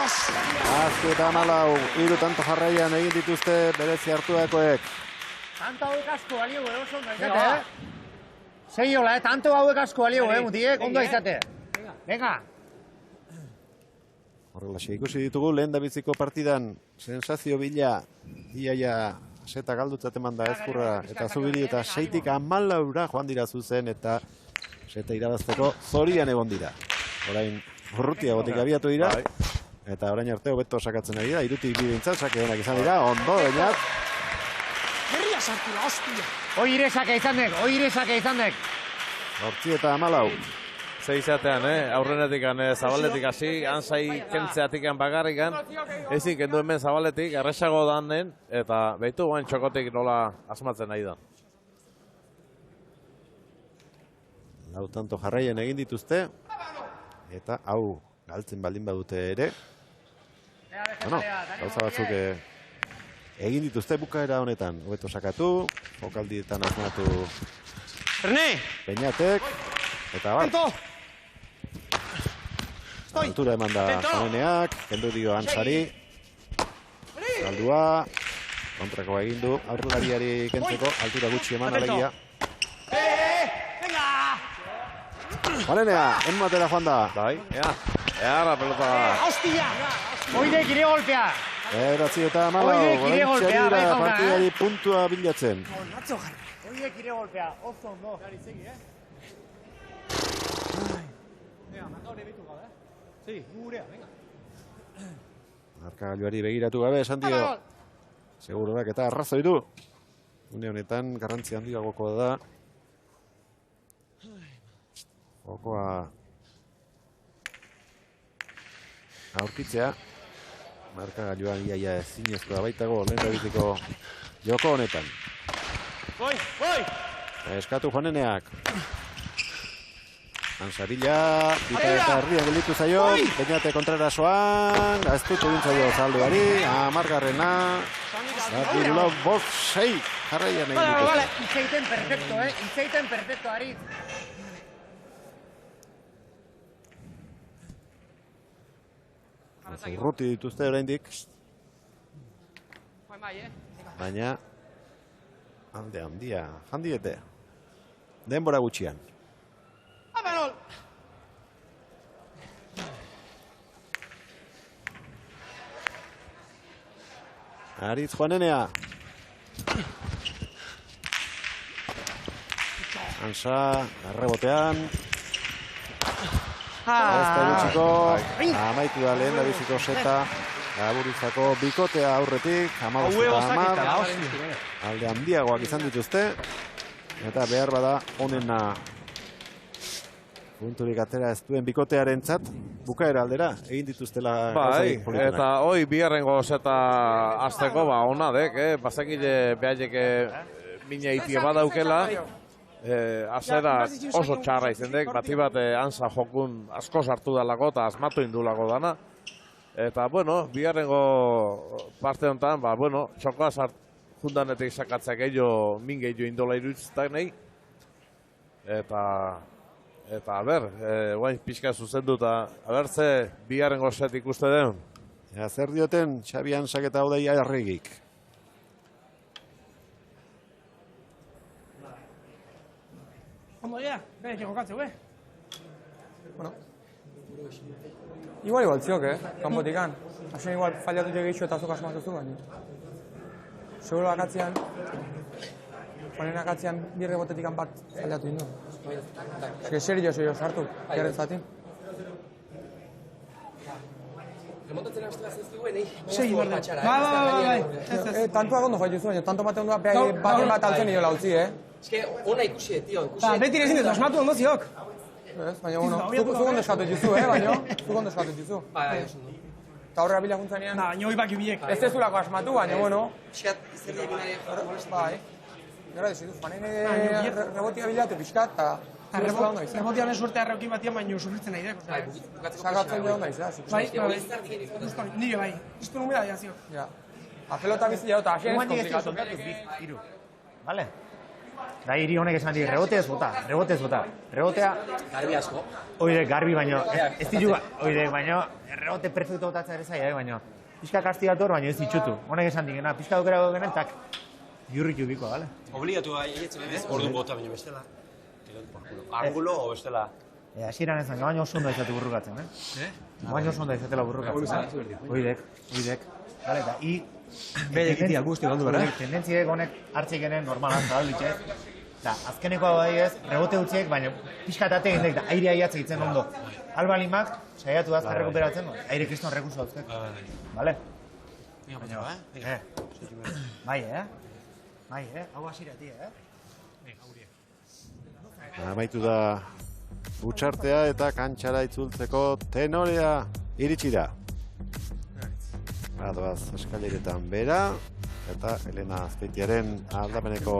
Speaker 2: Azki eta 14, 3 tanto jarraian egin dituzte berezi hartuakoek.
Speaker 17: Tanto hauek asko balio, oso ondo izate, Seiola, tanto hauek asko balio, mutiek, ondo izate. Venga!
Speaker 2: Horrelaxe ikusi ditugu lehen da biziko partidan sensazio bila iaia seta galdutzat eman da ezkurra eta zubiri eta 6tik 14 joan dira zuzen eta seta irabazteko zorian egon dira. Orain urrutia botik abiatu dira eta orain arte hobeto sakatzen ari da, 3tik 2 bintzat, sake honak izan dira, ondo, bainat.
Speaker 17: Berria sartu da, hostia! Oire sake izan dek!
Speaker 2: 8 eta 14.
Speaker 3: Zeizatean, aurrenetik zabaletik hasi, Ansai kentzeatik bakarrik, ezin kendu hemen zabaletik, erresago danen, eta behitu guain txokotik nola asmatzen nahi da.
Speaker 2: Lau tanto jarraien egin dituzte, eta hau galtzen baldin badute ere, Bueno, gauza batzuk egin dituzte bukaera honetan. Hobeto sakatu, jokaldietan asmatu Peñatek, eta bat. Altura eman da Joneneak, kendu dio Ansari. Saldua, kontrakoa egin du, aurrelariari kentzeko, altura gutxi eman alegia. Jonenea, enmatera joan da.
Speaker 3: Bai, ea la pelota.
Speaker 17: Hostia! Oide, kire golpea.
Speaker 2: Eratzi eta malau, gorantxarira partidari puntua bilatzen.
Speaker 17: Oide, kire golpea, oso ondo. Venga, markaure bitu gabe. Sí, gurea, venga.
Speaker 2: Markagailuari begiratu gabe, esan dio. Segururak eta arrazoi du. Une honetan, garrantzi handiagoko da. Jokoa aurkitzea. Markagailuan iaia ezinezkoa baitago lehendabiziko joko honetan. Eskatu Joneneak. Ansarilla, bita eta herrian gelditu zaio, Peñate kontrarasoan, aztutu dintzaio Zalduari, amargarrena, Zatirlo bost 6, jarraian egin dituzte.
Speaker 17: Vale, itzeiten perfecto, itzeiten perfecto, Ari.
Speaker 2: Urruti dituzte oraindik, baina alde handia, handiete, denbora gutxian.
Speaker 17: Amelol!
Speaker 2: Aritz Joanenea. Ansa, arrebotean. Ez da gutxiko, amaitu da lehen da biziko seta. Aburizako bikotea aurretik, 15-10. Alde handiagoak izan dituzte. Eta behar bada onena punturik atera ez duen bikotearentzat bukaera aldera egin dituztela.
Speaker 3: Bai, eta hoi bigarrengo zeta azteko ona dek, bazekile behaiek mina itie badaukela. Azera oso txarra izendek, bati bat Ansa jokun asko sartu dalako eta asmatu indulako dana. Eta, bueno, bigarrengo parte honetan, txokoa jundanetik sakatzak gehiago, min gehiago indola iruditztak nahi. Eta, guain pixka zuzendu eta, ze bigarrengo set ikuste den.
Speaker 2: Zer dioten, Xabi Ansak eta Odei Arregik.
Speaker 16: Ondo ya, bere jokatzeu,
Speaker 8: Bueno. Igual ziok, kanpotikan. Hasen igual fallatu egitxo eta zuk asmatu zu, baina. Seguro akatzean, Jonen akatzean birre botetikan bat fallatu indu. Eske serio sartu, jarren zatin.
Speaker 15: Remontatzen hastu ez duen,
Speaker 16: Segi berda. Bai.
Speaker 8: Tantua ondo joitu zuen, tanto batean doa bat altzen nio lautzi,
Speaker 15: Eske, ona ikusi, tio, ikusi.
Speaker 16: Beti ezin dut, asmatu ondo ziok.
Speaker 8: Baina, zuk ondo eskatu dituzu, baina, zuk ondo eskatu dituzu.
Speaker 15: Bai, oso ondo.
Speaker 8: Eta horrela bila juntzanean...
Speaker 16: Baina, hoi baki biek.
Speaker 8: Ez ez zulako asmatu, baina, bueno...
Speaker 15: Piskat, izan da eginari horrela.
Speaker 8: Bai. Gara dezidu, Juanen rebotia bilatu pixkat, eta...
Speaker 16: Rebotian ez suerte arreukin batian, baina sufritzen nahi dek.
Speaker 8: Sakatzen jo nahi, zera.
Speaker 16: Bai. Nire bai. Iztu numera da zio.
Speaker 8: Ja. A pelota bizi jau, eta asien ez komplikatu.
Speaker 17: Iru. Vale? Da, hiri honek esan di, rebotez bota. Rebotea...
Speaker 15: Garbi asko.
Speaker 17: Oide, garbi baino, ez ditu, oide, baino, rebote perfecto botatzea ere zaila, baino. Pixka kastigator, baino ez ditxutu. Honek esan digena, pixka dukera genen, tak, jurritu biko, bale?
Speaker 14: Obligatu egitzen ez, orduan bota baino bestela. Angulo o bestela.
Speaker 17: Hasieran ezan, baino oso ondo izate burrukatzen, Baino oso ondo izatela burrukatzen. Oidek. Bale, eta,
Speaker 14: Bede egitea guzti galdu bera.
Speaker 17: Tendentziek honek hartzik genen normalan zabalditxe. Eta azkeneko bai ez, rebote utziek, baina pixkatate egin da, airea iatze egiten ondo. Albalimak, saiatu azkar rekuperatzen, aire kriston rekurso dauztek. Bale? Bai, hau asirati,
Speaker 2: Amaitu da utxartea eta kantxara itzultzeko Tenorea iritsi da. Adoaz eskaileretan bera, eta Elena Azpeitiaren aldameneko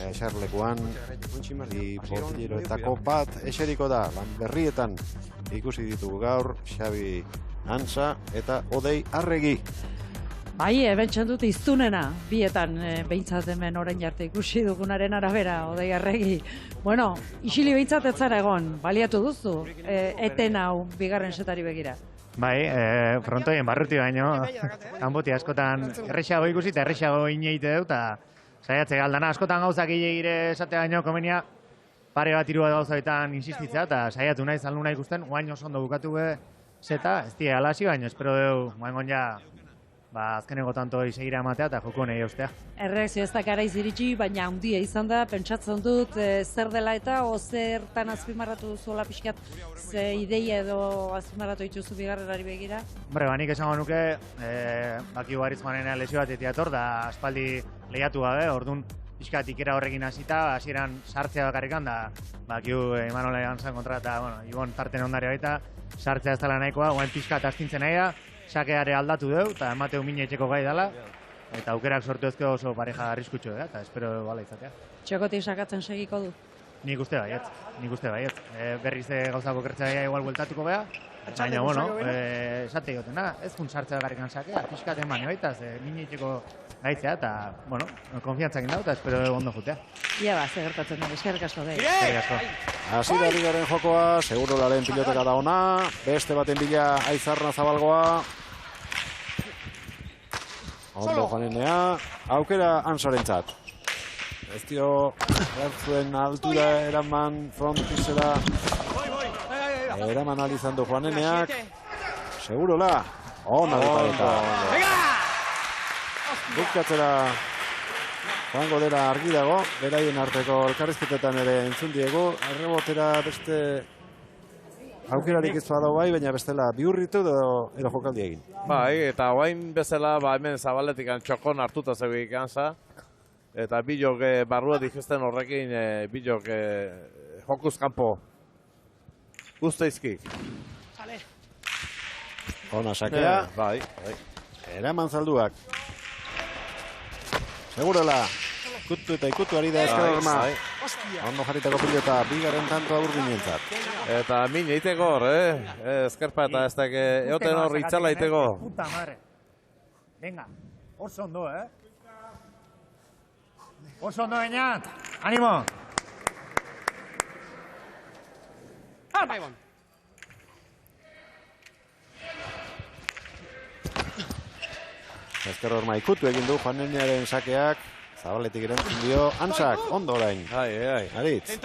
Speaker 2: eserlekuan bi botileroetako bat eseriko da. Lan berrietan ikusi ditugu gaur Xabi Antza eta Odei Arregi.
Speaker 4: Bai, ebentxan dut iztunena, bietan behintzat hemen orain arte ikusi dugunaren arabera, Odei Arregi. Bueno, isili behintzat ez zara egon, baliatu duzu, eten hau bigarren setari begira.
Speaker 17: Bai, frontoien barruti baino, kanboti askotan errexago ikusi eta errexago ineite dut, eta saiatze galdana askotan gauzak ilegire esatea baino komenia pare bat irua gauzaetan insistitzea, eta saiatu nahi zaluna ikusten, guain oso ondo bukatu zeta, ez die alasi baino, espero dugu, guain ja, azkeneko tanto hori segira ematea eta joko nahi eustea.
Speaker 4: Erreakzio ez da garaiz iritsi, baina handia izan da, pentsatzen dut zer dela eta o zertan azpimarratu duzuela pixkat, ze ideia edo azpimarratu dituzu bigarrenari begira?
Speaker 17: Hombre, nik esango nuke, bakigu Arizmanena lesio bat etiator, da aspaldi lehiatu gabe, orduan pixkat ikera horrekin hasita, hasieran sartzea bakarrikan, da bakigu Imanol Gantzan kontra, eta Ibon tarten ondare baita, sartzea ez dela nahikoa, guen pixkat astintzen nahi da, sakeare aldatu dugu, eta emateu mine etxeko gai dela, eta aukerak sortu ezkeo oso pareja arriskutxo, eta espero bala izatea.
Speaker 4: Txokotik sakatzen segiko du?
Speaker 17: Nik uste baiet. Berriz gauzako kertzea igual bueltatuko beha, baina, bueno, esate egoten da, ez kun sartzea garrikan sakea, pixkaten mani baita, mine etxeko gaitzea, eta, bueno, konfiantzak indau, eta espero ondo jutea.
Speaker 4: Ia ba, zegertatzen da, eskerrik asko dei.
Speaker 17: Eskerrik asko.
Speaker 2: Hasi da bigaren jokoa, Segurolaren piloteka da ona, beste baten bila Aizarna Zabalgoa. Ondo joanenea, aukera Antzarentzat. Ez dio, bertzuen altura eraman frontisera. Eraman alizandu joaneneak. Segurola, ona dut. Bukatzera joango dela argi dago, beraien arteko elkarrizketetan ere entzun diegu, arrebotera beste aukerarik ez bada bai, baina bestela bihurritu edo jokaldi egin.
Speaker 3: Bai, eta guain bezala hemen Zabaletik txokon hartuta zegoik ganza, eta bilok barrua dikizten horrekin bilok jokuz kanpo guzteizkik.
Speaker 2: Ona sakea,
Speaker 3: bai.
Speaker 2: Eraman zalduak. Segurola, ikutu eta ikutu ari da Ezker Horma. Ondo jarritako pilota, bigarren tantoa urdinentzat.
Speaker 3: Eta min eiteko hor, Ezkerpa eta ez dake, eoten hor itzala eiteko.
Speaker 17: Puta madre. Venga, oso ondo, Oso ondo baina, animo!
Speaker 2: Ezker Horma ikutu egin du Juanenearen sakeak, Zabaletik erantzun dio, Antzak, ondo orain. Aritz.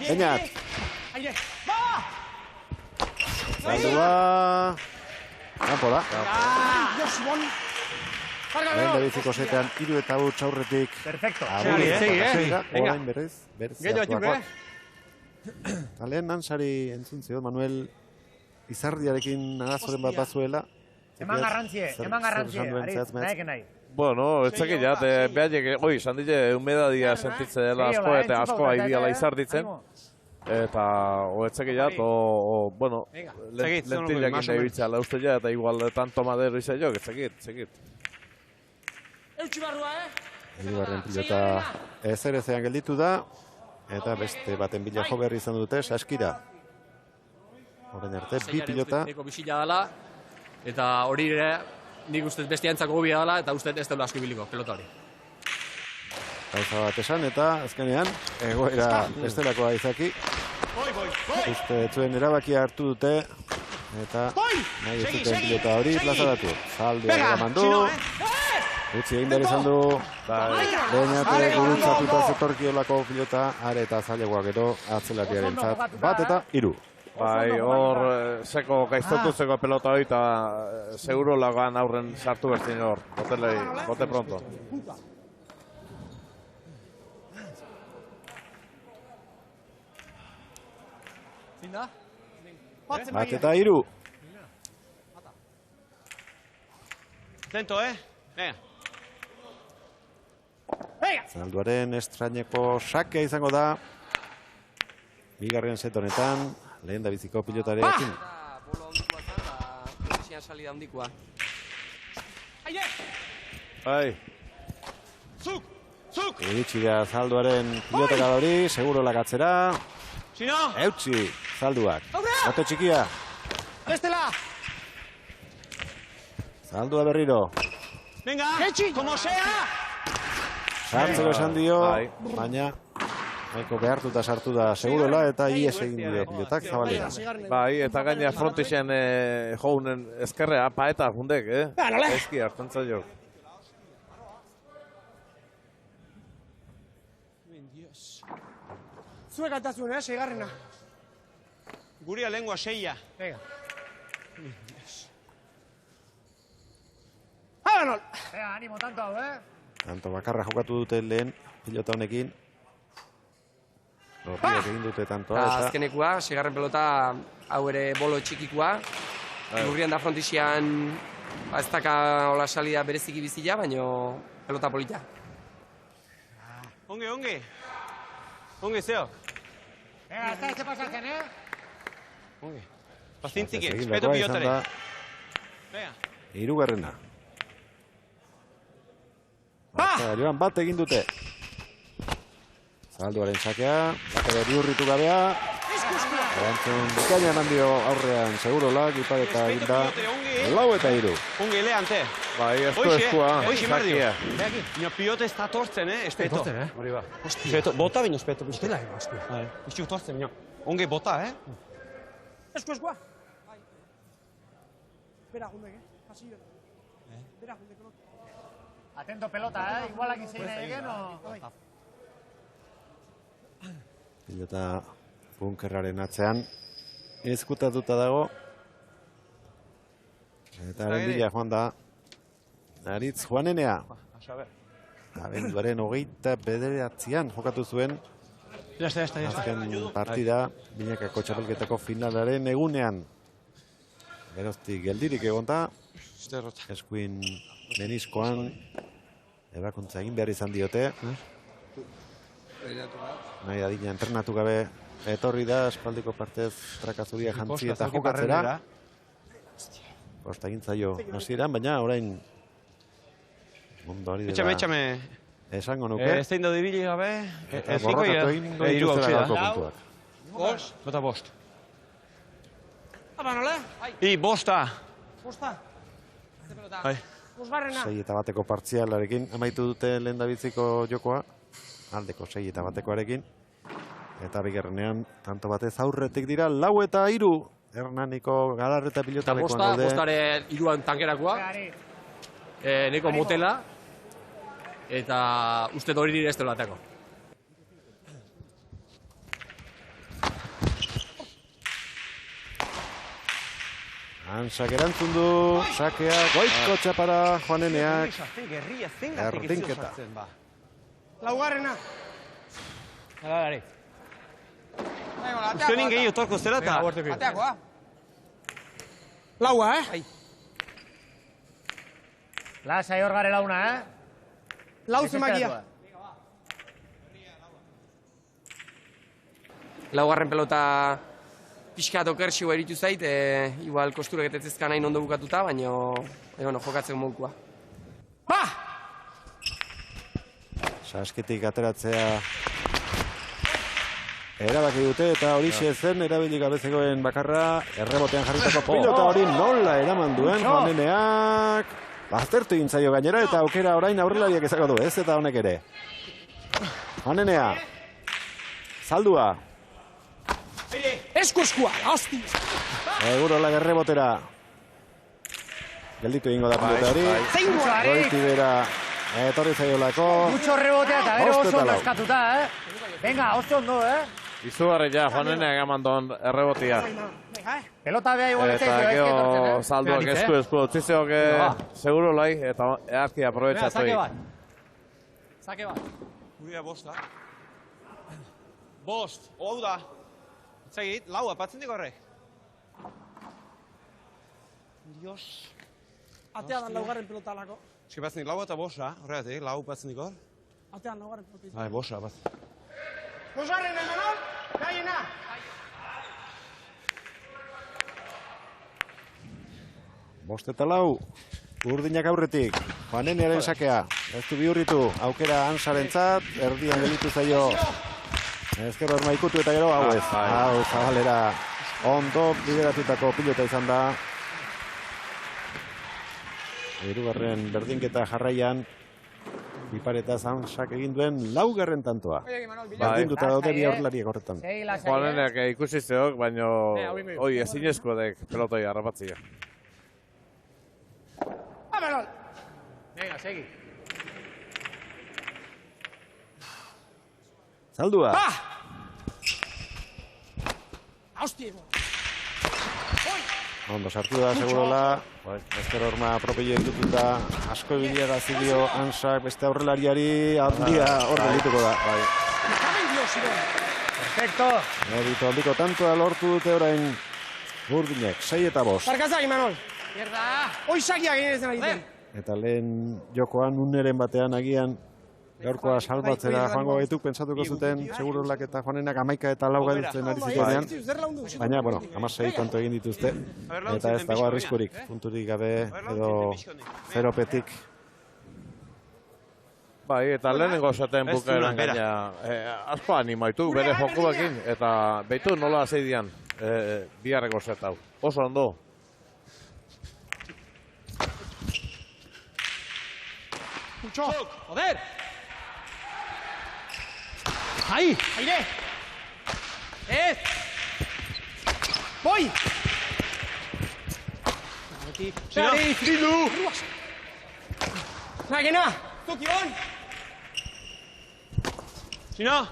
Speaker 2: Beñat. Zaldua. Kanpola. Lehen da biziko setean, 3 eta 4 aurretik.
Speaker 17: Perfecto.
Speaker 2: Orain berriz. Lehen Antzari entzun zion, Manuel Izardiarekin arazoren bat bazuela.
Speaker 17: Eman garrantzie, Aritz, nahi.
Speaker 3: Bueno, etzak egin, behaiek, esan dile, humedadia sentitzen dela asko, eta asko haidiala izarditzen. Eta, etzak egin, bueno, lentileak nahi bitzala uste ja, eta igual tanto madero izan jo, etzakit.
Speaker 2: Hirugarren pilota ezerezean gelditu da, eta beste baten bila jo berri izan dute, Saskira. Horren arte, bi pilota.
Speaker 19: Eta hori ere, nik uste bestiantzako gobia dela, eta uste ez dela asko ibiliko, pelota hori.
Speaker 2: Gauza bat esan, eta azkenean, egoera bestelakoa izaki. Uste zuen erabakia hartu dute, eta nahi ez duten pilota hori plazaratu. Zaldua eraman du, utzi egin behar izan du, Beñatek gurutzatuta zetorkiolako pilota, are eta zailagoak gero atzelariaren zat, bat eta 3.
Speaker 3: Bai, hor, seko gaiztotuzeko pelota hori, eta seguro lagoan aurren sartu bertzin hor, bote pronto.
Speaker 2: Bat eta 3.
Speaker 14: Atento,
Speaker 2: Zalduaren estraineko sakea izango da, bigarren set honetan, lehen da biziko pilotarekin.
Speaker 15: Bola ondikoa zen, eta posizioan salida ondikoa.
Speaker 2: Bai. Iritsi da Zalduaren pilotaka hori, seguro lakatzera. Eutsi, Zalduak. Bote txikia.
Speaker 14: Bestela!
Speaker 2: Zaldua berriro.
Speaker 14: Venga, como sea!
Speaker 2: Sartzeko esan dio, baina nahiko behartuta sartu da segurola eta ies egin dio pilotak Zabalera.
Speaker 3: Bai, eta gaina frontixen jounen ezkerrea, paeta jundek, Ezki hartzen zailo.
Speaker 14: Zuek altazuen, seigarrena. Guria lengua seia. Venga. Háganol! Venga, animo tanto hau,
Speaker 2: Tanto bakarra jokatu dute lehen pilota honekin. Lorriak egin dute tantoa eta...
Speaker 15: Azkenekua, seigarren pelota hau ere bolo txikikua. Lurrian da frontixian ez daka hola salida bereziki bizila, baina pelota polita.
Speaker 14: Onge. Onge, zeo. Venga, ez da pasatzen, Onge. Pazintzik, espeto pilotare. Venga.
Speaker 2: Hirugarrena. Joan bat egin dute. Zalduaren sakea, batere biurritu gabea. Erantzun bikaina eman dio aurrean segurolak, ipareta eginda 4-3.
Speaker 14: Onge, leante.
Speaker 3: Bai, eskua.
Speaker 14: Hoxe, mardio. Ino pilote ez da tortzen, espeto. Hori ba. Bota bino espeto. Estela ego, esku. Ixi tortzen, bino. Onge bota, Eskua. Bera jundek, pasillo. Bera jundek. Atento pelota, igualak izan egin, o...
Speaker 2: Pilota bunkerraren atzean ezkutatuta dago. Eta haren bila joan da Aritz Juanenea. Abenduaren 29an jokatu zuen azken partida binakako txapelketako finalaren egunean. Geroztik geldirik egonda, eskuin meniskoan ebakuntza egin behar izan diote. Nahi adina entrenatu gabe etorri da, espaldiko partez trakazuria jantzi eta jokatzera. Posta egin zaio hasieran, baina orain ondo ari dela.
Speaker 14: Etxame.
Speaker 2: Esango nuke.
Speaker 14: Ez zein daude ibili gabe.
Speaker 2: Eta borrokatu egin ningo dituzela galko puntuak.
Speaker 14: Bota bost. Aba, nola? Bosta. Bosta? Bosgarrena.
Speaker 2: 6-1 partzialarekin amaitu dute lehendabiziko jokoa. Aldeko 6-1 Eta bigarrenean tanto batez aurretik dira 4-3. Hernaniko Galarreta pilotalekuan daude.
Speaker 19: Bostare 3 tankerakoa. Neko motela. Eta uste hori dire ez dela atako.
Speaker 2: Hansak erantzun du, sakea, goizko txapara Juaneneak. Erdinketa.
Speaker 14: Laugarrena. Galari. Uste nien gehiago torko zela eta... Ateakoa. Laua, Lasa hor gare launa, Lau zemakia.
Speaker 15: Laugarren pelota pixkat okerxioa eritu zait, igual kosturek etetzezkan nahi ondo bukatuta, baina jokatzeko modukoa.
Speaker 2: Sasketik ateratzea erabaki dute eta horixe zen erabili gabezegoen bakarra errebotean jarritako pilota hori nola eraman duen Juaneneak. Baztertu egin zaio gainera eta aukera orain aurrelariak ezako du, ez eta honek ere. Juanenea. Zaldua.
Speaker 14: Eskua, hosti!
Speaker 2: Egurola errebotera. Gelditu egingo da pilota hori. Goiti bera. Etorri zaiolako.
Speaker 14: Mucho rebotea eta gero oso ondo eskatuta, Venga, oso ondo,
Speaker 3: Izugarri ja, Juaneneak amandon errebotia.
Speaker 14: Pelota beha igual ez
Speaker 3: eta gero Zalduak esku utzizeok seguro lai, eta eazki aprobetsatu egin.
Speaker 14: Sake bat. Guria bosta. Bost, hau da. Itzagit, lau apatzen dik horrek. Dios. Atean laugarren pelota alako. Eski batzen dik lau eta bosa, horregatik, lau batzen dik hor. Atean laugarren pelota. Bai, bosa, batzen. Bosgarren emanon, gaiena!
Speaker 2: Bost eta lau. Urdinak aurretik, Juanenearen sakea, ez du bihurritu, aukera Ansarentzat, erdian gelitu zaio, ezker horma ikutu eta gero, hau ez, hau Zabalera, ondo bideratutako pilota izan da. Hirugarren berdinketa jarraian, Bipareta Ansak egin duen laugarren tantoa. Berdinduta daude bi aurrelariak horretan.
Speaker 3: Juaneneak ikusi zeok, baina hoi ezinezko dek pelotoi harrapatzia.
Speaker 8: Venga, segi.
Speaker 2: Zaldua.
Speaker 8: Hostia.
Speaker 2: Ondo sartu da, segurola. Ezker horma propillo ditututa, asko ebilia da zilio Ansak beste aurrelariari handia hor gelituko da.
Speaker 17: Perfecto.
Speaker 2: Merito handiko tantoa lortu dute orain Urdinek, 6 eta 5.
Speaker 16: Barkazak, Imanol.
Speaker 8: Mierda.
Speaker 16: Hoi sakiak egin egiten.
Speaker 2: Eta lehen jokoan uneren batean agian gaurkoa salbatzera joango gaituk pentsatuko zuten Segurolak eta Juanenak 11 eta 4 gailtzen ari zitenean. Baina, bueno, 16 tanto egin dituzte. Eta ez dago arriskurik, punturik gabe edo zeropetik.
Speaker 3: Bai, eta lehenengo zaten bukaeran gaina asko animaitu bere jokuekin eta behitu nola zeidian biharreko zetau. Oso ondo.
Speaker 16: Mucho. Joder. Ahí. Aire. Voy. Sari, Frilu. Nagena. Tokion. Sino.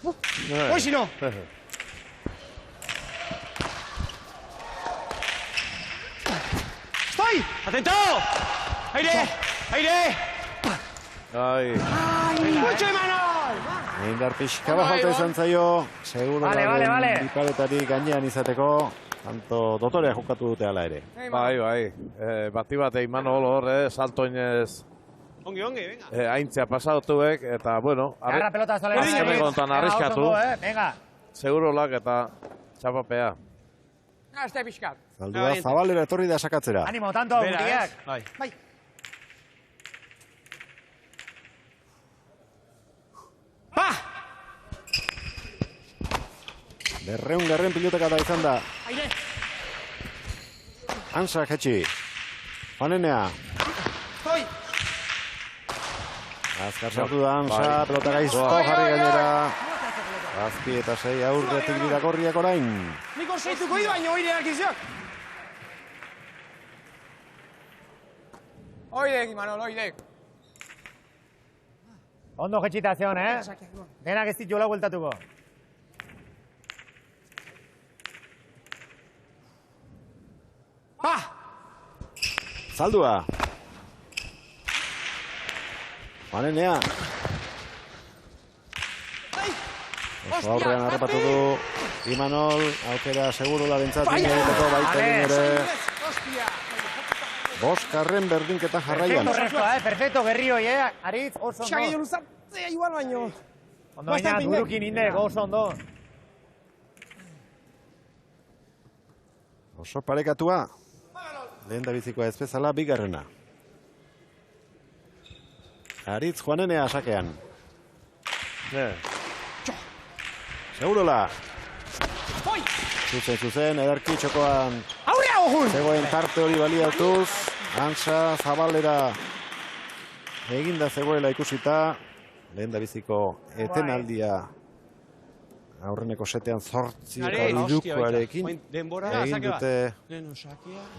Speaker 16: Voy, Sino. ¡Estoy! ¡Atento! ¡Aire! ¡Aire!
Speaker 3: Ai.
Speaker 16: ¡Mucho, Imanol!
Speaker 2: Indar pixka bat falta izan zaio, Segurolaren Biparetari gainean izateko, tanto dotorea jokatu dute ala ere.
Speaker 3: Bai. Bati bat Imanol hor, saltoinez
Speaker 16: Ongi, venga.
Speaker 3: Aintzia pasatuek, eta, bueno,
Speaker 17: azkenek
Speaker 3: kontan arriskatu.
Speaker 17: Venga.
Speaker 3: Segurolak eta txapapea.
Speaker 16: Este pixkat.
Speaker 2: Zaldua Zabalera etorri da sakatzera.
Speaker 17: Animo, tanto, gutiak.
Speaker 16: Bai. Pa!
Speaker 2: 200 pilotakada izan da.
Speaker 16: Aire.
Speaker 2: Ansak etxi. Juanenea.
Speaker 16: Estoy.
Speaker 2: Azkar sartu da Ansa, pelota gaizto jarri gainera. Azpi eta 6 aurretik dira gorriak orain.
Speaker 16: Niko seituko hi baino oireak izak. Oidek, Imanol, oidek.
Speaker 17: Ondo jetxitazion, Denak ez dituela bueltatuko.
Speaker 2: Zaldua. Juanenea. Oso aurrean harrapatu du Imanol, aukera Segurola bentsatu egiteko baita ere. 5. berdinketa jarraian.
Speaker 17: Perfecto, Gerrioi, Aritz, oso ondo.
Speaker 16: Xageio luzatzea igual baino.
Speaker 17: Ondo baina, durukin indek, oso ondo.
Speaker 2: Oso parekatua. Lehen da bizikoa ez bezala, bigarrena. Aritz Juanenea sakean. Segurola. Zuzen, ederki txokoan. Zegoen tarte hori baliatuz. Ansa, Zabalera eginda zegoela ikusita. Lehen da biziko etenaldia aurreneko setean 8 eta 3koarekin egin dute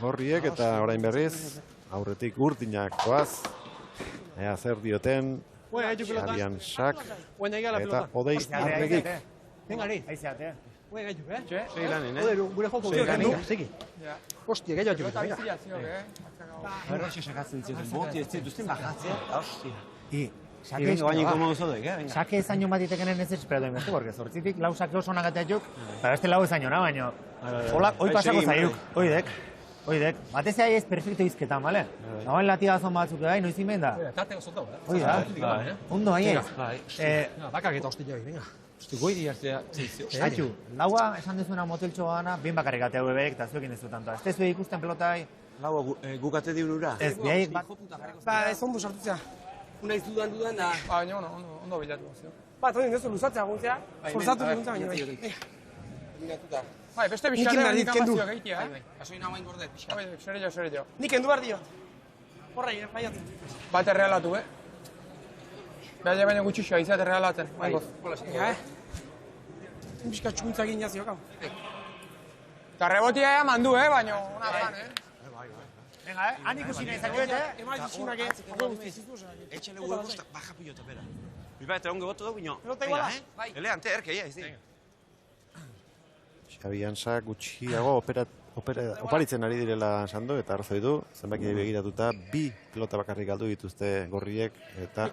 Speaker 2: gorriek eta orain berriz aurretik Urdinak koaz. Ea zer dioten, Arian Sak eta Odei Arregik.
Speaker 16: Venga, Ari.
Speaker 17: Aizeate.
Speaker 16: Buen gaitu,
Speaker 14: Sei lanin,
Speaker 16: Gure joko
Speaker 14: Segi.
Speaker 16: Hostia, gehiago jugu, venga.
Speaker 14: Arroxo sakatzen zuten, boti ez zituzten bajatzea, hostia.
Speaker 17: Sake ezaino bat itekenen ez esperatu inbeste, porque zortzitik lau sake oso nagateatuk, eta beste lau ezainona, baino. Hoi pasako zaiuk, oidek. Batez ahi ez perfecto izketan, bale? Nagoen latia azon batzuk da, noiz imen da.
Speaker 19: Tarteko zontau,
Speaker 17: Hoi da, ondo ahi ez.
Speaker 19: Bakak eta hostia, venga.
Speaker 20: Goiri hartzea.
Speaker 17: Aitu, laua esan dezuna moteltxo gana, bien bakarrik atea bebek, eta zuekin ez dut tanto. Ez tezu ikusten pelotai?
Speaker 14: Laua gukate diurura?
Speaker 17: Ez, bihaik bat.
Speaker 16: Ba, ez ondo sartutzea.
Speaker 15: Una iz dudan da.
Speaker 20: Baina, ondo bilatu.
Speaker 16: Ba, toin dezu luzatzea guntzea. Forzatu guntzea baina bai.
Speaker 20: Bai, beste bizarra indikazioak egitea,
Speaker 15: Gasoina hain gordet, pixka.
Speaker 20: Bai, sere jo.
Speaker 16: Nik kendu behar dio. Horra, baiatzen.
Speaker 20: Bat errealatu, Baina baina gutxixoa izat errealatzen.
Speaker 16: Bai, Bizka txuntza egin jazio, kau.
Speaker 20: Eta rebotia ea mandu, baina ona fan,
Speaker 17: Venga, han ikusi nahi zakuet,
Speaker 16: Eman ikusinak
Speaker 14: Etxale huevos, baja pilota, pera. Biba, eta onge botu dugu, ino.
Speaker 16: Pelota iguala?
Speaker 14: Ele, ante, erkeia, ez di.
Speaker 2: Xabi Antza gutxiago oparitzen ari direla esan du, eta arrazoi du, zenbaki begiratuta, 2 pilota bakarrik galdu dituzte gorriek, eta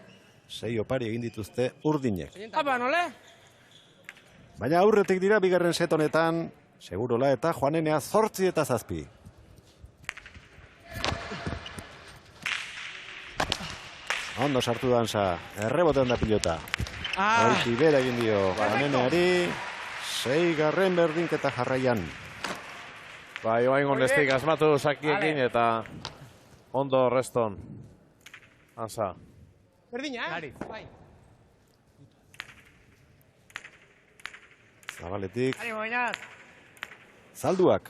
Speaker 2: 6 opari egin dituzte urdinek.
Speaker 16: Apa, nole?
Speaker 2: Baina aurretik dira bigarren set honetan, Segurola eta Juanenea 8 eta 7. Ondo sartu da Antza, errebotean da pilota. Goiti bera egin dio Juaneneari, 6. berdinketa jarraian.
Speaker 3: Bai, oaingon ez dik asmatu sakiekin eta ondo reston. Antza.
Speaker 16: Berdina, Bai.
Speaker 2: Zabaletik.
Speaker 16: Animo, bainat.
Speaker 2: Zalduak.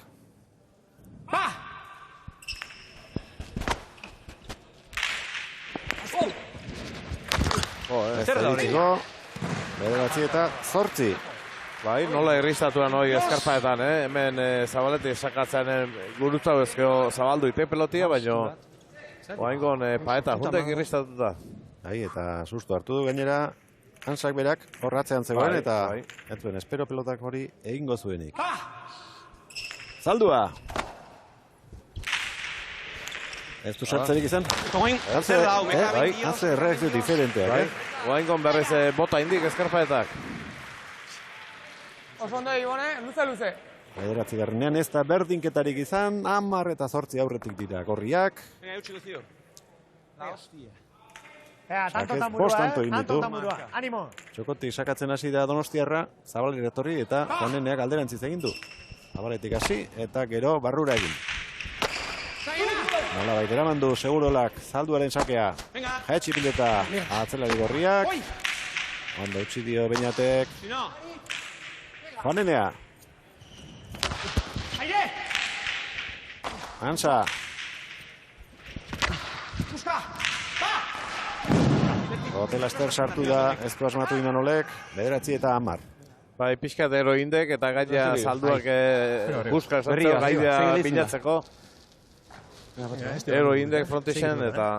Speaker 16: Ba!
Speaker 2: Ez da ditiko. 9 eta 8.
Speaker 3: Bai, nola irristatuan hori eskarpaetan, Hemen Zabaletik sakatzen gurutzau ezkeo zabaldu ite pelotia, baina oaingon paeta, juntek irristatuta.
Speaker 2: Bai, eta susto hartu du gainera, Antzak berak horratzean zegoen, eta entzuen, espero pelotak hori egingo zuenik. Zaldua! Ez du sartzerik izan? Haze reakzio diferenteak,
Speaker 3: Oaingon berriz bota indik eskarpaetak.
Speaker 20: Oso ondo egibone, luze.
Speaker 2: 9. ez da berdinketarik izan, 10 eta 8 aurretik dira gorriak.
Speaker 14: Venga, eutxiko zio. La hostia.
Speaker 17: Tanto tamurua, animo.
Speaker 2: Txokotik sakatzen hasi da Donostiarra, Zabalera etorri eta Juaneneak alderantziz egin du. Zabaletik hasi eta gero barrura egin. Nola baita eramandu Segurolak Zalduaren sakea. Jaetxi pilota atzelari gorriak. Ondo utzi dio Beñatek. Juanenea. Antza. Hotelaster sartu da, ezko asmatu Imanolek, 9 eta 10.
Speaker 3: Bai, pixkat ero indek eta gaia Zalduak buska esatzea gaia bilatzeko. Ero indek frontixen eta...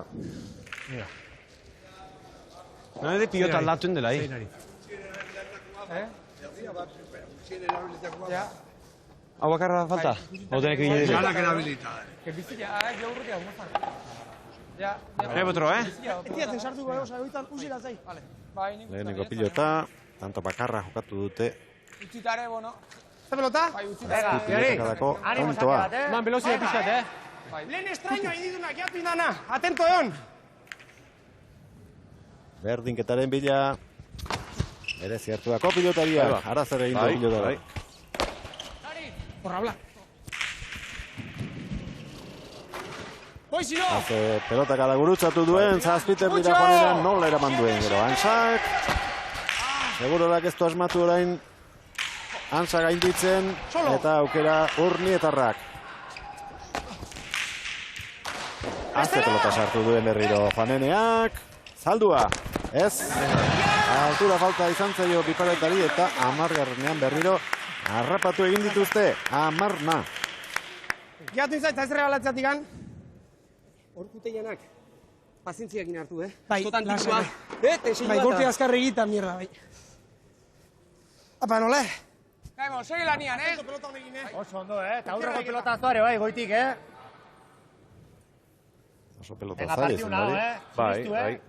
Speaker 14: No de pilota aldatu indela, Hau bakarra falta? Otenek egin dira?
Speaker 20: Galak erabilita. Bizia, jaurretia, mozan.
Speaker 14: Rebotro,
Speaker 16: Etiatzen sartu gara, oitan usila zai.
Speaker 2: Lehenengo pilota, tanto bakarra jokatu dute.
Speaker 20: Utzitare, bueno.
Speaker 16: Zer pelota?
Speaker 2: Pilotakadako ontoa.
Speaker 20: Man, velozia pixkat,
Speaker 16: Lehen estraño indidunak, jatu indana. Atento egon.
Speaker 2: Berdinketaren bila. Ere ziertuako pilotaria. Arazer egin du pilotara.
Speaker 16: Horra, habla. Boizino!
Speaker 2: Haze pelotakada gurutzatu duen, zazpiter dira Juanenean nola eraman duen gero. Antzak. Segurorak ez du asmatu orain. Antza gainditzen eta aukera Urnietarrak. Haze pelota sartu duen berriro Juaneneak. Zaldua. Ez. Altura falta izan zaio piparetari eta 10. berriro harrapatu egin dituzte. 10.
Speaker 16: Jatu izan, eta ez regalatzeatik gan.
Speaker 15: Horkuteianak, pazientziakin hartu,
Speaker 16: Bai,
Speaker 15: lasai.
Speaker 16: Bai, golpe azkarri egita, mierda, bai. Apa, nole?
Speaker 20: Kaimo, segi lanian,
Speaker 17: Oso ondo, eta aurreko pelota azuare, bai, goitik,
Speaker 2: Oso pelota zari zen,
Speaker 3: bai.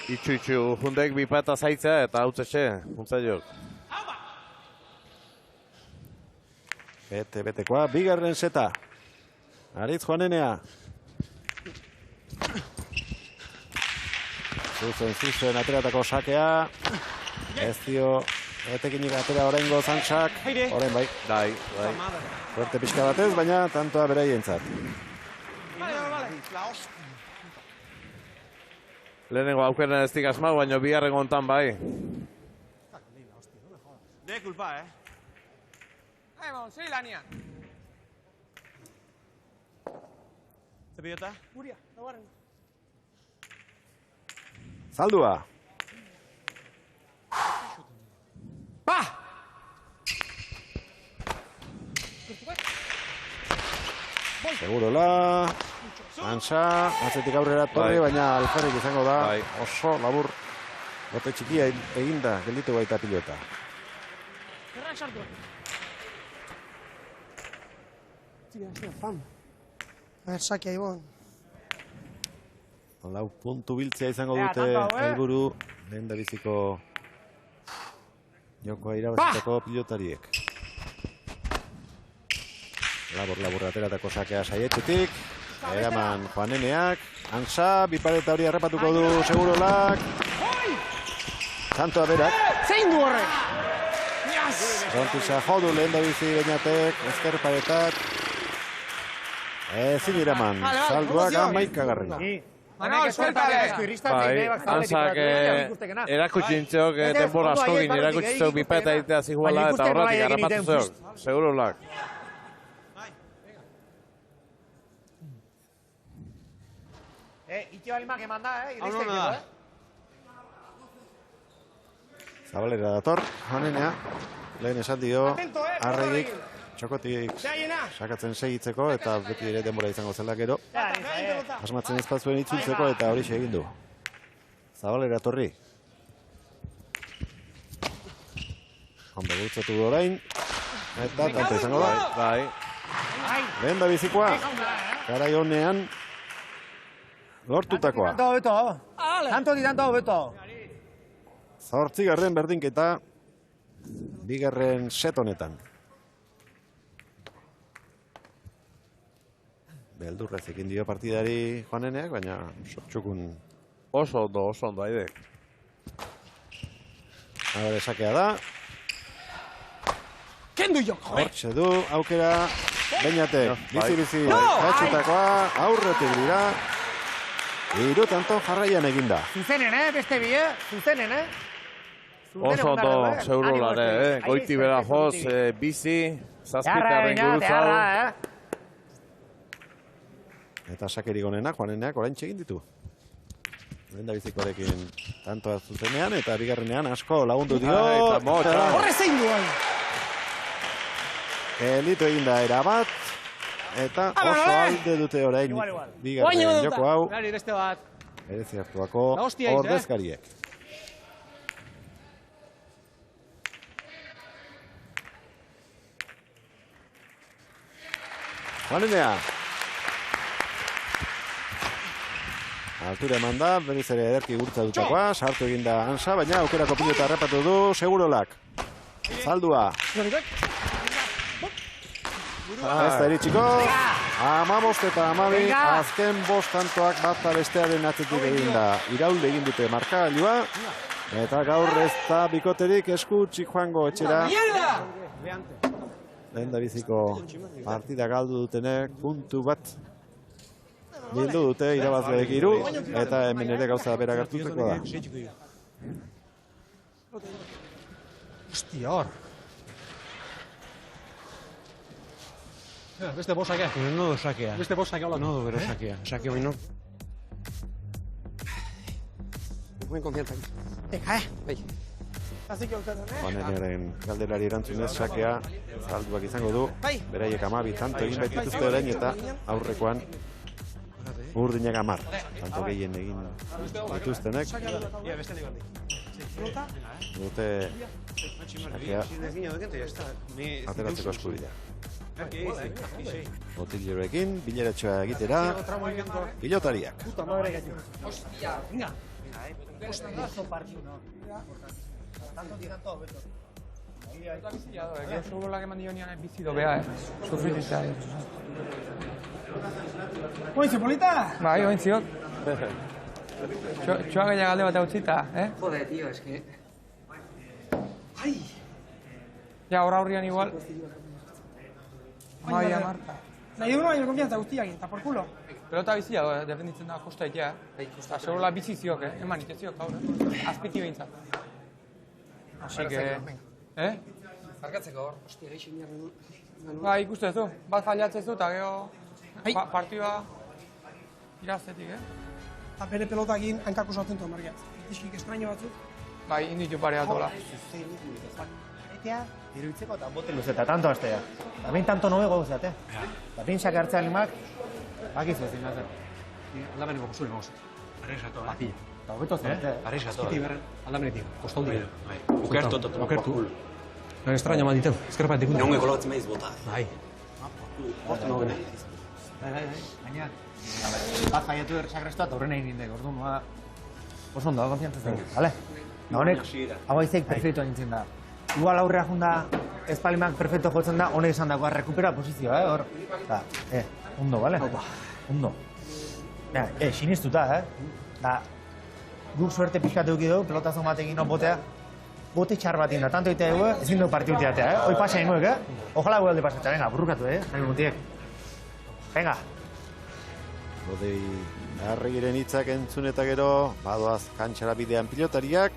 Speaker 3: Itxu, jundek bipata zaitzea eta hau txetxe, juntza jok.
Speaker 2: Betekoa, bigarren seta. Aritz Juanenea. Zuzen, ateratako sakea. Ez dio, etekinik atera oraingo Zantxak. Orain bai. Fuerte pixka batez, baina tantoa beraientzat.
Speaker 3: Lehenengo aukeren ez dik asmau, baina bigarren hontan bai.
Speaker 13: De culpa,
Speaker 20: Vamos, sí, Lania.
Speaker 13: Ze pilota?
Speaker 16: Guria, laugarren.
Speaker 2: Zaldua. Segurola. Antza, atzetik aurrera torri, baina alferrik izango da. Oso labur. Bote txikia eginda, gelditu baita pilota.
Speaker 16: Zerrak sartu. Pam. A ver, saque ahí, bon.
Speaker 2: Lau puntu biltzea izango dute helburu lehen da biziko jokoa irabazitako pilotariek. Labur ateratako sakea saietutik. Eraman Juaneneak. Antza, bipareta hori harrapatuko du Segurolak. Tantoa berak.
Speaker 16: Zein du horrek?
Speaker 2: Zontiza jodu lehen da bizi bainatek. Ezker paretak. Ezin Eraman. Zalduak amaikagarren.
Speaker 20: Manol, suéltale!
Speaker 3: Bai, Antzak erakutxintzeok denbora askogin erakutxintzeok bipeta egitea ziguala eta horretik harrapatu zeok. Segurolak.
Speaker 17: Itxo balimak eman da, irrizte
Speaker 2: Zabalera dator, Juanenea. Lehen esan dio, arregik, txokotik sakatzen segitzeko eta beti ere denbora izango zela gero. Asmatzen espazuen itzultzeko eta hori egin du. Zabalera torri. Honda gultzatu du orain. Eta tanto izango da. Bai. Lehen da bizikoa. Garai honean lortutakoa.
Speaker 17: Tanto di tanto hobeto.
Speaker 2: 8. berdinketa 2. set honetan. Beldurrez ekin dio partidari Juaneneak, baina txukun
Speaker 3: oso ondo aidek.
Speaker 2: Agore sakea da.
Speaker 16: Kendu jo!
Speaker 2: Hortxe du, aukera, Beñatek, bizi, atxutakoa, aurretik dira. Hiru tanto jarraian eginda.
Speaker 17: Zuzenen, beste bi, zuzenen,
Speaker 3: Oso ondo Segurolare, goiti bera joz, bizi, zazpitaren gurutzau.
Speaker 2: Eta sakerik onenak, Juaneneak orain egin ditu. Lehen da bizikorekin tantoa zuzenean eta bigarrenean asko lagundu dio.
Speaker 16: Horre zein duan!
Speaker 2: Elitu eginda erabat. Eta oso alde dute orain bigarren joko hau. Erezi hartuako ordezkariek. Juanenea. Altura eman da, berriz ere ederki gurtza dutakoa, sartu eginda Antza, baina aukerako pilota harrapatu du Segurolak. Zaldua. Ez da iritsiko. 15 eta 12, azken 5 tantoak bata bestearen atzetik eginda. Iraulde egin dute markagailua. Eta gaur ez da bikoterik eskutxik joango etxera. Lehen da biziko partida galdu dutenek puntu bat bildu dute irabazleek 3 eta hemen ere gauza bera gertutzeko da.
Speaker 11: Hostia, hor. Beste bosakea.
Speaker 14: Nodo sakea.
Speaker 11: Beste bosakea hola.
Speaker 14: Nodo bero sakea. Sakea baino.
Speaker 15: Buen confianza.
Speaker 16: Eka,
Speaker 15: Bai.
Speaker 2: Juanenearen galderari erantzunez sakea Zalduak izango du. Beraiek 12 tanto egin baitituzte orain eta aurrekoan urdinak 10. Tanto gehien egin dituztenek. Dute sakea ateratzeko eskubidea. Botileroekin, bileratxoa egitera, pilotariak.
Speaker 15: Hostia, venga.
Speaker 20: Segurolak eman dio nian bizido beha, sufritzea.
Speaker 16: Ointzi, polita?
Speaker 20: Bai, ointziot. Txoa gehiago alde bat utzita, eh?
Speaker 15: Jode, tío, eske...
Speaker 20: Ja, aurrian igual. Maia, Marta.
Speaker 16: Nahi duguna baino konfiantza guztiak, eta por culo.
Speaker 20: Pelota bizia, defenditzen da kosta egia. Segurla bizi ziok, eman itziok, gaur. Azpiti behintzat. Así que...
Speaker 15: Zarkatzeko hor, hostia, geixi miarren...
Speaker 20: Ba, ikuste zu, bat fallatzen zu, eta gero... Partioa... Iraztetik,
Speaker 16: Eta bere pelotakin hankako sartzen duen margeaz. Iskik estraño batzuk.
Speaker 20: Bai, inditu pare atola.
Speaker 17: Etea, iruitzeko eta bote luzeta, tanto astea. Eta behin tanto nobe goguzate. Eta behin sakartzea limak, bakizu ezin nazen.
Speaker 21: Aldameneko posule goz. Arrexatu, Apilla.
Speaker 17: Eta hobeto zen,
Speaker 21: Arrexatu. Azkiti berren, aldamenetik, kostoldi. Okertu, okertu. No, extraño manditeu, eskerpa dikundu. Nionge kolotzen maiz bota. Bai. Hortu nago gene.
Speaker 17: Baina, bat faiatu sakrestu eta horren egin nindek, orduan, oso ondo, konfiantza zen, bale? Honek, hau aizeik perfecto nintzen da. Igual aurrea junda espalimak perfecto jotzen da, honek esan dagoa rekupera posizioa, hor. Da, ondo, bale? Ondo. Sinistuta, Da, guk suerte pixkatu duki dugu, pelotazo batekin botea. Bote txar bat da, tanto egitea dugu, ezin dugu partidu teatea, Hoi pasa ingoek, Ojala gu alde pasatzea, venga, burrukatu, Jaime Mutiek. Venga.
Speaker 2: Bodei Arregiren hitzak entzun eta gero, badoaz kantxara bidean pilotariak,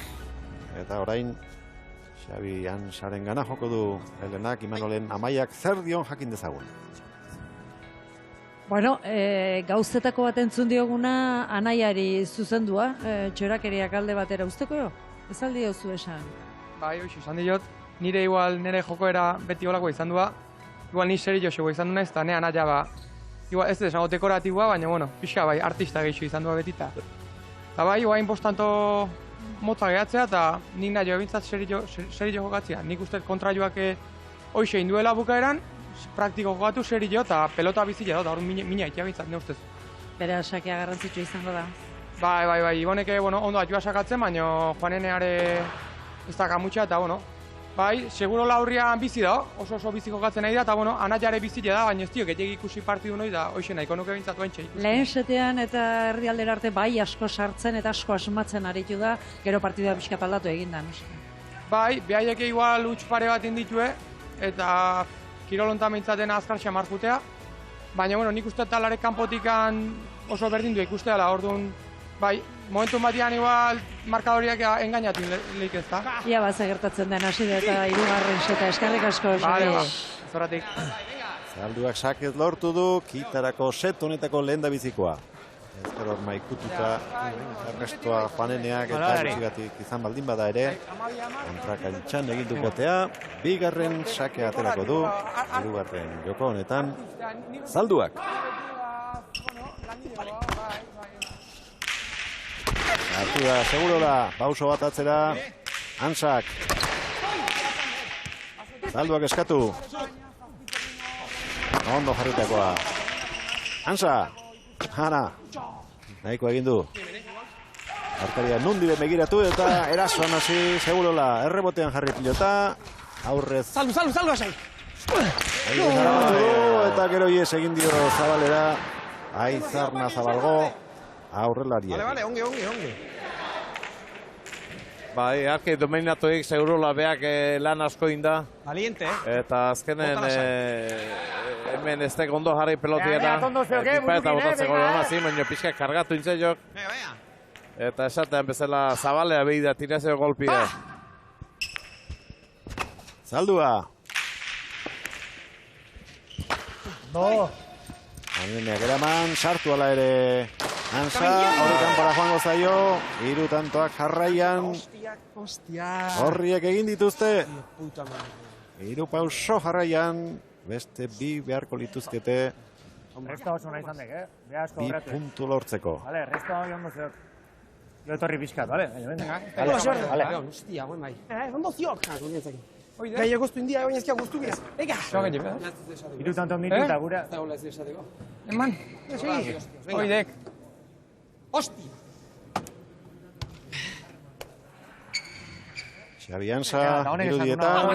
Speaker 2: eta orain Xabi Ansaren gana joko du Helenak, Imanolen Amaiak zer dion jakin dezagun.
Speaker 4: Bueno, gauzetako bat entzun dioguna anaiari zuzendua, txorakeriak alde batera usteko jo? Ez aldi hauzu esan?
Speaker 20: Bai, hoxe, esan diot, nire igual nire jokoera beti olako izan dua, igual ni seri joxego izan du naiz, eta nean aia ba, igual ez desango dekoratibua, baina bueno, pixka bai, artista gehiago izan dua betita. Eta bai, guain bostanto motza gehatzea, eta nik nahi ebintzat seri jo jokatzea. Nik uste kontra joak hoxe induela bukaeran, praktiko jokatu seri jo, eta pelota bizila da, hor mina ikia bintzat, ne ustez.
Speaker 4: Bere sakea garrantzitsu izango da.
Speaker 20: Bai, Iboneke, ondo atxua sakatzen, baina Juaneneare ez da kamutxa, eta, bai, seguro laurrian bizi da, oso biziko gatzen nahi da, eta, anaiare bizila da, baina ez dio, gehiagik ikusi partidu noi, da, hoxe nahiko nuke bintzatu entxe ikusi.
Speaker 4: Lehen setean eta erdialdera arte bai asko sartzen eta asko asmatzen aritu da, gero partidua pixka aldatu egin da, noski.
Speaker 20: Bai, behaiek igual huts pare bat inditue, eta kirolontan mintzaten azkar xamar jutea, baina, nik uste talarek kanpotikan oso berdin du ikustea, orduan, bai, momentu batian igual markadoriak engainatu lehik ez da.
Speaker 4: Ia bat gertatzen den hasi eta hirugarren seta, eskerrik asko.
Speaker 20: Zoratik.
Speaker 2: Zalduak sakez lortu du, kitarako set honetako lehen da bizikoa. Ezker hor maikututa, errestoa Juaneneak eta gutxigatik izan baldin bada ere, kontrakantxan egin dukotea, bigarren sake aterako du, hirugarren joko honetan, Zalduak. Artu da, seguro da, pauso bat atzera, Hansak. Zalduak eskatu. Ondo jarritakoa. Hansa, Hana, nahiko egin du. Arkaria nundire begiratu eta erasoan hasi, segurola, errebotean jarri pilota, aurrez.
Speaker 16: Saldu, asai!
Speaker 2: Eta gero ies egin dio Zabalera, Aizarna Zabalgo, aurrelariak.
Speaker 14: Vale, ongi.
Speaker 3: Bai, arke dominatuik segurola beak lan asko inda.
Speaker 14: Valiente,
Speaker 3: Eta azkenen hemen ez tek ondo jarri pelotiena. Ekipa eta botatzeko dena zi, baina pixka kargatu intzen jok. Eta esatean bezala Zabalea behi da tirazio golpia.
Speaker 2: Zaldua.
Speaker 17: No.
Speaker 2: Handeneak eraman, sartu ala ere Hansa, horrekan para joango zaio, hiru tantoak jarraian. Horriek egin dituzte. Hiru pauso jarraian, beste bi beharko lituzkete.
Speaker 17: Resta oso nahi zandek,
Speaker 2: Bi puntu lortzeko.
Speaker 17: Vale, resta hori ondo zeok. Jo etorri pixkat, vale?
Speaker 16: Vale.
Speaker 15: Hostia, guen bai.
Speaker 16: Ondo ziok.
Speaker 15: Gai
Speaker 16: egoztu india, baina ezkia guztu bia. Ega!
Speaker 17: Hiru tanto onditu eta gura.
Speaker 15: Eta hola ez esateko.
Speaker 20: Eman. Oidek.
Speaker 16: Hostia!
Speaker 2: Xabi Hansa, irudietan.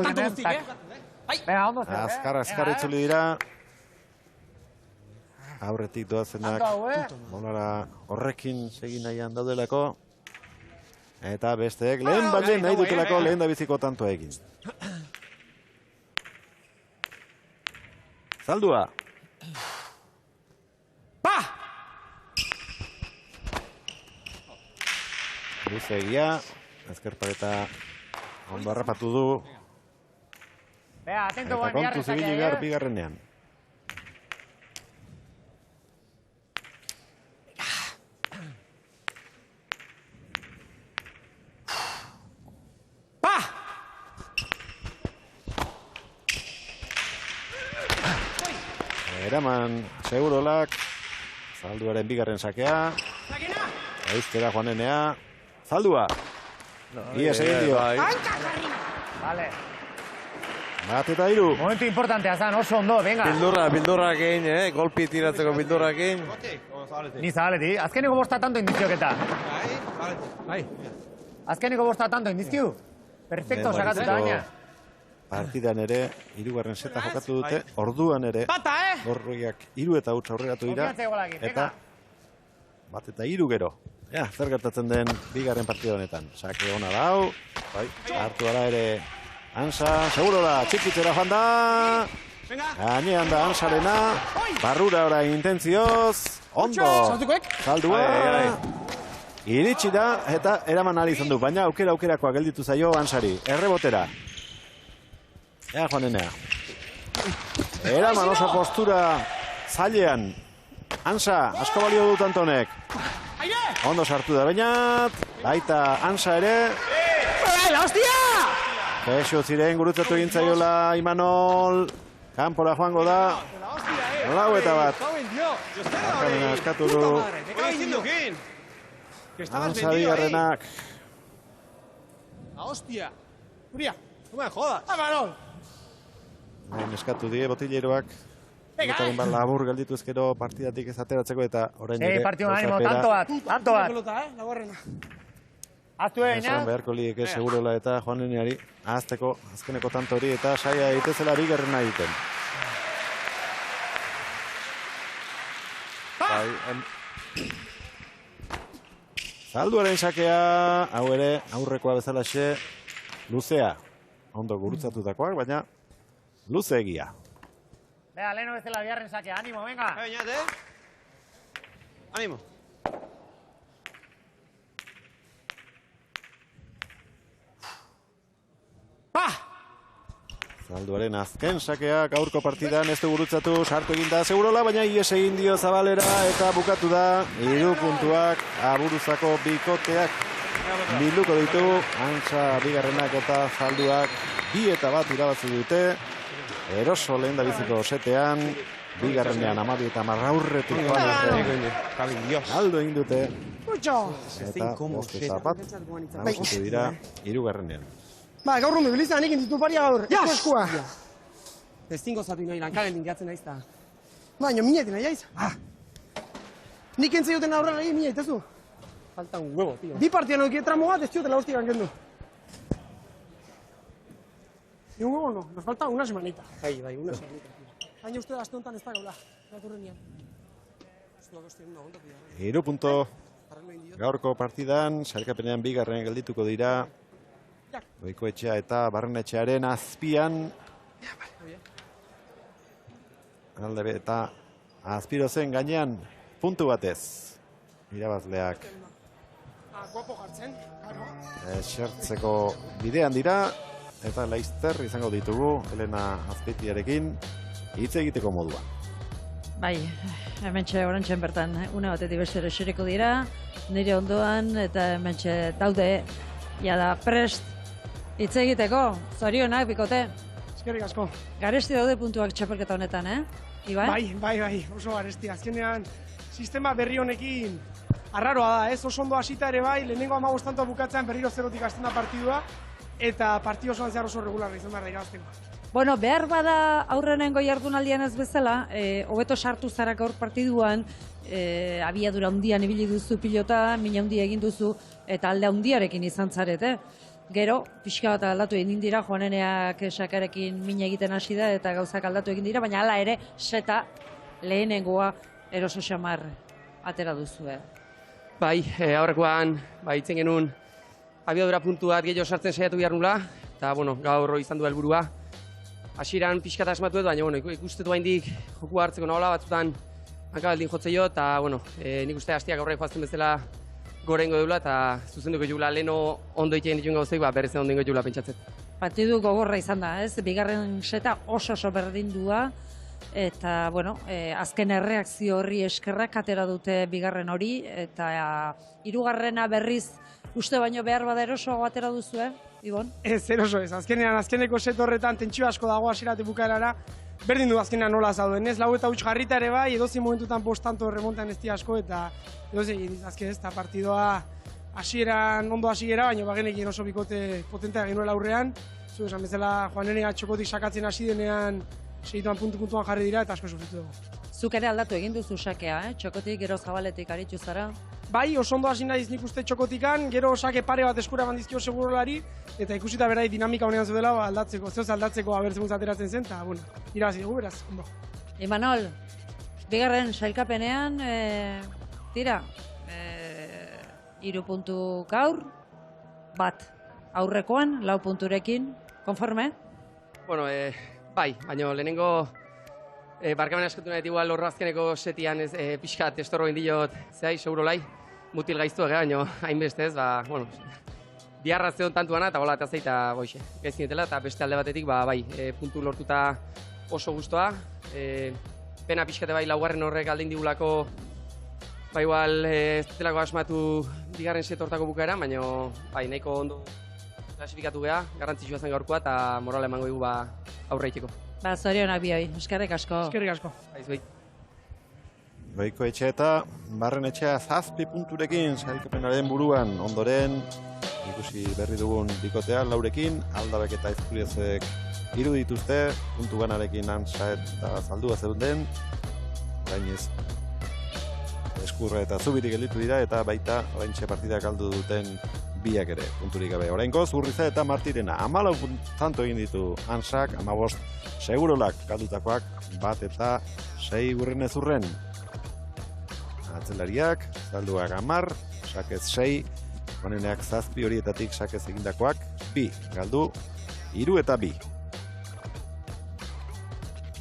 Speaker 17: Venga, ondo zeok,
Speaker 2: Azkar itzuli dira. aurretik doazenak bolara horrekin segin nahian daudelako. Eta besteek lehen batzen nahi dutelako lehen da biziko tantoa egin. Zaldua. Luze egia, ezker pareta ondo harrapatu du. Eta kontu zibili behar bigarrenean. Eraman Segurolak, Zalduaren bigarren sakea. Eustera joanenea. Zaldua. Ies egin dio.
Speaker 17: Vale.
Speaker 2: Bat eta hiru.
Speaker 17: Momentu importantea zan, oso ondo, venga.
Speaker 3: Bildurrakin, golpi tiratzeko bildurrakin.
Speaker 17: Ni Zabaleti, azkeneko bosta tanto indizkioketa. Azkeneko bosta tanto indizkiu. Perfecto, sakatuta baina.
Speaker 2: Partidan ere, hirugarren seta jokatu dute, orduan ere, gorroiak 3 eta 8 aurreratu dira, eta bat eta 3 gero. Ja, zer gertatzen den bigarren partida honetan. Sake ona da hau, hartu ara ere Ansa, seguro da, txikitzera joan da, gainean da Ansarena, barrura ora intentzioz, ondo, Zaldua, iritsi da, eta eraman ari izan du, baina aukerakoa gelditu zaio Ansari, errebotera. Ea joanenea. Eraman oso postura zailean. Ansa, asko balio dut Antonek. Ondo sartu da bainat. Baita Ansa ere. Kexo ziren gurutzatu egin zaiola Imanol. Kanpora joango da. 9-1. Bakarena eskatu du. Ansa bigarrenak.
Speaker 16: Hostia. Uria,
Speaker 21: no me jodas.
Speaker 16: Imanol.
Speaker 2: Eskatu die botileroak. Botaren bat labur gelditu ezkero partidatik ez ateratzeko eta orain ere.
Speaker 17: Partidu animo, tanto bat. Aztu egin,
Speaker 2: Esan beharko lieke Segurola eta Joaneneari ahazteko azkeneko tanto hori eta saia egitezela bigarrena egiten. Zalduaren sakea, hau ere aurrekoa bezalaxe luzea. Ondo gurutzatutakoak, baina luze egia.
Speaker 17: Bea, leheno bezala biharren sakea, animo, venga.
Speaker 21: Animo.
Speaker 2: Zalduaren azken sakea gaurko partidan ez du gurutzatu, sartu egin da Segurola, baina ies egin dio Zabalera eta bukatu da 3 puntuak aburuzako bikoteak bilduko ditu. Antza bigarrenak eta Zalduak 2 eta 1 irabazi dute. Eroso lehen da biziko setean, bigarrenean 12 eta 10 aurretik aldo egin dute. Eta 5 eta 1 nagusitu dira 3.
Speaker 16: Ba, gaur rondo, bilizan nik inditu paria gaur, eskua.
Speaker 8: Ez zingo zatu nahi, lankaren linkatzen naiz da.
Speaker 16: Baina, minetin nahi aiz. Nik entzai duten aurrera egin minait, ez du?
Speaker 8: Falta un huevo, tío.
Speaker 16: Bi partian hori tramo bat, ez diotela hostia gankendu. Y un huevo no, nos falta una semanita.
Speaker 8: Bai, una semanita.
Speaker 16: Baina uste da, aste honetan ez da gaula, gaturrenian.
Speaker 2: 3 punto gaurko partidan, sailkapenean bigarren geldituko dira. Goikoetxea eta Barrenetxearen azpian. Alde eta Azpiro zen gainean puntu batez. Irabazleak
Speaker 16: Guapo jartzen,
Speaker 2: esertzeko bidean dira. Eta Leicester izango ditugu Elena Azpeitiarekin hitz egiteko modua.
Speaker 4: Bai, hementxe orantxen bertan une batetik bestera eseriko dira. Nire ondoan eta hementxe daude jada prest hitz egiteko. Zorionak bikote.
Speaker 16: Eskerrik asko.
Speaker 4: Garesti daude puntuak txapelketa honetan, Ibai?
Speaker 16: Bai, oso garesti. Azkenean sistema berri honekin arraroa da, ez? Oso ondo hasita ere bai, lehenengo 15 tantoa bukatzean berriro 0-tik hasten da partidua. Eta partidu osoan zehar oso regularra izan behar da irabazteko.
Speaker 4: Bueno, behar bada aurrenengo jardunaldian ez bezala, hobeto sartu zara gaur partiduan, abiadura handian ibili duzu pilota, mina handia egin duzu, eta alde handiarekin izan zarete. Gero, pixka bat aldatu egin dira, Joaneneak Sakarekin mina egiten hasi da, eta gauzak aldatu egin dira, baina hala ere, seta lehenengoa eroso xamar atera duzue.
Speaker 15: Bai, aurrekoan, itzen genuen abiadura puntua gehiago sartzen saiatu behar nula, eta, bueno, gaur izan du helburua. Hasieran pixka asmatu edo, baina, bueno, ikustetu haindik joku hartzeko nahola, batzutan hankabaldin jotze jo, eta, bueno, nik uste hastiak aurre joazten bezala gorengo deula, eta zuzenduko jugula leheno ondo iten dituen gauzeik, berrezen ondo ingo jugula pentsatzen.
Speaker 4: Partidu gogorra izan da, ez? Bigarren seta oso berdindua, eta, bueno, azken erreakzio horri eskerrak atera dute bigarren hori, eta hirugarrena berriz uste baino behar bada erosoago atera duzu, Ibon? Ez, eroso ez. Azkeneko set horretan tentsio asko dago hasierate bukaerara, berdin du azkenean nola zauden, ez? Lau eta huts jarrita ere bai, edozein momentutan postanto remontan ez asko, eta edozein azken ez, eta partidoa hasieran ondo hasiera, baina bagenekin oso bikote potentea genuela aurrean. Zu esan bezala, Juanenea txokotik sakatzen hasi denean, segituan puntuan jarri dira, eta asko sufritu dugu. Zuk ere aldatu egin duzu sakea, Txokotik gero Zabaletik aritu zara? Bai, oso ondo hasi naiz nik uste Txokotikan, gero sake pare bat eskura bandizkio segurolari, eta ikusita berai dinamika honean zudela aldatzeko, aldatzeko abertzen ateratzen zen, eta, bueno, irabazi dugu, beraz, ondo. Imanol, bigarren sailkapenean, tira, 3 puntu gaur, bat aurrekoan, 4 punturekin, konforme? Bueno, bai, baina lehenengo barkamen askatu nahi igual horro azkeneko setian pixkat estorro indiot zehai, segurolai, mutil gaiztuak, baina hainbeste ez, bueno, biharra zeon tantuana eta bola eta zeita goixe, gaizkinetela, eta beste alde batetik, bai, puntu lortuta oso guztua, pena pixkate bai laugarren horrek aldein digulako, bai igual ez delako asmatu bigarren set hortako bukaera, baina bai, nahiko ondo klasifikatu geha, garrantzitsua zen gaurkoa eta morala emango dugu aurreiteko. Zorionak bioi, eskerrik asko. Eskerrik asko.
Speaker 2: Goiko Etxeeta, Barren Etxea 7 punturekin sailkapenaren buruan, ondoren ikusi berri dugun bikotea laurekin, Aldabek eta Izturiezek 3 dituzte, puntu ganarekin Antsa eta Zaldua zeuden, gainez Eskurra eta Zubirik gelditu dira, eta baita oraintxe partidak galdu duten biak ere, punturik gabe. Oraingoz, Urriza eta Martirena 14 tanto egin ditu Antsak, 15 segurolak galdutakoak, 1 eta 6 Urrenez urren. Atzelariak, Zalduak 10, sakez 6, Juaneneak 7 horietatik sakez egindakoak, 2 galdu, 3 eta 2.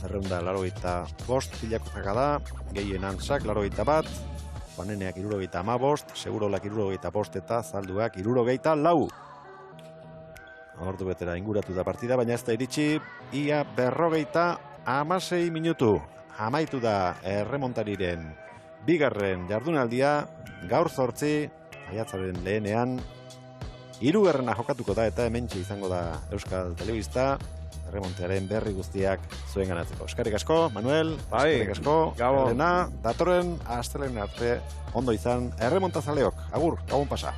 Speaker 2: Zerrenda 85 pilakotzaka da, gehien Antsak 81, Juaneneak 75, segurolak 75 eta Zalduak 74. Ordu betera inguratu da partida, baina ez da iritsi, ia 56 minutu. Amaitu da erremontariren bigarren jardunaldia, gaur 8, maiatzaren lehenean, 3. jokatuko da eta hementxe izango da Euskal Telebista, erremontearen berri guztiak zuen ganatzeko. Eskerrik asko, Manuel, eskerrik asko, Elena, datorren astelehen arte ondo izan erremontazaleok. Agur, gabon pasa.